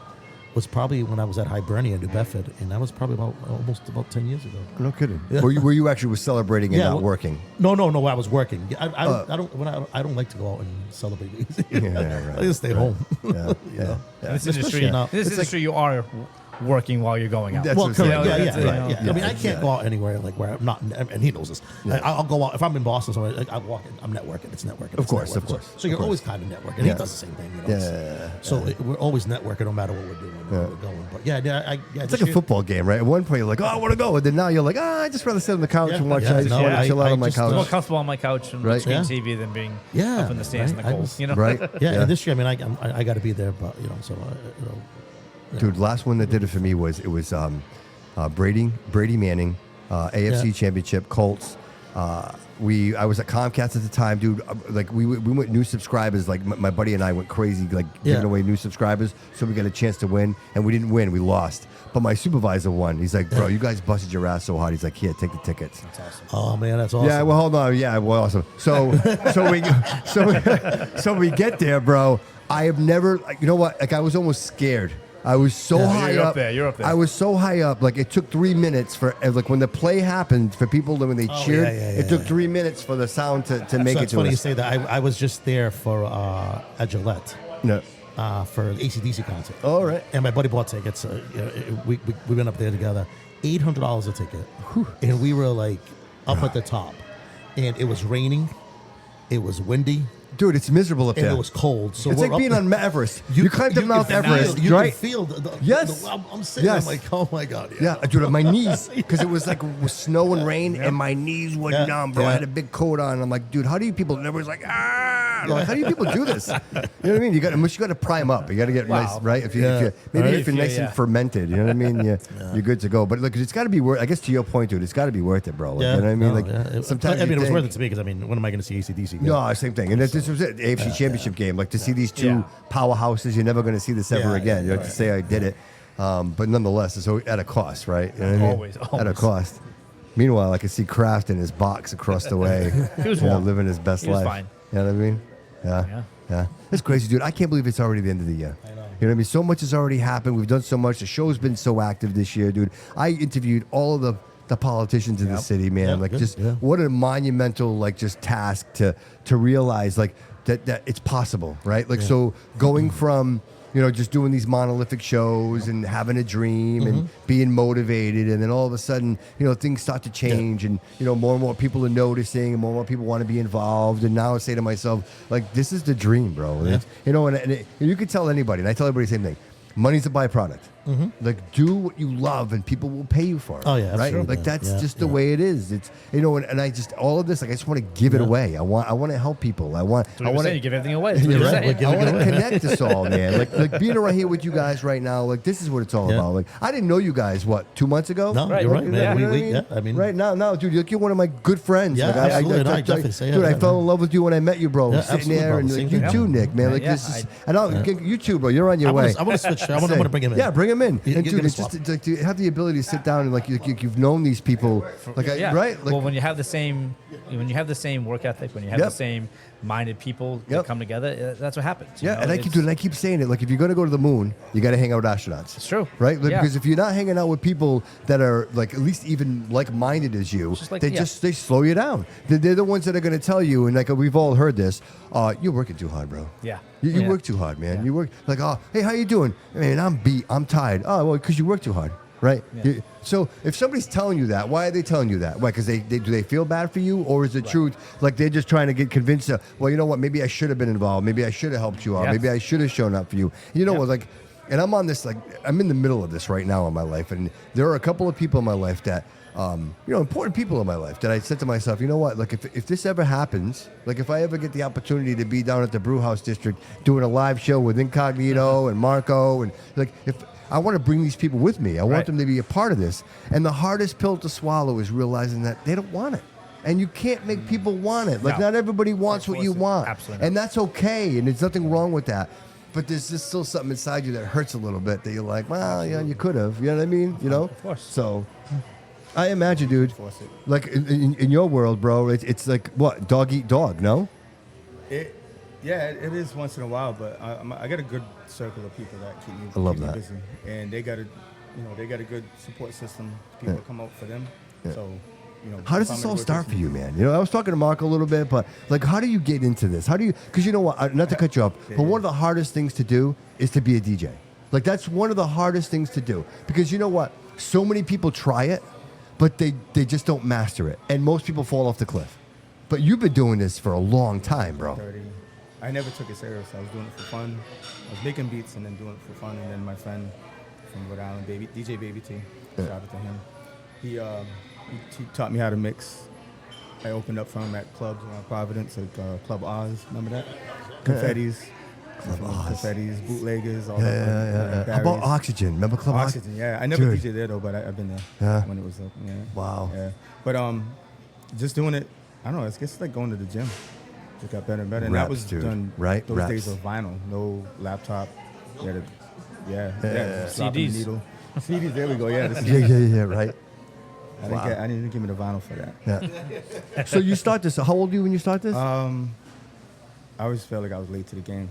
was probably when I was at Hibernia, New Bedford, and that was probably almost 10 years ago. No kidding. Yeah. Were you actually was celebrating and not well- working? No, I was working. Yeah, I don't like to go out and celebrate. New Year's Eve. Yeah, right, I just stay home. Yeah. You know? In this Especially industry, now. in this It's industry, you are working while you're going out. That's Well, what I'm correct. saying. Yeah, That's yeah, it, right, you know? yeah. I mean, I can't go out anywhere like where I'm not, and he knows this. I'll go out if I'm in Boston. Somewhere, like, I walk in, I'm networking. It's networking. Of course. So you're always kind of networking. Yeah. He does the same thing. Yeah. So we're always networking, no matter what we're doing, where we're going. But It's like a football game, right? At one point, you're like, oh, I want to go. And then now you're like, I just rather sit on the couch Yeah, and watch yeah, ice no, and chill out I on my just- I'm more couch. comfortable on my couch and Right. watching Yeah. TV than being Yeah, up in the stands in right. the I cold. was- You know, Right? Yeah, and this year, I mean, I got to be there, but so Dude, last one that did it for me was Brady Manning, AFC Yeah. Championship, Colts. I was at Comcast at the time, dude. Like we went new subscribers. Like my buddy and I went crazy, like giving Yeah. away new subscribers, so we got a chance to win. And we didn't win, we lost. But my supervisor won. He's like, bro, you guys busted your ass so hard. He's like, here, take the tickets. that's awesome. oh man, that's awesome. Yeah, well, hold on. Yeah, well, awesome. So we get there, bro. I have never, you know what? Like I was almost scared I was so high you're up. up there, you're up there. I was so high up. Like it took 3 minutes for like when the play happened for people when they cheered. It took 3 minutes for the sound to make So it it's to funny you us. say that. I was just there for at Gillette No. for the AC/DC concert. All right. And my buddy bought tickets. We went up there together. $800 a ticket, and we were like up at the top, and it was raining, it was windy, Dude, it's miserable up and there. it was cold. So It's we're like up being there. on Everest. You climbed up Mount Everest, You right? can feel the Yes. I'm sitting. Yes. I'm like, oh my god. Yeah, dude, my knees, because it was like with snow and rain, and my knees were Yeah. numb, bro. I Yeah. had a big coat on. I'm like, dude, how do you people? And everyone's like, ah. I'm like, how do you people do this? You know what I mean? You got to prime up. You got to get nice, right? If you maybe Right. if you're nice and fermented, you know what I mean? You're good to go. But look, it's got to be worth. I guess to your point, dude, it's got to be worth it, bro. Like, you know what I mean? Like sometimes I mean, you it was think- worth it to me because I mean, when am I going to see AC/DC? No, same thing. And this was it. AFC Championship game. Like to see these two powerhouses, you're never going to see this ever Yeah, again. You have to say I did it. But nonetheless, it's at a cost, right? You know what I mean? Always, At a always. cost. Meanwhile, I could see Kraft in his box across the way. He was you know, warm. living his best He was life. fine. You know what I mean? Yeah. It's crazy, dude. I can't believe it's already the end of the year. I know. You know what I mean? So much has already happened. We've done so much. The show's been so active this year, dude. I interviewed all of the politicians in the city, man. Yeah, like good. just Yeah. what a monumental like just task to realize like that it's possible, right? Like so going from just doing these monolithic shows and having a dream and being motivated, and then all of a sudden, things start to change, and more and more people are noticing, and more people want to be involved. And now I say to myself, like, this is the dream, bro. And it's, and you could tell anybody, and I tell everybody the same thing. Money's a byproduct. Like, do what you love, and people will pay you for it. Oh, yeah, right. absolutely. Like that's Yeah, just the way it is. It's and I just all of this. Like I just want to give it away. I want to help people. I want You give everything away. That's what You're you're right. saying. Like, give I it want to away. connect us all, man. Like being around here with you guys right now. Like this is what it's all Yeah. about. Like I didn't know you guys 2 months ago. No, Right. you're right, You man. know what We, I mean, right now, dude, you're one of my good friends. Yeah, like, absolutely. No, I definitely say dude, that, I yeah, fell man. in love with you when I met you, bro. Yeah, Sitting absolutely, there, bro. and Same you thing. too, Nick, man. Like Yeah, this is, and you too, bro. You're on your I way. want to switch. I want to bring him in. Yeah, bring him in. You- And you dude, get a it's swap. just like to have the ability to sit down and like you've known these people, like right? Like, well, when you have the same work ethic, when you have Yep. the same minded people Yep. that come together, that's what happens. you yeah, know? and I It's- keep saying it. Like if you're gonna go to the moon, you got to hang out with astronauts. It's true. Right? Like, Yeah. because if you're not hanging out with people that are like at least even like-minded as you, Just like- they yeah. they slow you down. They're the ones that are going to tell you, and like we've all heard this. You're working too hard, bro. Yeah. You Yeah. work too hard, man. Yeah. You work like, oh, hey, how you doing? Man, I'm beat. I'm tired. Oh, well, because you work too hard, right? Yeah. So if somebody's telling you that, why are they telling you that? Why? Because do they feel bad for you, or is the truth like they're just trying to get convinced? Well, you know what? Maybe I should have been involved. Maybe I should have helped you out. Yes. Maybe I should have shown up for you. You know Yeah. what? Like, and I'm on this I'm in the middle of this right now in my life, and there are a couple of people in my life that. Important people in my life that I said to myself, you know what? Like, if this ever happens, like if I ever get the opportunity to be down at the Brew House District doing a live show with Incognito and Marco, and like, if I want to bring these people with me, I want Right. them to be a part of this. And the hardest pill to swallow is realizing that they don't want it. And you can't make people want it. Like, No. not everybody wants what you want. Absolutely And that's okay. And there's nothing wrong with that. But there's just still something inside you that hurts a little bit that you're like, well, yeah, you could have. You know what I mean? You know? Of course. So, I imagine, dude, Force it. like in your world, bro, it's like, what, dog eat dog, no? It is once in a while, but I got a good circle of people that keep me, I love keep me that. busy, and they got a good support system. People come out for them, so How does if I'm this in all a start for rotation- you, man? I was talking to Mark a little bit, but like, how do you get into this? How do you? Because you know what? Not to cut you off, but one of the hardest things to do is to be a DJ. Like that's one of the hardest things to do because you know what? So many people try it, but they just don't master it, and most people fall off the cliff. But you've been doing this for a long time, bro. 30. I never took it serious. I was doing it for fun. I was making beats and then doing it for fun. And then my friend from Rhode Island, DJ Baby T, shout out to him. He taught me how to mix. I opened up for him at clubs around Providence, like Club Oz. Remember that? Confettis. Confettis, bootleggers, all that. How about Oxygen? Remember Club Oxygen? Yeah, I never Dude. DJed there though, but I've been there Yeah. when it was up. Yeah. Wow. Yeah, but just doing it. I don't know. It's just like going to the gym. Just got better and better. And that Reps, was dude. done Right? those Reps. days of vinyl, no laptop. You had to, just Yeah. drop the CDs. needle. CDs. There we go. Yeah, the Yeah, CDs. yeah, right. I didn't give me the vinyl for that. Yeah. So you start this. How old are you when you start this? I always felt like I was late to the game.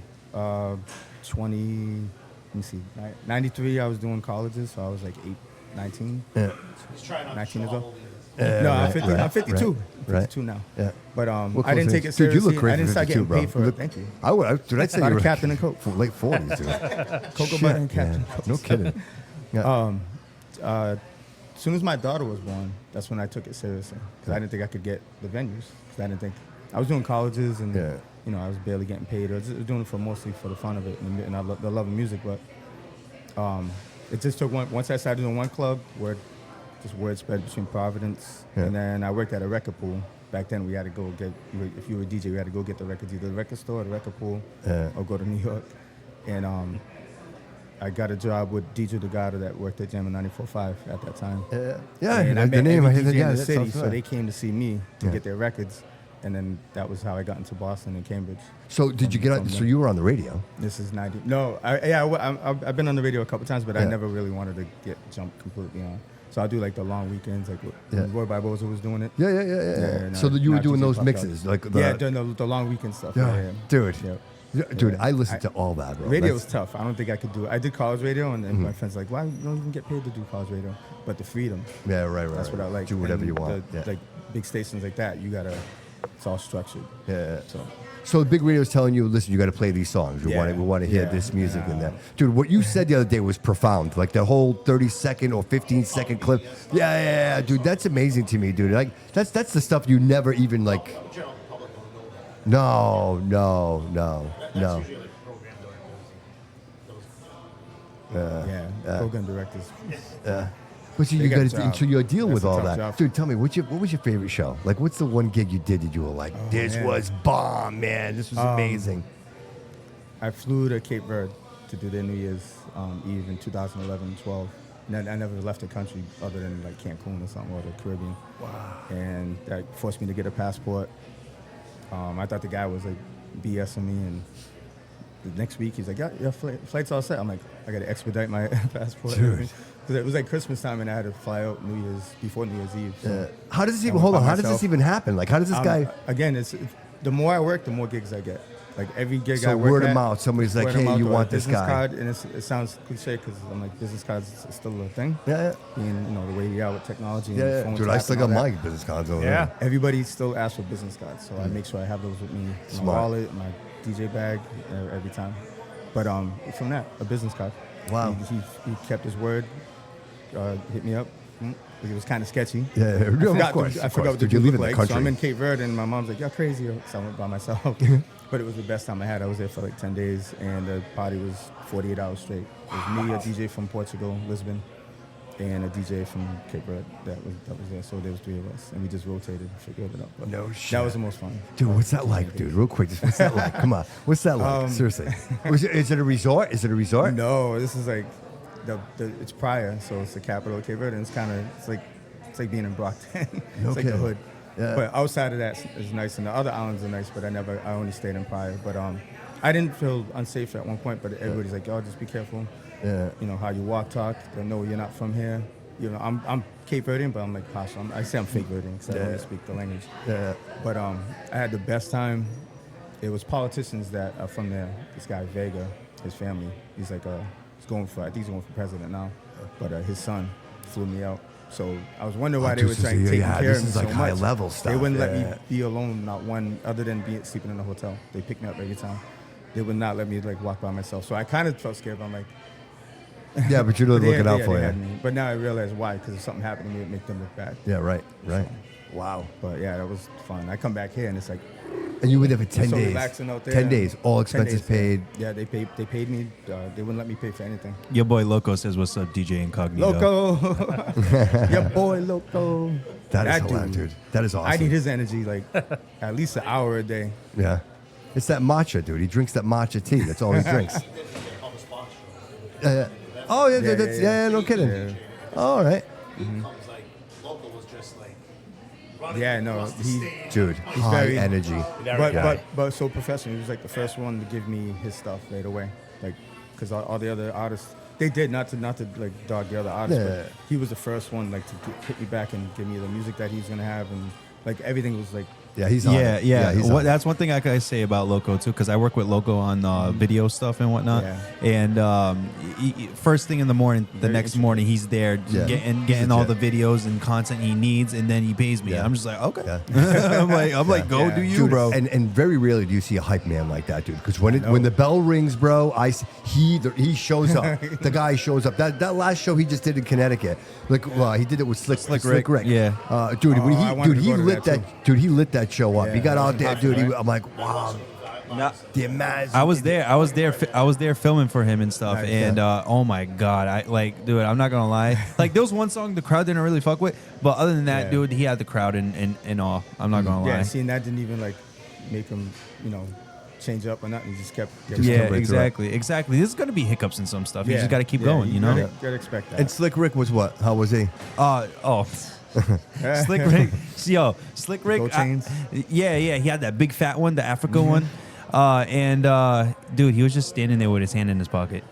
20, me see. 93, I was doing colleges, so I was like 19. Yeah. 19 years old. No, I'm 50. I'm 52. Right. 52 now. Yeah. But What I didn't close take age? it seriously. Dude, you look great I didn't for start 52, getting bro. paid for You it. look- Thank you. Dude, I'd say About you a were Captain and Coke. late 40s, dude. Cocoa Shit, butter and Captain man. Coke. No kidding. Yeah. As soon as my daughter was born, that's when I took it seriously. Because I didn't think I could get the venues. Because I didn't think I was doing colleges and Yeah. I was barely getting paid. I was doing it mostly for the fun of it and I love the love of music. But it just took once I started doing one club, word spread between Providence, Yeah. and then I worked at a record pool. Back then, we had to go get, if you were a DJ, we had to go get the records, either the record store or the record pool, or go to New York. And I got a job with DJ DeGato that worked at Jam 94.5 at that time. Yeah, And I the met name, I every hear that, DJ yeah, in the that city, sounds so right. they came to see me to Yeah. get their records. And then that was how I got into Boston and Cambridge. So did you get on, so you were on the radio? This is 90. No, I've been on the radio a couple times, but I Yeah. never really wanted to get jumped completely on. So I do like the long weekends, like Yeah. when Roy Barboza was doing it. Yeah. no, So you were not doing DJ those Pop mixes, Up. like the, Yeah, doing the long weekend stuff. Yeah. dude. Yeah. Yeah, dude, Yeah. I listened to all that, bro. Radio's That's- tough. I don't think I could do it. I did college radio, and Mm-hmm. my friends like, why you don't even get paid to do college radio? But the freedom, Yeah, right. that's what I like. Do whatever And you want. Yeah. Like big stations like that, you gotta. It's all structured. Yeah. So So the big radio's telling you, listen, you got to play these songs. We Yeah, want to hear yeah, this music and yeah. that. Dude, what you said the other day was profound. Like the whole 30-second or 15-second clip. Yeah, dude, that's amazing to me, dude. Like that's the stuff you never even like. No. yeah, program directors. But you They got got a to, job. so you deal That's with a all tough that, job. dude. Tell me, what was your favorite show? Like, what's the one gig you did that you were like, this man. was bomb, man. This was amazing. I flew to Cape Verde to do their New Year's Eve in 2011-12. And I never left the country other than like Cancun or something, or the Caribbean. Wow. And that forced me to get a passport. I thought the guy was like BSing me, and the next week he's like, yeah, flight's all set. I'm like, I got to expedite my passport. Dude. Because it was like Christmas time, and I had to fly out before New Year's Eve. So How does this I even, went hold by on, how does myself. this even happen? Like, how does this guy, Again, it's the more I work, the more gigs I get. Like every gig So I work word of at, mouth, somebody's like, word of hey, mouth you or a want this business guy. Card, and it sounds cliche because I'm like, business cards is still a thing. Yeah. Being, the way we are with technology. Yeah, and phone dude, I tap still and got all my that. business cards over Yeah. there. Everybody still asks for business cards, so I make sure I have those with me. My Smart. wallet, my DJ bag, every time. But from that, a business card. Wow. He kept his word. Hit me up. It was kind of sketchy. Yeah, I of course. I forgot what the Dude, you're dude leaving looked the like. So country. I'm in Cape Verde, and my mom's like, "You're crazy." So I went by myself. But it was the best time I had. I was there for like 10 days, and the party was 48 hours straight. It was me, a DJ from Portugal, Lisbon, and a DJ from Cape Verde that was there. So there was 3 of us, and we just rotated and figured it out. But No that shit. was the most fun. Dude, what's that like, dude? Real quick, just what's that like? Come on. What's that like? Seriously. Is it a resort? Is it a resort? No, this is like it's Praia, so it's the capital of Cape Verde, and it's like being in Brockton. No It's like the kidding. hood. Yeah. But outside of that is nice, and the other islands are nice. But I only stayed in Praia. But I didn't feel unsafe at one point. But everybody's like, "Yo, just be careful." Yeah. How you talk. They know you're not from here. I'm Cape Verdean, but I'm like posh. I say I'm fake Verdean because I don't speak the language. Yeah. But I had the best time. It was politicians that are from there. This guy Vega, his family. He's like I think he's going for president now. But his son flew me out. So I was wondering why they were trying to take care this of me is so like much. high level stuff. They wouldn't let Yeah. me be alone, not one, other than sleeping in a hotel. They picked me up every time. They would not let me walk by myself. So I kind of felt scared. But I'm like, Yeah, but you're really looking out for they you. had me. But now I realize why, because if something happened to me, it would make them look bad. Yeah, right. Wow. But yeah, that was fun. I come back here and it's like, And you were there for 10 so days. relaxing out there. 10 days, all 10 expenses days, paid. Yeah, they paid me. They wouldn't let me pay for anything. Your boy Loco says, "What's up, DJ Incognito?" Loco, your boy Loco. That is hilarious, dude. That is awesome. I need his energy at least an hour a day. Yeah. It's that matcha, dude. He drinks that matcha tea. That's all he drinks. Oh, yeah, no kidding. Yeah. All right. Yeah, no, Dude, high very- energy. but so professional. He was like the first one to give me his stuff right away, because all the other artists they did not to like dog the other artists. Yeah. But he was the first one to hit me back and give me the music that he's gonna have, and like everything was like Yeah, he's on Yeah, it. yeah. he's on it. That's one thing I could say about Loco too, because I work with Loco on video stuff and whatnot. Yeah. And first thing in the morning, the Very next morning, he's there Yeah. getting He's all legit. the videos and content he needs, and then he pays me. Yeah. I'm just like, okay. Yeah. I'm like, go Yeah. do you, Dude, bro. And very rarely do you see a hype man like that, dude. Because when the bell rings, bro, he shows up. The guy shows up. That last show he just did in Connecticut, like he did it with Slick Rick. Yeah. Dude, when I wanted to he go to lit that, that. Dude, he lit that show up. Yeah, He got that out was there, hot, dude. right? I'm like, wow. The imagine. I was there filming for him and stuff, Nice. and oh my god, dude, I'm not gonna lie, like there was one song the crowd didn't really fuck with, but other than that, Yeah. dude, he had the crowd in awe. I'm not gonna lie. Yeah, seeing that didn't even like make him, change up or nothing. He just kept. Yeah, right through exactly. There's gonna be hiccups and some stuff. You just gotta keep going, you know. Gotta expect that. And Slick Rick was what? How was he? Slick Rick, Slick Rick. Gold chains? Yeah, he had that big fat one, the Africa one, and dude, he was just standing there with his hand in his pocket,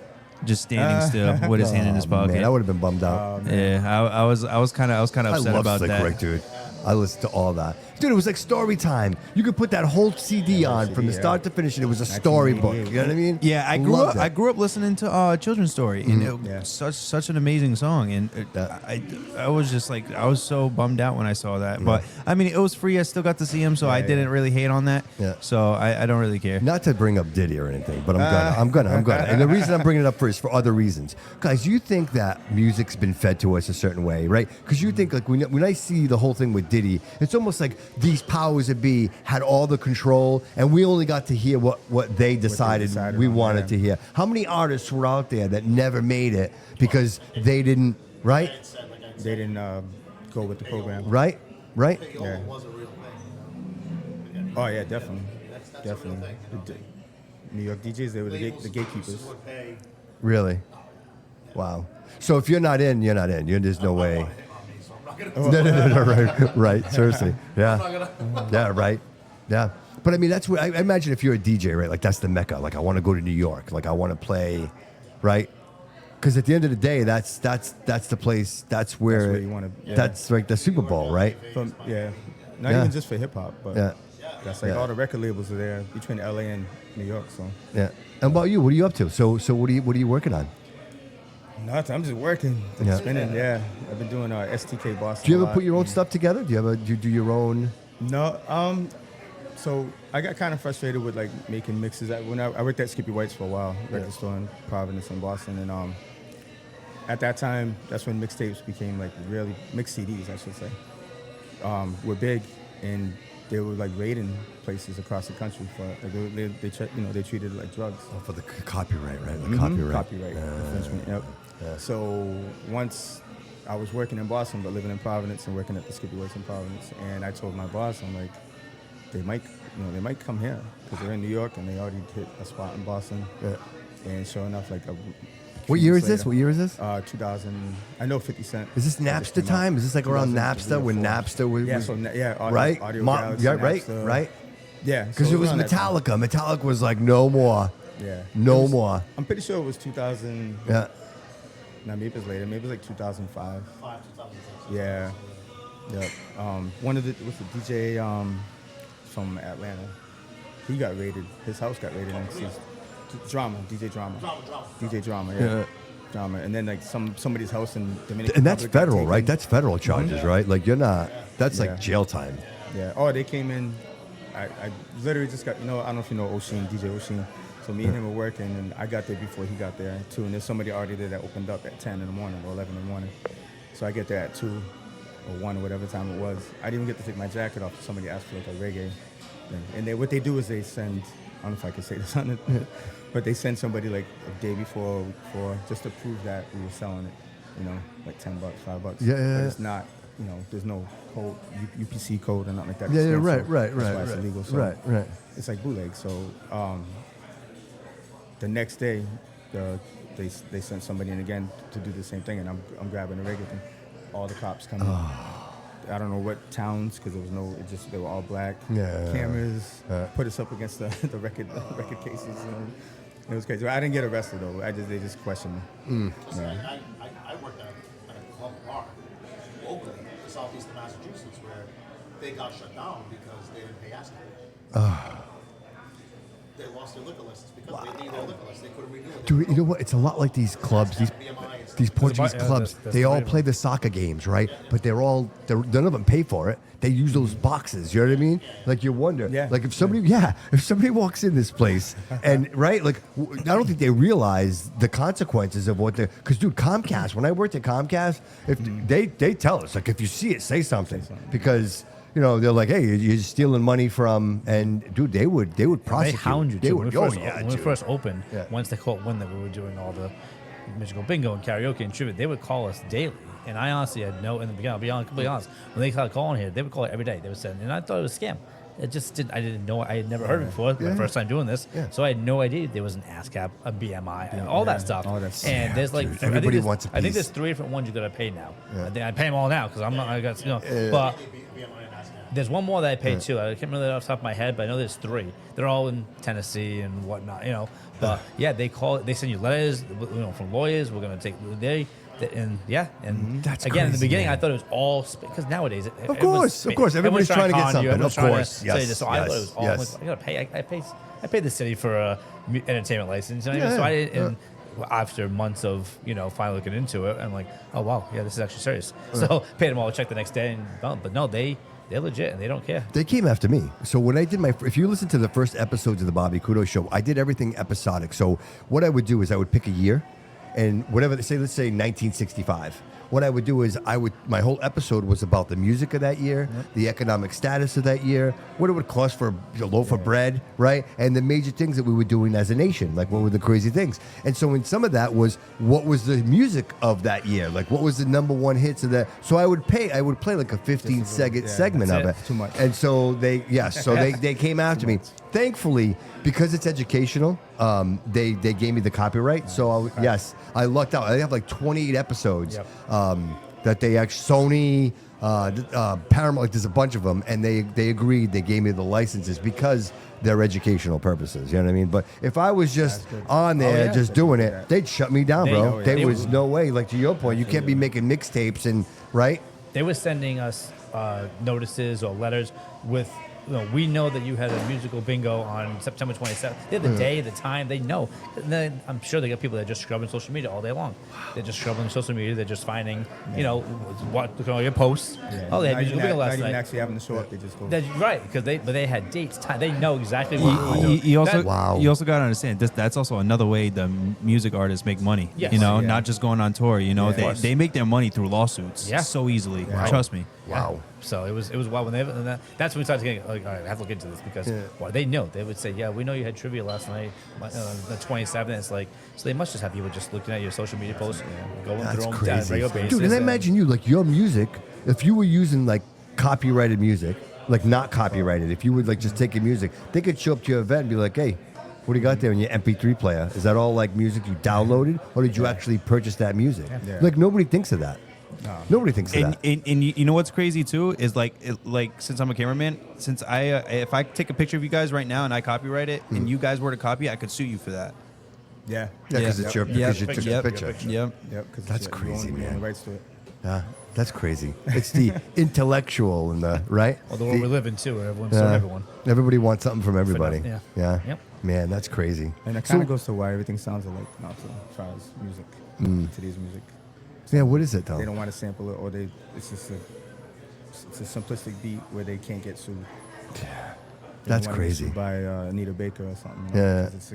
just standing still with his hand in his pocket. Man, I would have been bummed out. Yeah, I was kind of upset I love about Slick that. Rick, dude. I listened to all that. Dude, it was like story time. You could put that whole CD on from the start to finish, and it was a storybook. You know what I mean? Yeah, I Loved it. grew up listening to Children's Story, and it Yeah. was such an amazing song. And I was just like, I was so bummed out when I saw that. But I mean, it was free. I still got to see him, so I didn't really hate on that. Yeah. So I don't really care. Not to bring up Diddy or anything, but I'm gonna. And the reason I'm bringing it up is for other reasons. Guys, you think that music's been fed to us a certain way, right? Because you think, like, when I see the whole thing with Diddy, it's almost like these powers that be had all the control, and we only got to hear what they decided we on, wanted yeah. to hear. How many artists were out there that never made it because they didn't, right? They didn't go with the program. Right? Yeah. Oh yeah, definitely. New York DJs, they were the gatekeepers. Really? Wow. So if you're not in, you're not in. There's no way. No, right. Seriously. Yeah. Yeah, right. Yeah. But I mean, that's what I imagine if you're a DJ, right? Like, that's the Mecca. Like, I want to go to New York. Like, I want to play, right? Because at the end of the day, that's the place. That's where you want to. Yeah. That's like the Super Bowl, right? Not even just for hip hop, but Yeah. that's like all the record labels are there between LA and New York. So Yeah. And about you, what are you up to? So what are you working on? nothing. I'm just working, Yeah. spinning. Yeah, I've been doing STK Boston. Do you a ever lot. put your own stuff together? Do you do your own? No. So I got kind of frustrated with like making mixes. When I worked at Skippy White's for a while, record store in Providence in Boston, and at that time, that's when mixtapes became like really mixed CDs, I should say, were big, and they were like raiding places across the country for like they treated it like drugs. Oh, for the copyright, right? The Mhm. copyright. Infringement. Yep. Yeah. So once I was working in Boston, but living in Providence and working at the Skippy White's in Providence, and I told my boss, I'm like, they might come here because they're in New York and they already hit a spot in Boston. Yeah. And sure enough, like What year is this? 2000. I know 50 Cent. Is this just Napster came out. time? Is this like around 2003 or Napster when 4. Napster was? Yeah. was- So audio, right? Audio Ma- Galaxy, yeah, right, Napster. right. Yeah. Because so it was around that time. Metallica. Metallica was like, no more, Yeah. no It was- more. I'm pretty sure it was 2000. Yeah. No, maybe it was later. Maybe it was like 2005. Yeah. Yep. One of the DJ from Atlanta. He got raided. His house got raided. And DJ Drama. Yeah. Drama. And then like somebody's house in Dominican. And that's Republic got federal, taken. right? That's federal charges, right? Like you're not. That's Yeah. like jail time. Yeah. Oh, they came in. I literally just got. I don't know if you know Oshin, DJ Oshin. So me and him were working, and I got there before he got there too. And there's somebody already there that opened up at 10 in the morning or 11 in the morning. So I get there at 2 or 1 or whatever time it was. I didn't even get to take my jacket off. Somebody asked for like a reggae thing. And what they do is they send. I don't know if I can say this on it, but they send somebody like a day before or week before just to prove that we were selling it. Like $10, $5. Yeah, yeah, But yeah. it's not. There's no code, UPC code or nothing like that. Yeah, to yeah, scan, so right. That's why it's illegal. So Right. It's like bootleg. So the next day, they sent somebody in again to do the same thing, and I'm grabbing the regular thing. All the cops come in. I don't know what towns because there was no. They were all black. Yeah. Cameras put us up against the record cases. It was crazy. I didn't get arrested though. They just questioned me. Yeah. I worked at a club bar locally in southeast of Massachusetts where they got shut down because they didn't pay ASCAP. They lost their liquor license because they needed their liquor license. They couldn't renew it. Dude, you know what? It's a lot like these clubs, these Portuguese clubs. They all play the soccer games, right? But none of them pay for it. They use those boxes. You know what I mean? Like you wonder, like if somebody walks in this place and right, like I don't think they realize the consequences of what they're. Because dude, Comcast. When I worked at Comcast, if they tell us like if you see it, say something because. You know, they're like, hey, you're stealing money from, and dude, they would prosecute. They hound you too. When we first opened, once they called when we were doing all the musical bingo and karaoke and trivia, they would call us daily. And I honestly had no, in the beginning, I'll be completely honest, when they started calling here, they would call it every day. They would send, and I thought it was a scam. It just didn't, I didn't know, I had never heard it before, my first time doing this. Yeah. So I had no idea there was an ASCAP, a BMI, all that stuff. And there's like, dude, everybody wants a piece. I think there's 3 different ones you got to pay now. I think I pay them all now because I'm not, I got, but. There's one more that I paid too. I can't remember that off the top of my head, but I know there's 3. They're all in Tennessee and whatnot, But yeah, they send you letters, from lawyers. We're gonna take and that's again in the crazy, beginning man. I thought it was all because nowadays of course everybody's trying to get something. Of course, yes. So I thought it was all. I gotta pay. I paid the city for a entertainment license. So I didn't. After months of finally looking into it, I'm like, oh wow, yeah, this is actually serious. So paid them all a check the next day, but no, they're legit and they don't care. They came after me. So when I did if you listen to the first episodes of the Bobby Couto Show, I did everything episodic. So what I would do is I would pick a year, and whatever let's say 1965. What I would do is my whole episode was about the music of that year, the economic status of that year, what it would cost for a loaf of bread, right? And the major things that we were doing as a nation, like what were the crazy things. And so in some of that was what was the music of that year, like what was the number 1 hits of that. So I would play like a 15-second segment of it. Too much. And so they came after me. Thankfully, because it's educational, they gave me the copyright. So I lucked out. I have like 28 episodes that they actually Sony, Paramount. Like there's a bunch of them, and they agreed. They gave me the licenses because they're educational purposes. You know what I mean? But if I was just on there just doing it, they'd shut me down, bro. There was no way. Like to your point, you can't be making mixtapes and right. They were sending us notices or letters with. We know that you had a musical bingo on September 27th. They have the day, the time. They know. And then I'm sure they got people that just scrubbing social media all day long. They're just scrubbing social media. They're just finding, look at all your posts. Yeah. Oh, they had musical bingo last night. Not even actually having to show up. They just go. Right, because they had dates, time. They know exactly what to do. You also got to understand that's also another way the music artists make money. Yes. Not just going on tour. They make their money through lawsuits. Yeah. So easily. Wow. Trust me. Wow. So it was wild when that's when we started getting like, all right, I have to look into this because they know. They would say, yeah, we know you had trivia last night, the 27th. It's like, so they must just have people just looking at your social media posts, going through them on a regular basis. Dude, and I imagine you, like your music, if you were using like copyrighted music, like not copyrighted, if you would like just take your music, they could show up to your event and be like, hey, what do you got there in your MP3 player? Is that all like music you downloaded, or did you actually purchase that music? Yeah. Like nobody thinks of that. No. Nobody thinks of that. And you know what's crazy too is like since I'm a cameraman, since if I take a picture of you guys right now and I copyright it and you guys were to copy it, I could sue you for that. Yeah. Because it's your because you took the picture. Yep. That's crazy, man. You own the rights to it. Yeah, that's crazy. It's the intellectual and the right. Well, the world we live in too, where everyone's suing everyone. Everybody wants something from everybody. Yeah. Yep. Man, that's crazy. And it kind of goes to why everything sounds alike now too, as far as music, today's music. Yeah, what is it though? They don't want to sample it, or it's just it's a simplistic beat where they can't get sued. Yeah, that's crazy. Get sued by Anita Baker or something. Yeah, it's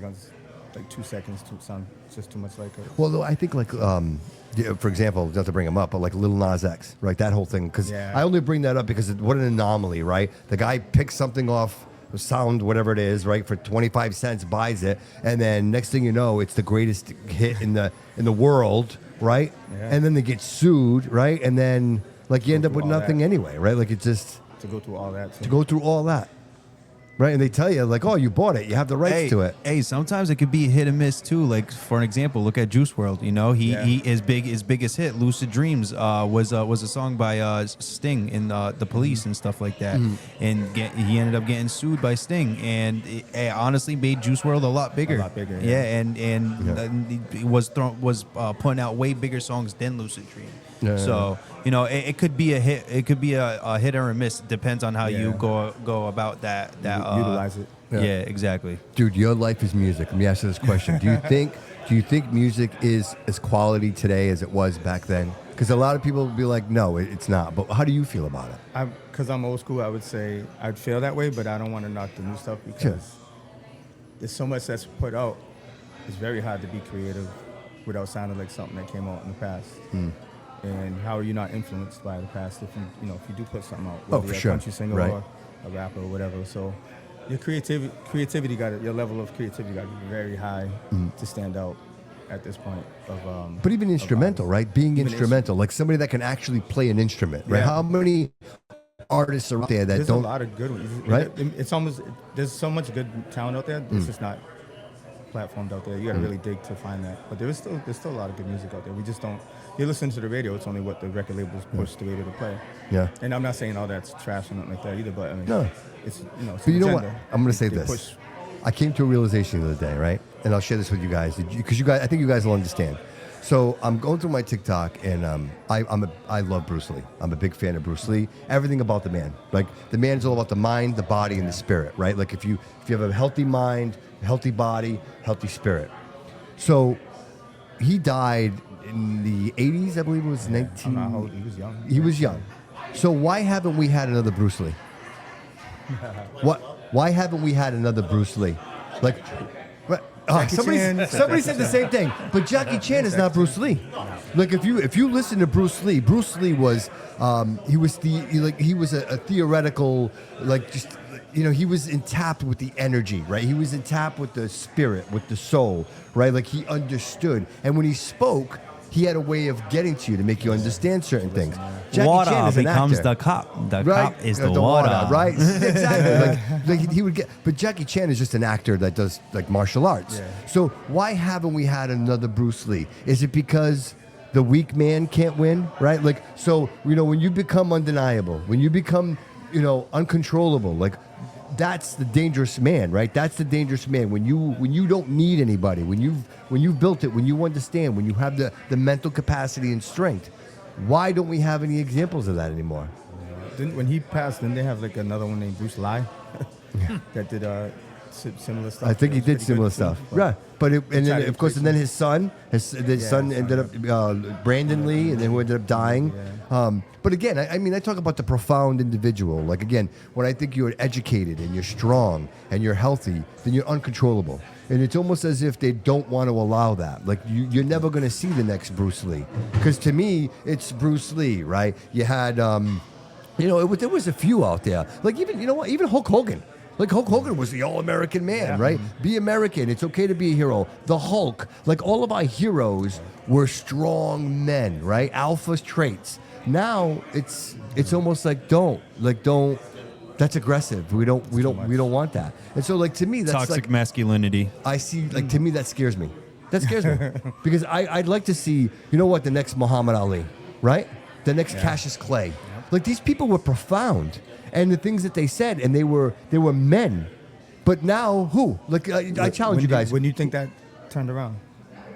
like 2 seconds to sound just too much like her. Well, though I think like for example, not to bring him up, but like Lil Nas X, right? That whole thing, because I only bring that up because what an anomaly, right? The guy picks something off. Sound whatever it is, right, for 25 cents, buys it, and then next thing you know, it's the greatest hit in the world, right? Yeah. And then they get sued, right? And then like you end up with nothing anyway, right? Like it's just to go through all that. To go through all that. Right, and they tell you like, oh, you bought it, you have the rights to it. Hey, sometimes it could be hit and miss too. Like for an example, look at Juice WRLD. His biggest hit, "Lucid Dreams," was a song by Sting in the Police and stuff like that. And he ended up getting sued by Sting, and it honestly made Juice WRLD a lot bigger. And it was putting out way bigger songs than Lucid Dream. Yeah, So it could be a hit. It could be a hit or a miss. Depends on how you Yeah. go about that. Utilize it. Yeah. Exactly. Dude, your life is music. Let me ask you this question: Do you think music is as quality today as it was back then? Because a lot of people will be like, no, it's not. But how do you feel about it? Because I'm old school, I would say I'd feel that way, but I don't want to knock the new stuff because there's so much that's put out. It's very hard to be creative without sounding like something that came out in the past. And how are you not influenced by the past if you do put something out? Oh, Whether for you're sure. a country singer Right. or a rapper or whatever. So your creativity your level of creativity got to be very high to stand out at this point of But even instrumental, of right? Being Even instrumental, like somebody that can actually play an instrument, right? Yeah. How many artists are out there that there's don't? a lot of good ones. Right? It's almost there's so much good talent out there. It's just not platformed out there. You got to really dig to find that. But there's still a lot of good music out there. We just don't. You listen to the radio. It's only what the record labels push the radio to play. Yeah. And I'm not saying all that's trash or nothing like that either. But I mean, No. it's it's But you an know what? agenda. I'm going to say They this. push- I came to a realization the other day, right? And I'll share this with you guys because I think you guys will understand. So I'm going through my TikTok, and I love Bruce Lee. I'm a big fan of Bruce Lee. Everything about the man, like the man is all about the mind, the body, and the spirit, right? Like if you have a healthy mind, healthy body, healthy spirit. So he died in the 80s, I believe it was 19. I'm not old. He was young. He was young. So why haven't we had another Bruce Lee? Why haven't we had another Bruce Lee? Like, somebody said the same thing, but Jackie Chan is not Bruce Lee. Like if you listen to Bruce Lee was he was a theoretical, like just he was in tap with the energy, right? He was in tap with the spirit, with the soul, right? Like he understood, and when he spoke, he had a way of getting to you to make you understand certain things. Jackie Water Chan is an becomes actor. the cup. The Right? cup is the water. Right? Exactly. like he would get. But Jackie Chan is just an actor that does like martial arts. Yeah. So why haven't we had another Bruce Lee? Is it because the weak man can't win? Right? Like so, when you become undeniable, when you become, uncontrollable, like. That's the dangerous man, right? That's the dangerous man. When you don't need anybody, when you've built it, when you understand, when you have the mental capacity and strength. Why don't we have any examples of that anymore? When he passed, didn't they have like another one named Bruce Lee that did similar stuff? I think he It was did pretty similar good, stuff. too, Yeah, but tried to then his son, ended up Brandon Lee, and then who ended up dying. But again, I talk about the profound individual. Like again, when I think you're educated and you're strong and you're healthy, then you're uncontrollable. And it's almost as if they don't want to allow that. Like you're never going to see the next Bruce Lee, because to me, it's Bruce Lee, right? You had, there was a few out there. Like even Hulk Hogan. Like Hulk Hogan was the all-American man, right? Be American. It's okay to be a hero. The Hulk, like all of our heroes were strong men, right? Alpha traits. Now it's almost like don't. That's aggressive. We don't want that. And so like to me that's Toxic like masculinity. I see like to me that scares me. That scares me because I'd like to see the next Muhammad Ali, right? The next Cassius Clay. Like these people were profound. And the things that they said, and they were men, but now who? Like I challenge you guys. When you think that turned around,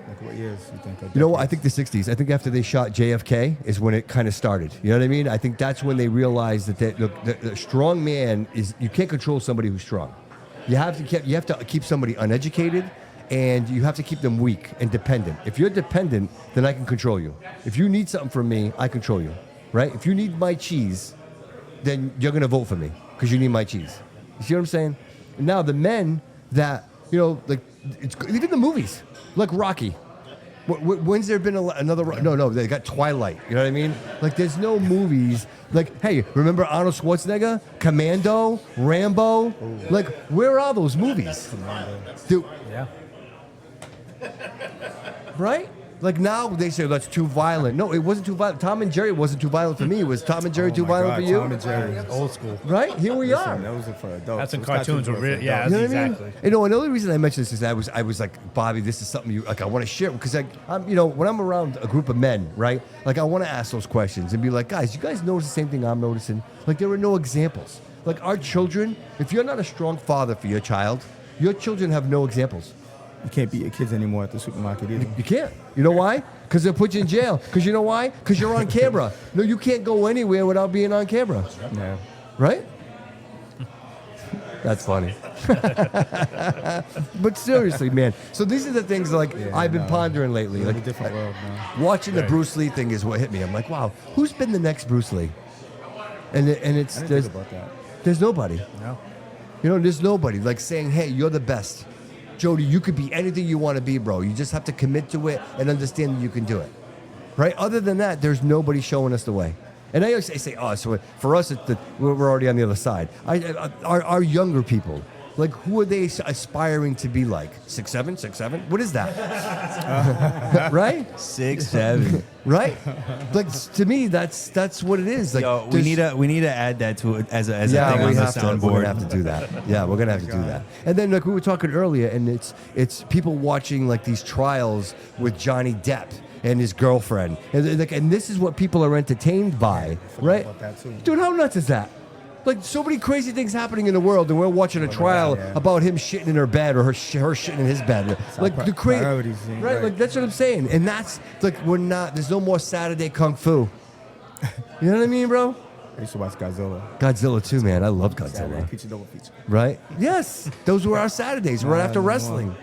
like what years you think? You know what? I think the '60s. I think after they shot JFK is when it kind of started. You know what I mean? I think that's when they realized that the strong man is you can't control somebody who's strong. You have to keep somebody uneducated, and you have to keep them weak and dependent. If you're dependent, then I can control you. If you need something from me, I control you, right? If you need my cheese, then you're going to vote for me because you need my cheese. You see what I'm saying? And now the men that, like, even the movies, like Rocky. When's there been another? No, they got Twilight. You know what I mean? Like, there's no movies. Like, hey, remember Arnold Schwarzenegger? Commando? Rambo? Ooh. Like, where are those movies? Dude. Yeah. Right? Like now they say that's too violent. No, it wasn't too violent. Tom and Jerry wasn't too violent for me. Was Tom and Jerry too violent for you? Tom and Jerry, old school. Right? Here we are. That was for adults. That's when It's not cartoons too were good for real. Yeah, adults. You know what I exactly. mean? Another reason I mentioned this is I was like, Bobby, this is something I want to share because I'm when I'm around a group of men, right? Like I want to ask those questions and be like, guys, you guys notice the same thing I'm noticing? Like there are no examples. Like our children, if you're not a strong father for your child, your children have no examples. You can't beat your kids anymore at the supermarket either. You can't. You know why? Because they'll put you in jail. Because you know why? Because you're on camera. No, you can't go anywhere without being on camera. Yeah. Right? That's funny. But seriously, man. So these are the things like I've been pondering lately. We're in Like a different world now. watching the Bruce Lee thing is what hit me. I'm like, wow, who's been the next Bruce Lee? And it's I didn't there's think about that. there's nobody. No. You know, there's nobody like saying, hey, you're the best. Jody, you could be anything you want to be, bro. You just have to commit to it and understand that you can do it. Right? Other than that, there's nobody showing us the way. And I always say, oh, so for us, we're already on the other side. Our younger people, like, who are they aspiring to be like? 6'7", 6'7"? What is that? Right? 6'7". Right? Like, to me, that's what it is. Like, Yo, we need to add that to it as a thing on we the have to, we're soundboard. gonna have to do that. Yeah, we're gonna have to do that. And then, like we were talking earlier, and it's people watching like these trials with Johnny Depp and his girlfriend, and this is what people are entertained by, right? about that too. Dude, how nuts is that? Like, so many crazy things happening in the world, and we're watching a trial about him shitting in her bed or her shitting in his bed. Like the crazy, priorities, right? Like that's what I'm saying, and that's like there's no more Saturday Kung Fu. You know what I mean, bro? I used to watch Godzilla. Godzilla too, man. I love Saturday, Godzilla. feature, double feature. Right? Yes, those were our Saturdays right after wrestling.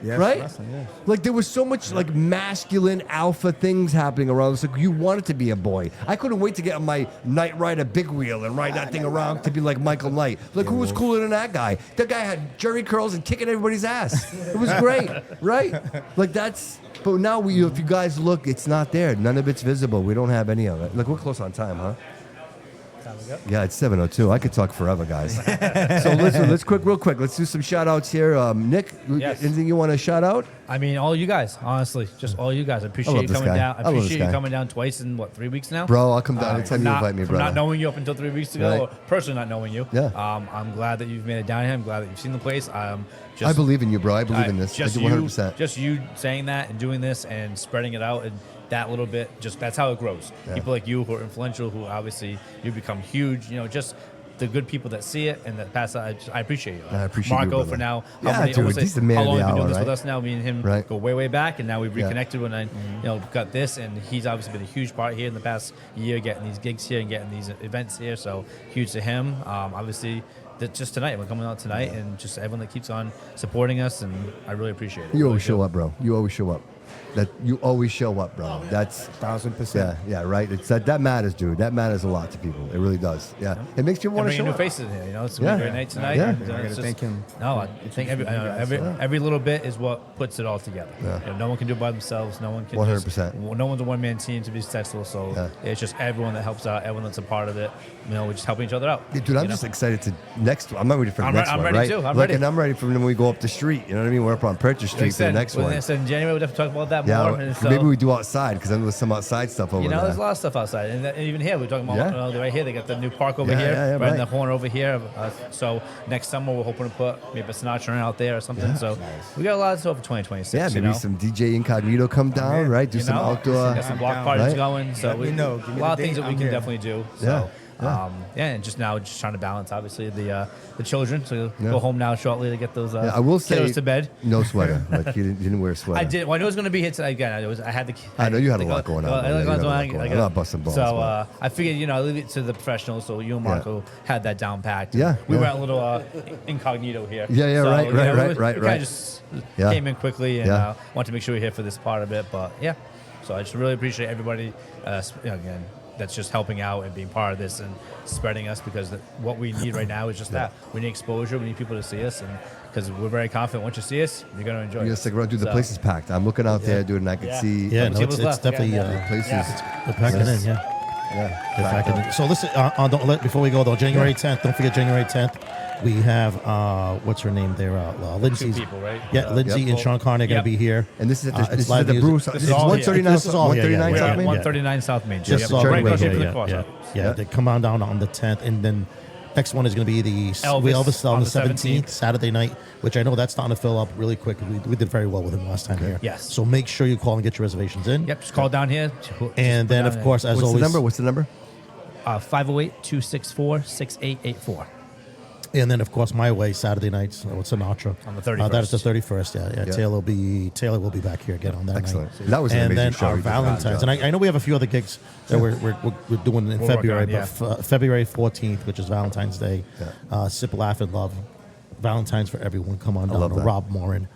Yes, Right? wrestling, yes. Like there was so much like masculine alpha things happening around us. Like you wanted to be a boy. I couldn't wait to get on my Knight Rider big wheel and ride that thing around to be like Michael Knight. Like who was cooler than that guy? That guy had jerry curls and kicking everybody's ass. It was great, right? Like that's. But now if you guys look, it's not there. None of it's visible. We don't have any of it. Look, we're close on time, huh? Yeah, it's 7:02. I could talk forever, guys. So listen, real quick. Let's do some shout outs here. Nick, Yes. anything you want to shout out? I mean, all you guys, honestly, just all you guys. I appreciate love you this coming guy. down. I I love this appreciate you guy. coming down twice in 3 weeks now. Bro, I'll come down anytime you invite me, From brother. not knowing you up until 3 weeks ago, Right. or personally not knowing you. Yeah. I'm glad that you've made it down here. I'm glad that you've seen the place. Just, I believe in you, bro. I believe in this. I Just do you, 100%. just you saying that and doing this and spreading it out and that little bit. Just that's how it grows. Yeah. People like you who are influential, who obviously you become huge. You know, just the good people that see it and that pass it. I appreciate you. I appreciate you, Marco brother. for now. Yeah, dude, he's the man how of long the have you been doing hour, this with right? us now? Me and him Right. go way back, and now we've Yeah. reconnected when I got this, and he's obviously been a huge part here in the past year, getting these gigs here and getting these events here. So huge to him. Obviously, that just tonight we're coming out tonight, and just everyone that keeps on supporting us, and I really appreciate it. You Really always do. show up, bro. You always show up. That you always show up, bro. That's 1,000%. yeah, right. It's that matters, dude. That matters a lot to people. It really does. Yeah, it makes people And want to bringing show new up. faces in here, it's gonna be a great night tonight. Yeah. and, I gotta it's thank him. No, I think every little bit is what puts it all together. Yeah. No one can do it by themselves. No one can. 100%. No one's a one-man team to be successful. So Yeah. it's just everyone that helps out, everyone that's a part of it. We're just helping each other out. Dude, I'm just excited to next. I'm not ready for the I'm next I'm one, ready right? too. I'm Like, ready. and I'm ready for when we go up the street. You know what I mean? We're up on Purchase Street Like I for the said, next when one. I said in January, we'll definitely talk about that Yeah, more. And so, maybe we do outside because I know there's some outside stuff over there. there's a lot of stuff outside, and even here we're talking about Yeah. right here. They got the new park over Yeah, here, yeah, right in the right. corner over here. So next summer we're hoping to put maybe a Sinatra out there or something. Yeah. So we got a lot of stuff for 2026. Yeah, maybe some DJ Incognito come down, right? Do some outdoor. Got some block down. parties Right. going. So Let me know. Give me a lot of the things date. that we I'm can here. definitely do. Yeah. So Yeah. and just trying to balance obviously the children. So Yeah. go home now shortly to get those Yeah, I will say kiddos to bed. no sweater. Like you didn't wear a sweater. I did. Well, I knew it was going to be hit tonight again. I had the. I know you had a lot going on, I man. You had a lot like- going on. like- I'm not busting balls, So but- I figured, I leave it to the professionals. So you and Marco had that down packed. Yeah, we yeah. went a little incognito here. Yeah, So, right, we right. kind of just Yeah. came in quickly and Yeah. wanted to make sure we're here for this part of it. But yeah, so I just really appreciate everybody again that's just helping out and being part of this and spreading us, because what we need right now is just that. We need exposure. We need people to see us, and because we're very confident once you see us, you're going to enjoy You're gonna it. stick around, dude. The So- place is packed. I'm looking out there, dude, and I can Yeah. see. Yeah, Couple no, tables it's left. definitely Yeah. The place Yeah. is. they're packing in. Yeah, Yeah. they're packing in. So listen, before we go though, January 10th. Don't forget January 10th. We have what's her name there? Lindsay's. Two people, right? Yeah, Lindsay and Sean Carney are going Yep. to be here. And this is at the, It's this is live at the music. Brew. This This is is all here. 139. This is all here, 139 yeah, South yeah. Main. 139 South Main. Just Yep. saw Right it across the right street here, from the yeah, crossroads. yeah. They come on down on the 10th, and then next one is going to be the Elvis on on the the 17th, Saturday night, which I know that's starting to fill up really quick. We did very well with him last time here. Yes. So make sure you call and get your reservations in. Yep, just call down here. And then, of course, as What's the always, number? What's the number? 508-264-6884. And then, of course, My Way Saturday nights with Sinatra On the 31st. That is the 31st. Yeah. Yeah. Taylor will be back here again on that Excellent. night. That was an and amazing then show. our He did a good Valentine's, job. and I know we have a few other gigs that we're doing in We're February, working on, but February 14th, which is Valentine's Day, Sip, Laugh, and Love. Valentine's for everyone. Come on down. love that. Rob Morin.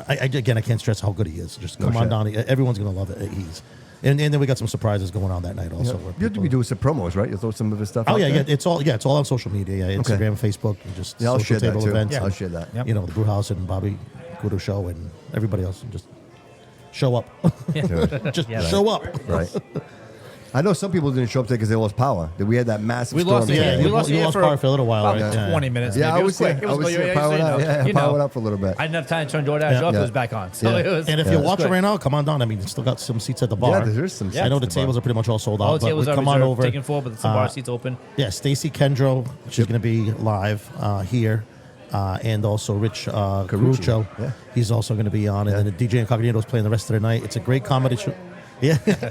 Again, I can't stress how good he is. Just come on shit. down. Everyone's gonna love it. And then we got some surprises going on that night also. where You have to people- be doing some promos, right? You throw some of his stuff. Oh out yeah, there? yeah. It's all on social media. Yeah, Instagram, Facebook, and just Yeah, I'll social share that table too. events. I'll and, share that. Yep. You know, the Brew House and Bobby Couto Show and everybody else, and just show up. Just show up. Right. I know some people didn't show up today because they lost power. We had that massive We storm. lost it. today. We lost you it lost for power for a little while, about right? 20 minutes. Yeah, maybe. I It was quick. there. It I was was quick. there. Power went out. Yeah, You power know. went out for a little bit. I didn't have time to turn DoorDash off. Yeah. It was back on. So Yeah. it was. And if Yeah. you're It's watching great. right now, come on down. I mean, you still got some seats at the bar. Yeah, there's some I seats know at the the bar. tables are pretty much all sold out. All the but tables we are come on reserved, over. taken full, but some bar seats open. Yeah, Stacy Kendro, she's going to be live here. And also Rich Carucci. Yeah. He's also going to be on. And then the DJ Incognito is playing the rest of the night. It's a great comedy show. Yeah. It's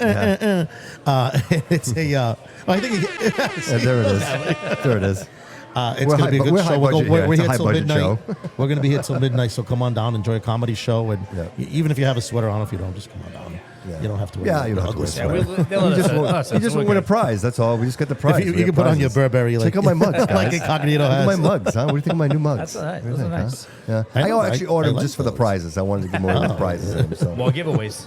a. I think Yeah, there it is. There it is. it's We're going to be a high- good we're show. high We're, budget we're, here. we're It's a here high till budget midnight. show. We're going to be here till midnight. So come on down, enjoy a comedy show, and Yeah. even if you have a sweater on, if you don't, just come on down. Yeah. You don't have to wear. Yeah, you don't have to ugly wear sweater. They'll let You just us- won, us, you just we're win a good. prize. That's all. We just got the prize. If you We can have put on your prizes. Burberry, like Check out my mugs, guys. like Incognito Look at has. my mugs, huh? What do you think of my new mugs? That's all right. What do you Those are think, nice. huh? Yeah. I know, I actually I ordered them like just for the those. prizes. I wanted to get more of the prizes in them. So. Well, giveaways.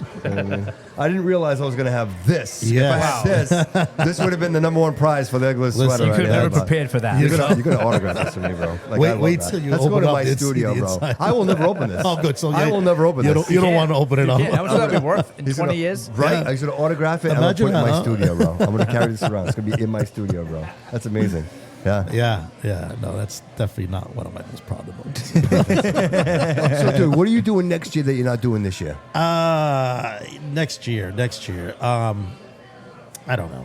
I didn't realize I was going to have this. Yes. If I had this would have been the number one prize for the ugliest Listen, sweater. You could I have had, never but prepared for that. You're gonna autograph this for me, bro. Like, Wait- I love wait that. till you Let's go open to up my and see studio, the bro. inside. I will never open this. Oh, good. So I will never open you this. don't want to open it up. Yeah, how much would that be worth in He's 20 gonna- years? Right? I'm going to autograph it and I'm going to Imagine put it in my that, huh? studio, bro. I'm going to carry this around. It's going to be in my studio, bro. That's amazing. Yeah. Yeah. No, that's definitely not one of my most proud moments. So, dude, what are you doing next year that you're not doing this year? Next year. I don't know.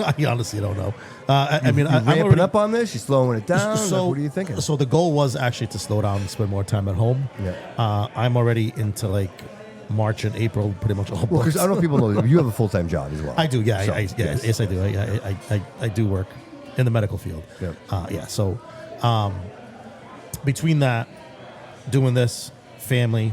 I honestly don't know. I mean, You I'm ramping already, up on this? You slowing it down? So, Like, what are you thinking? So the goal was actually to slow down and spend more time at home. Yeah. I'm already into like March and April, pretty much all Well, booked. because I don't know if people know, you have a full-time job as well. I do, yeah, So, yes, I do. I do work in the medical field. Yep. So between that, doing this, family,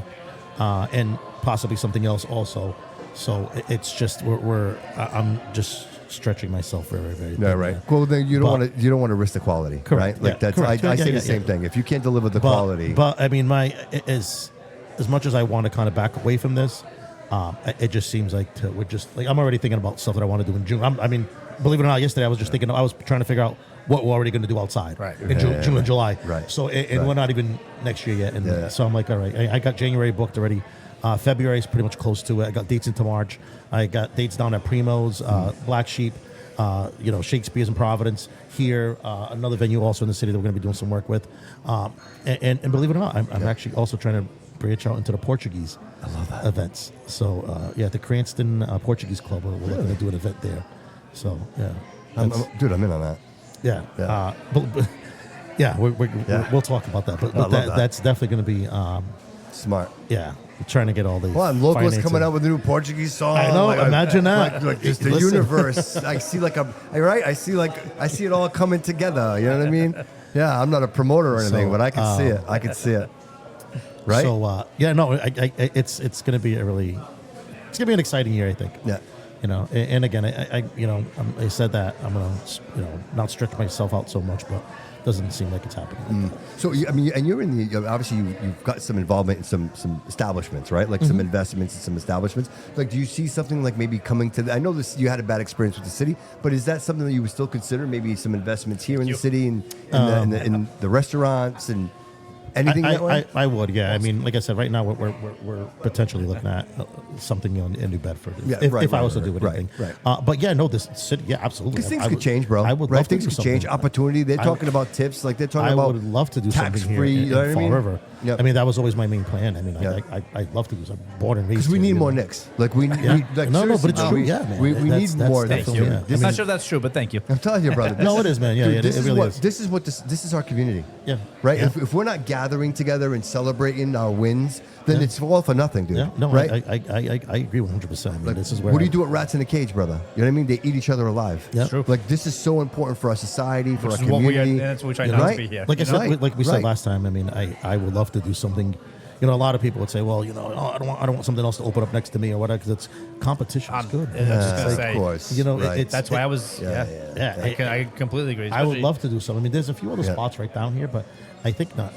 and possibly something else also. So it's just I'm just stretching myself very, very. Yeah, thin right. there. Well, then you don't want to risk the quality, Correct, right? Like yeah, that's correct. I Yeah, say yeah, the same yeah. thing. If you can't deliver the quality, But I mean, as much as I want to kind of back away from this, it just seems like we're just like I'm already thinking about stuff that I want to do in June. I mean, believe it or not, yesterday I was just thinking I was trying to figure out what we're already going to do outside in June and July. Right. So and we're not even next year yet, and Yeah. so I'm like, all right, I got January booked already. February is pretty much close to it. I got dates into March. I got dates down at Primo's, Black Sheep, Shakespeare's in Providence. Here, another venue also in the city that we're going to be doing some work with. And believe it or not, I'm actually also trying to branch out into the Portuguese events. So, the Cranston Portuguese Club, we're looking to do an event there. So, yeah. dude, I'm in on that. Yeah. Yeah. Yeah, Yeah. we'll talk about that. But love that. that's definitely going to be, Smart. we're trying to get all these. Well, and Locals financing. coming out with a new Portuguese song. I know, imagine that. Like just the Listen. universe. I see I see it all coming together. You know what I mean? Yeah, I'm not a promoter or anything, So, but I can see it. I can see it. Right? So it's going to be it's going to be an exciting year, I think. Yeah. And again, I said that I'm going to not stretch myself out so much, but it doesn't seem like it's happening. Like that. So and you're in the obviously you've got some involvement in some establishments, right? Like some investments in some establishments. Like, do you see something like maybe coming to? I know you had a bad experience with the city, but is that something that you would still consider? Maybe some investments here in the city and in the restaurants and anything that way? I would, yeah. I mean, like I said, right now we're potentially looking at something in New Bedford. Yeah, if I was to do right, anything, right. But yeah, no, this city, yeah, absolutely. Because things I could would- change, bro. I would right? love to Things do could change. something. Opportunity. They're talking about tips. Like they're talking I about would love to do something here tax-free. in You know what I Fall mean? River. Yep. I mean, that was always my main plan. I mean, Yeah. I'd love to do something. Born and raised. Because we here, need you more know. Nicks. Like we Yeah. like No, but seriously, it's bro. true. Yeah, man. We That's need more. definitely, Nicks. yeah. This Not is- sure if that's true, but thank you. I'm telling you, brother. No, it is, man. Yeah, Dude, yeah, this it is really what is. this is. This is our community. Yeah. Right. Yeah. If we're not gathering gathering together and celebrating our wins, then it's all for nothing, dude. Yeah, no, right? I agree 100%. I mean, Like, this is where what do you do with rats in a cage, brother? You know what I mean? They eat each other alive. Yeah. True. Like, this is so important for our society, for Which our is what we are, community. and that's what we try You not know? to be here. Like I you know? said, like we said Right. last time. I mean, I would love to do something. You know, a lot of people would say, well, you know, oh, I don't want something else to open up next to me or whatever, because it's competition is good. I was just gonna Of say, course. You know, Right. it's that's why I was. Yeah, yeah. I completely agree. I would especially- love to do something. I mean, there's a few other Yeah. spots right down here, but I think not.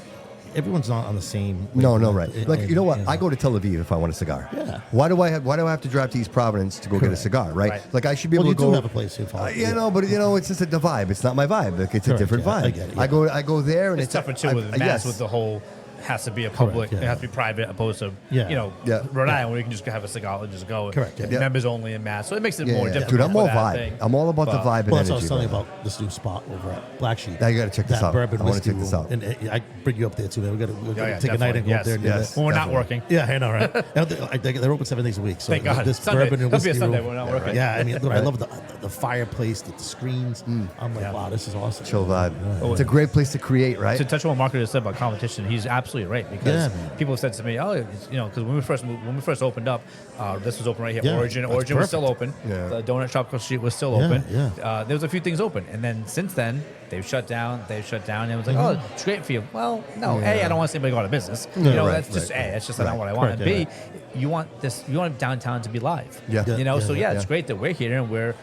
Everyone's not on the same. No, wavelength. right. Like, you know what? And- I go to Tel Aviv if I want a cigar. Yeah. Why do I have to drive to East Providence to go get a Correct. cigar, right? Right. Like, I should be Well, able you to go. do have a place here. You know, but it's just the vibe. It's not my vibe. Like, it's a Correct, different yeah, vibe. I get it, yeah. I go there, and It's tougher too with mass yes. with the whole has to be a public, yeah. it has to be private, opposed to Yeah. Yeah. Rhode Island where you can just have a cigar and just go. Correct, yeah. Yeah. Members only in mass, so it makes it Yeah, more yeah. difficult. Dude, I'm for all that vibe. thing. I'm all about the But- vibe and Well, that's what I energy. was telling you brother. about this new spot over at Black Sheep. Now you gotta check this that out. Bourbon I wanna whiskey check this room. out. And I bring you up there too, man. We got to take a night and go up there. And do Yes. When we're not Definitely. working. that. Yeah, I know, right? They're open 7 days a week. So Thank God. this Sunday. bourbon and It'll be a whiskey Sunday room. when we're not working. Yeah, I mean, dude, I love the fireplace, the screens. I'm like, Yeah. wow, this is awesome. Chill vibe. Oh, It's a great place to create, right? To touch on what Marco just said about competition, he's absolutely right, because Yeah, man. people have said to me, "Oh, because when we first opened up, this was open right here. Yeah, Origin that's was still perfect. open. Yeah. The donut shop across the street was still Yeah, open. yeah. There was a few things open, and then since then they've shut down. And it was like, oh, it's great for you. Well, no, A, I don't want to see anybody go out of business. right, That's just right, A. That's just right. not what I want. Correct, And yeah, B, you want downtown to be live. Yeah. Yeah, So yeah, it's great that we're here and we're,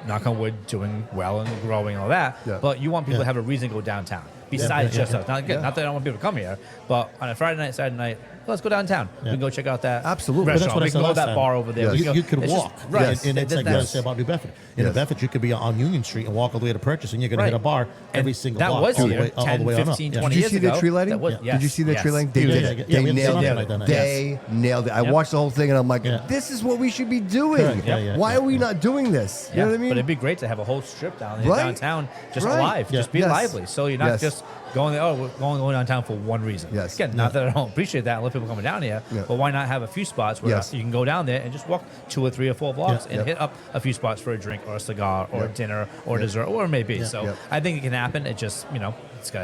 knock on wood, doing well and growing and all that. Yeah. But you want people Yeah. to have a reason to go downtown besides yeah, just yeah. us. Not that I don't want people to come here, but on a Friday night, Saturday night, let's go downtown. We can go check out that Absolutely. But that's restaurant. what I We said can go to last that time. bar over there. Yes. We can You go- could it's walk. just- right. Yes. And it's like That's- what I say about New Bedford. In Yes. New Bedford, you could be on Union Street and walk all the way to Purchase, and you're going to hit a bar every And single that block. was all the here way- all the 10, way on up. 15, Yeah. 20 Did you years see the ago. tree lighting? That was- Did you see the yes. tree lighting? They Yeah, did yeah, it. yeah. They We had nailed something it. like that. They nailed it. I watched the whole thing and I'm like, Yeah. this is what we should be doing. Correct. Yeah, yeah, Why yeah, are we yeah. not doing this? You know what I mean? But it'd be great to have a whole strip down there, Right. downtown, just Right. alive. Yeah. Just be Yes. lively. So you're not Yes. just going there, we're going downtown for one reason. Yes. Again, not that I don't appreciate that. I love people coming down here, Yeah. but why not have a few spots where Yes. you can go down there and just walk 2 or 3 or 4 blocks Yeah. and Yep. hit up a few spots for a drink or a cigar or Yep. dinner or dessert or whatever it may be. So Yep. I think it can happen. It just,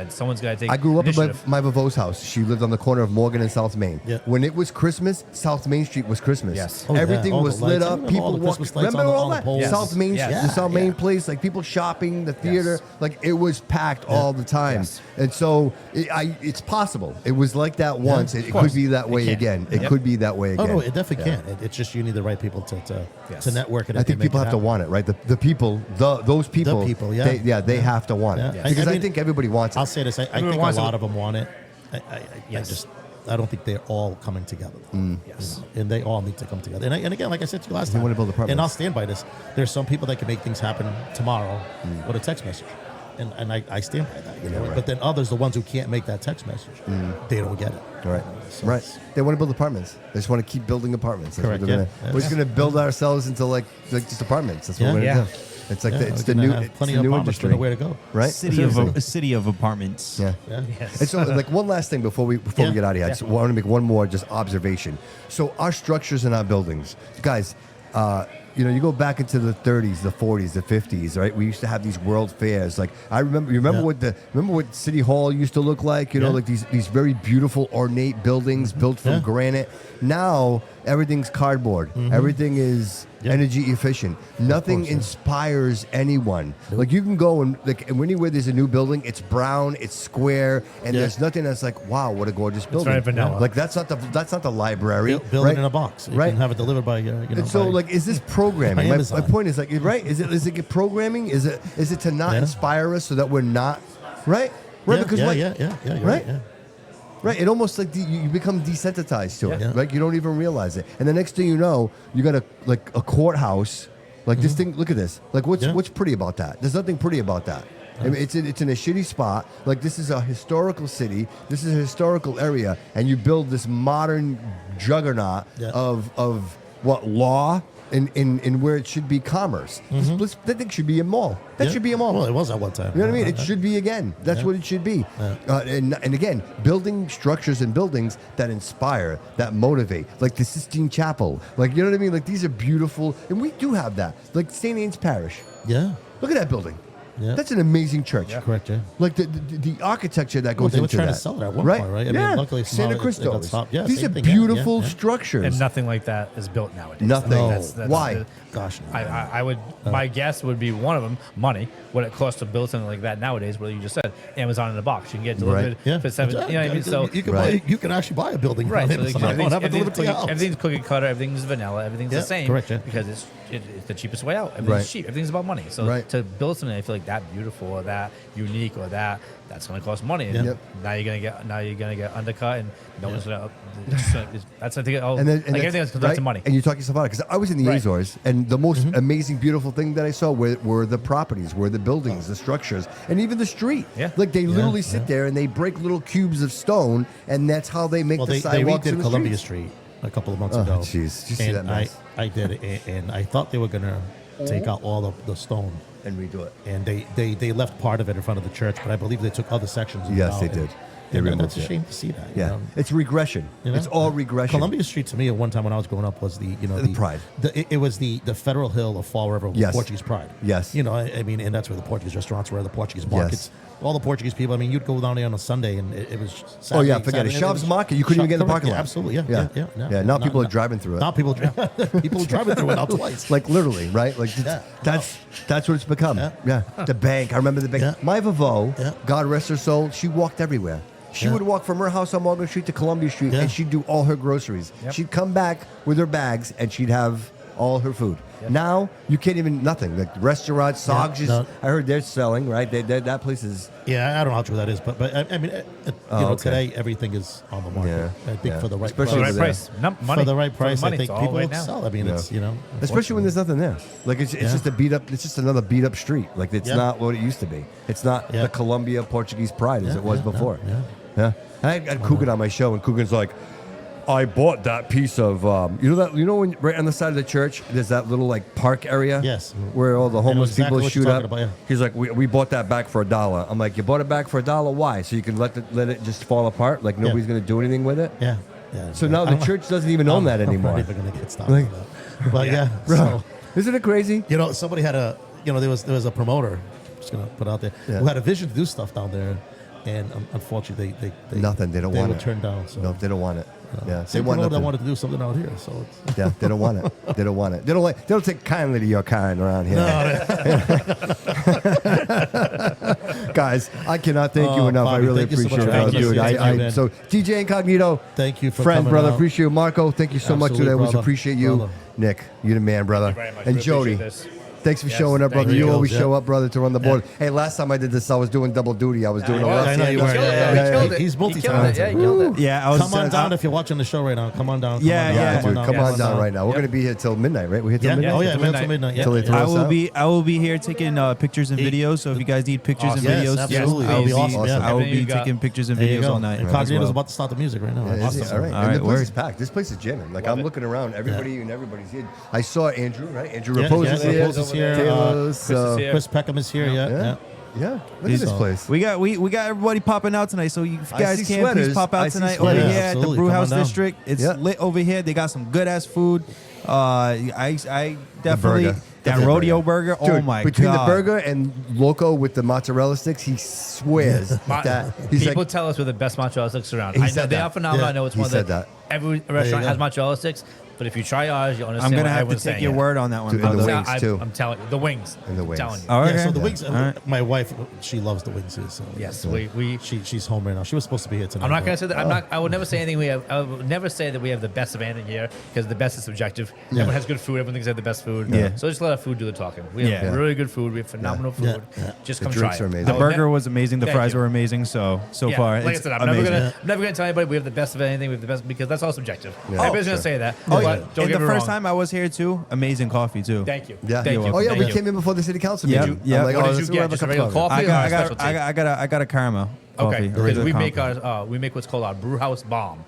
someone's got to take I grew up in initiative. my Vavo's house. She lived on the corner of Morgan and South Main. Yeah. When it was Christmas, South Main Street was Christmas. Yes. Oh, yeah. Everything All the was lit lights. I up. remember People all the walked. Christmas lights Remember on the- all on the that? poles. Yes. South Main, Yes. the South Main Yeah. place, like people shopping, the theater, Yes. like it was packed all the time. Yes. And so it's possible. It was like that once. It course. could be that way can. again. It Yep. could be that way Oh again. no, it definitely Yeah. can. It's just you need the right people to Yes. network it. I think people have to want it, right? The people, those people, people, yeah. they have to want it Yeah. because I I mean, think everybody wants it. I'll say this. I Everyone think a wants lot to- of them want it. Yes. I don't think they're all coming together. Yes. And they all need to come together. And again, like I said to you last time, wanna build apartments. and I'll stand by this. There's some people that can make things happen tomorrow with a text message. And I stand by that. You know? right. But then others, the ones who can't make that text message, they don't get it. Right, So right. it's- They want to build apartments. They just want to keep building apartments. That's what Correct, they're yeah. gonna- We're just going to build ourselves into like just apartments. That's what Yeah. we're going to Yeah. do. It's like Yeah, it's we're the gonna new, have it's plenty the of new apartments. We industry, know where to go. right? A city of apartments. Yeah. Yeah. Yes. And so, like one last thing before we Yeah. get out of here, I just want to make one more just observation. So our structures in our buildings, guys. You go back into the 30s, the 40s, the 50s, right? We used to have these world fairs. Like I remember, remember what City Hall used to look like? You know, Yeah. like these very beautiful, ornate buildings built from Yeah. granite. Now everything's cardboard. Everything is energy efficient. Nothing course, yeah. inspires anyone. Like you can go and like and anywhere there's a new building, it's brown, it's square, and Yeah. there's nothing that's like, wow, what a gorgeous building. very vanilla. Like that's not the library. Build right? it in a box. You right? can have it delivered by, And so, by- like, is this programming? by My Amazon. point is, like, right? Is it programming? Is it to not Yeah. inspire us so that we're not right? Right? yeah, because yeah, like, yeah, you're right? right. Yeah. right? It almost like you become desensitized to it. Yeah. Right? You don't even realize it, and the next thing you know, you got a courthouse. Like this thing. Look at this. Like what's Yeah. what's pretty about that? There's nothing pretty about that. I mean, it's in a shitty spot. Like this is a historical city. This is a historical area, and you build this modern juggernaut Yeah. of what law in where it should be commerce. That thing should be a mall. That Yeah. should be a mall. Well, it was at one time. You know what I mean? It should be again. That's Yeah. what it should be. Yeah. And again, building structures and buildings that inspire, that motivate, like the Sistine Chapel. Like, you know what I mean? Like, these are beautiful. And we do have that. Like St. Anne's Parish. Yeah. Look at that building. Yeah. That's an amazing church. Correct, yeah. Like the architecture that Well, goes they were into trying that. to sell it at one right? point, right? I yeah. mean, luckily Santa somehow it got Cristo's. stopped. Yeah, These are same thing, yeah, beautiful yeah. structures. And nothing like that is built nowadays. Nothing. No. Why? Gosh, no. I would. My guess would be one of them. Money. What it costs to build something like that nowadays. Where you just said Amazon in a box, you can get delivered Right. Yeah. for $7. You know what I mean? So you can Right. you can actually buy a building. right. on So like, Amazon. Have it delivered to your house. everything's cookie cutter. Everything's vanilla. Everything's Yeah, the same. correct, yeah. Because it's the cheapest way out. Everything's Right. cheap. Everything's about money. So Right. to build something, I feel like that beautiful or that unique or that's going to cost money. And Yep. now you're gonna get undercut, and no one's gonna. That's I think. Like everything else comes down right? to money. And you talk yourself out because I was in the Right. Azores, and the most amazing, beautiful thing that I saw were the properties, were the buildings, the structures, and even the street. Yeah. Like they literally sit there and they break little cubes of stone, and that's how they make Well, the they sidewalks in redid the Columbia streets. Street a couple of months Oh, ago. jeez. Did you see And that mess? I did, and I thought they were gonna take out all of the stone, And redo it. and they left part of it in front of the church, but I believe they took other sections. Yes, out, they and- did. They and removed that's a it. shame to see that. you Yeah, know? it's regression. You know? It's all regression. Columbia Street to me at one time when I was growing up was the Pride. It was the Federal Hill of Fall River, Yes. Portuguese Pride. Yes. You know, I mean, and that's where the Portuguese restaurants were, the Portuguese Yes. markets, all the Portuguese people. I mean, you'd go down there on a Sunday and it was. Oh Saturday, yeah, forget it. Saturday, Shovs Market. You couldn't even get in the correct, parking yeah, lot. absolutely, yeah. Now Not- people are not- driving through it. Now people are driving through it now twice. Like literally, right? Like Yeah. that's what it's become. Yeah. Yeah. The bank. I remember the bank. Yeah. My Vavo, Yeah. God rest her soul, she walked everywhere. She Yeah. would walk from her house on Morgan Street to Columbia Street, Yeah. and she'd do all her groceries. Yep. She'd come back with her bags, and she'd have all her food. Now you can't even nothing. Like restaurants, Sogs. no. I heard they're selling. Right? That place is. Yeah, I don't know how true that is, but I mean, okay. today everything is on the market. Yeah, I think yeah. for the right Especially For the price. right price. No, money. For the right price, I money. think It's all people right will now. sell. I mean, Yeah. it's Especially when there's nothing there. Like it's Yeah. just a beat up. It's just another beat up street. Like it's Yeah. not what it used to be. It's not Yeah. the Columbia Portuguese pride as Yeah, it was yeah, before. yeah. Yeah. I had Coogan on my show, and Coogan's like, I bought that piece of when right on the side of the church there's that little like park area. Yes. Where all the homeless exactly people what shoot you're up. talking about, yeah. He's like, we bought that back for $1. I'm like, you bought it back for $1? Why? So you can let it just fall apart? Like nobody's gonna do anything with it? Yeah. So now the church doesn't even own that anymore. I'm not even gonna get stopped. Like- with that. But yeah, Bro, so isn't it crazy? somebody had there was a promoter. I'm just gonna put out there Yeah. who had a vision to do stuff down there, and unfortunately they Nothing. They don't want were it. turned down. So No, they don't want it. Yeah, they same want promoter that nothing. wanted to do something out here. So it's, Yeah, they don't want it. They don't want it. They don't take kindly to your kind around here. Guys, I cannot thank you Oh, enough. I Bobby, really thank you so appreciate much it, for having dude. us. Thank you, man. So DJ Incognito, thank you for friend, coming brother, out. appreciate you. Marco, thank you so much Absolutely, today. Always brother. appreciate you. Brother. Nick, you the man, brother. Thank you very much. And We Jody. appreciate this. Thanks for Yes, showing up, thank brother. you. You always Yeah. show up, brother, to run the board. Hey, last time I did this, I was doing double duty. I was doing a was. left I know you hand. were. He killed it, Yeah, though. yeah, He killed it. He's He killed it. multi-talented. Yeah, he killed it. Yeah, I was. Come on down if you're watching the show right now. Come on down. Yeah, come on yeah. down, Dude, come on Yeah, down right now. We're Yep. going to be here till midnight, right? We're here till Yeah, midnight? oh yeah, till man, till midnight. midnight. Till they Yeah. throw I us will out? be here taking pictures and videos. So if you guys need pictures and Yes, videos, absolutely. I That'd will be awesome, yeah. I will Everything be you got. taking pictures and There you videos go. all night. as Incognito's well. about to start the music right now. Yeah, is he? Awesome. All right. All And right, the place word. is packed. This place is jamming. Like, Love I'm it. looking around. Everybody and everybody's here. I saw Andrew, right? Andrew Yeah, Repose yeah, is here. Repose is here. Taylor's, Chris is here. Chris Peckham is here. Yeah, Yeah. yeah. Yeah. Look These- at this place. We got everybody popping out tonight. So you I guys see can sweaters. please pop I out see tonight sweaters. over Yeah, here at the absolutely. Brew Come on House down. District. It's Yeah. lit over here. They got some good ass food. I definitely burger. that That's a rodeo burger. Oh Dude, my between god! the burger and Loco with the mozzarella sticks, he swears that he's People like, tell us we're the best mozzarella sticks around. He I know said they that. are phenomenal. Yeah. I know it's He one said of the, that. every you restaurant go. has mozzarella sticks, but if you try ours, you'll understand. I'm gonna what have to everyone's take saying. your word on that one. Dude, and the brother. wings, too. I'm telling you, the wings. And the wings. I'm telling you. All right. Yeah, so the Yeah. wings. All right. My wife, she loves the wings here. So Yes, we. she's home right now. She was supposed to be here tonight. I'm not but- gonna say that. I'm not. I would never say anything. I would never say that we have the best of anything here because the best is subjective. Everyone has good food. Everyone thinks they have the best food. Yeah. So just let our food do the talking. We have Yeah. really good food. We have phenomenal food. Yeah. Just The come drinks try are it. amazing. The I would burger ne- was amazing. The Thank fries you. were amazing. So Yeah, far, like I it's said, I'm never amazing. gonna tell anybody we have the best of anything. We have the best because that's all subjective. Yeah. Everybody's Oh, gonna sure. say that. Oh, but yeah. don't And get the me first wrong. time I was here too, amazing coffee too. Thank you. Yeah. Thank you. Oh, yeah, Thank we you. came in before the city council Yep, meeting. yep. I'm like, What oh, did let's you grab get? a Just a cup of regular coffee. coffee? I got a caramel coffee. Okay, a because regular we make caramel. our we make what's called our brew house bomb.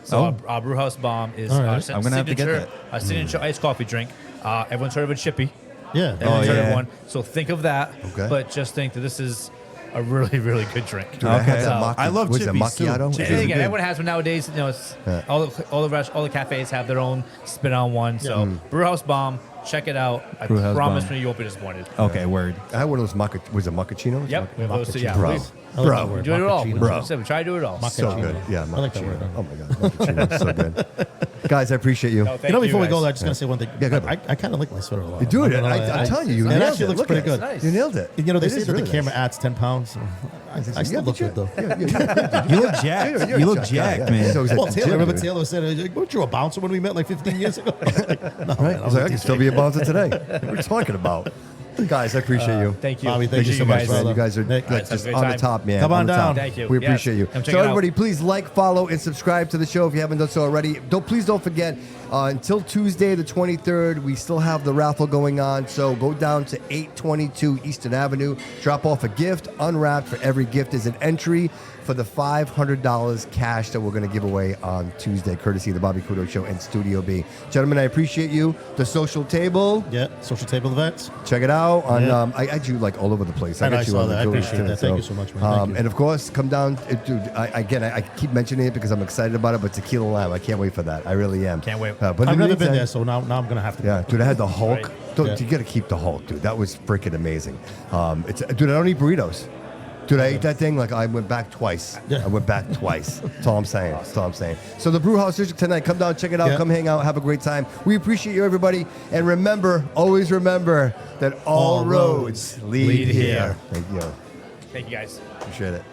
So Oh. our brew house bomb is All right. our I'm gonna have to get signature, that. our signature iced coffee drink. Everyone's heard of a chippy. Yeah. Everyone's heard yeah. of one. So think of that. Okay. But just think that this is a really, really good drink. Dude, I had Okay. that macchi- I love what's that, chippies, too. macchiato? Chippies. And Really again, good. everyone has one nowadays. You know, it's all the cafes have their own spin on one. So Brew House Bomb, Check it out. I Brew House promise bomb. me you won't be disappointed. Okay, word. I had one of those was it macchiatos? Yep. We have those too, yeah. Bro, I like bro, that word. We do it all. Macchiato. Bro. We said we try to do it all. so good. Yeah, I like that word. macchiato. Oh my god, macchiato, so good. Guys, I appreciate you. No, thank You know, before we guys. go, I'm just gonna say one thing. Yeah, go ahead. I kind of like my sweater a lot. You do it. I'm not gonna lie. I'm telling you, you it nailed actually it. looks Look pretty at good. it. Nice. You nailed it. And, you know, they It say is that really the camera nice. adds 10 pounds. I still look good though. You look jacked. You look jacked, man. So he's at Well, the Taylor, gym, remember dude. Taylor said, weren't you a bouncer when we met like 15 years ago? I was like, no, Right? man, I was like, I can still be a bouncer today. What are you talking about? Guys, I appreciate you. Thank you. Bobby, thank you so much, Man, brother. you guys are Nick, like, guys, just have a on great the time. top, man. Come on the down. top. Thank you. We Yes. appreciate you. Come check So it out. everybody, please like, follow, and subscribe to the show if you haven't done so already. Please don't forget, until Tuesday the 23rd, we still have the raffle going on. So go down to 822 Eastern Avenue, drop off a gift, unwrapped. For every gift is an entry for the $500 cash that we're going to give away on Tuesday, courtesy of the Bobby Couto Show and Studio B. Gentlemen, I appreciate you. The Social Table. Yeah, social table events. Check it out on. Yeah. I had you like all over the place. I know, got I you saw on that. the I jewelry appreciate too, that. Thank you so much, man. Thank you. And of course, come down, dude. I keep mentioning it because I'm excited about it. But Tequila Lime, I can't wait for that. I really am. Can't wait. But in I've the never been meantime- there, so now I'm gonna have to. Yeah, dude, I had the Hulk. Right. You got to keep the Hulk, dude. That was freaking amazing. Dude, I don't eat burritos. Dude, I ate that thing like I went back twice. Yeah. I went back twice. That's all I'm saying. That's all I'm saying. So the Brew House District tonight, come down, check it out, Yeah. come hang out, have a great time. We appreciate you, everybody. And remember, always remember that all roads lead here. Thank you. Thank you guys. Appreciate it.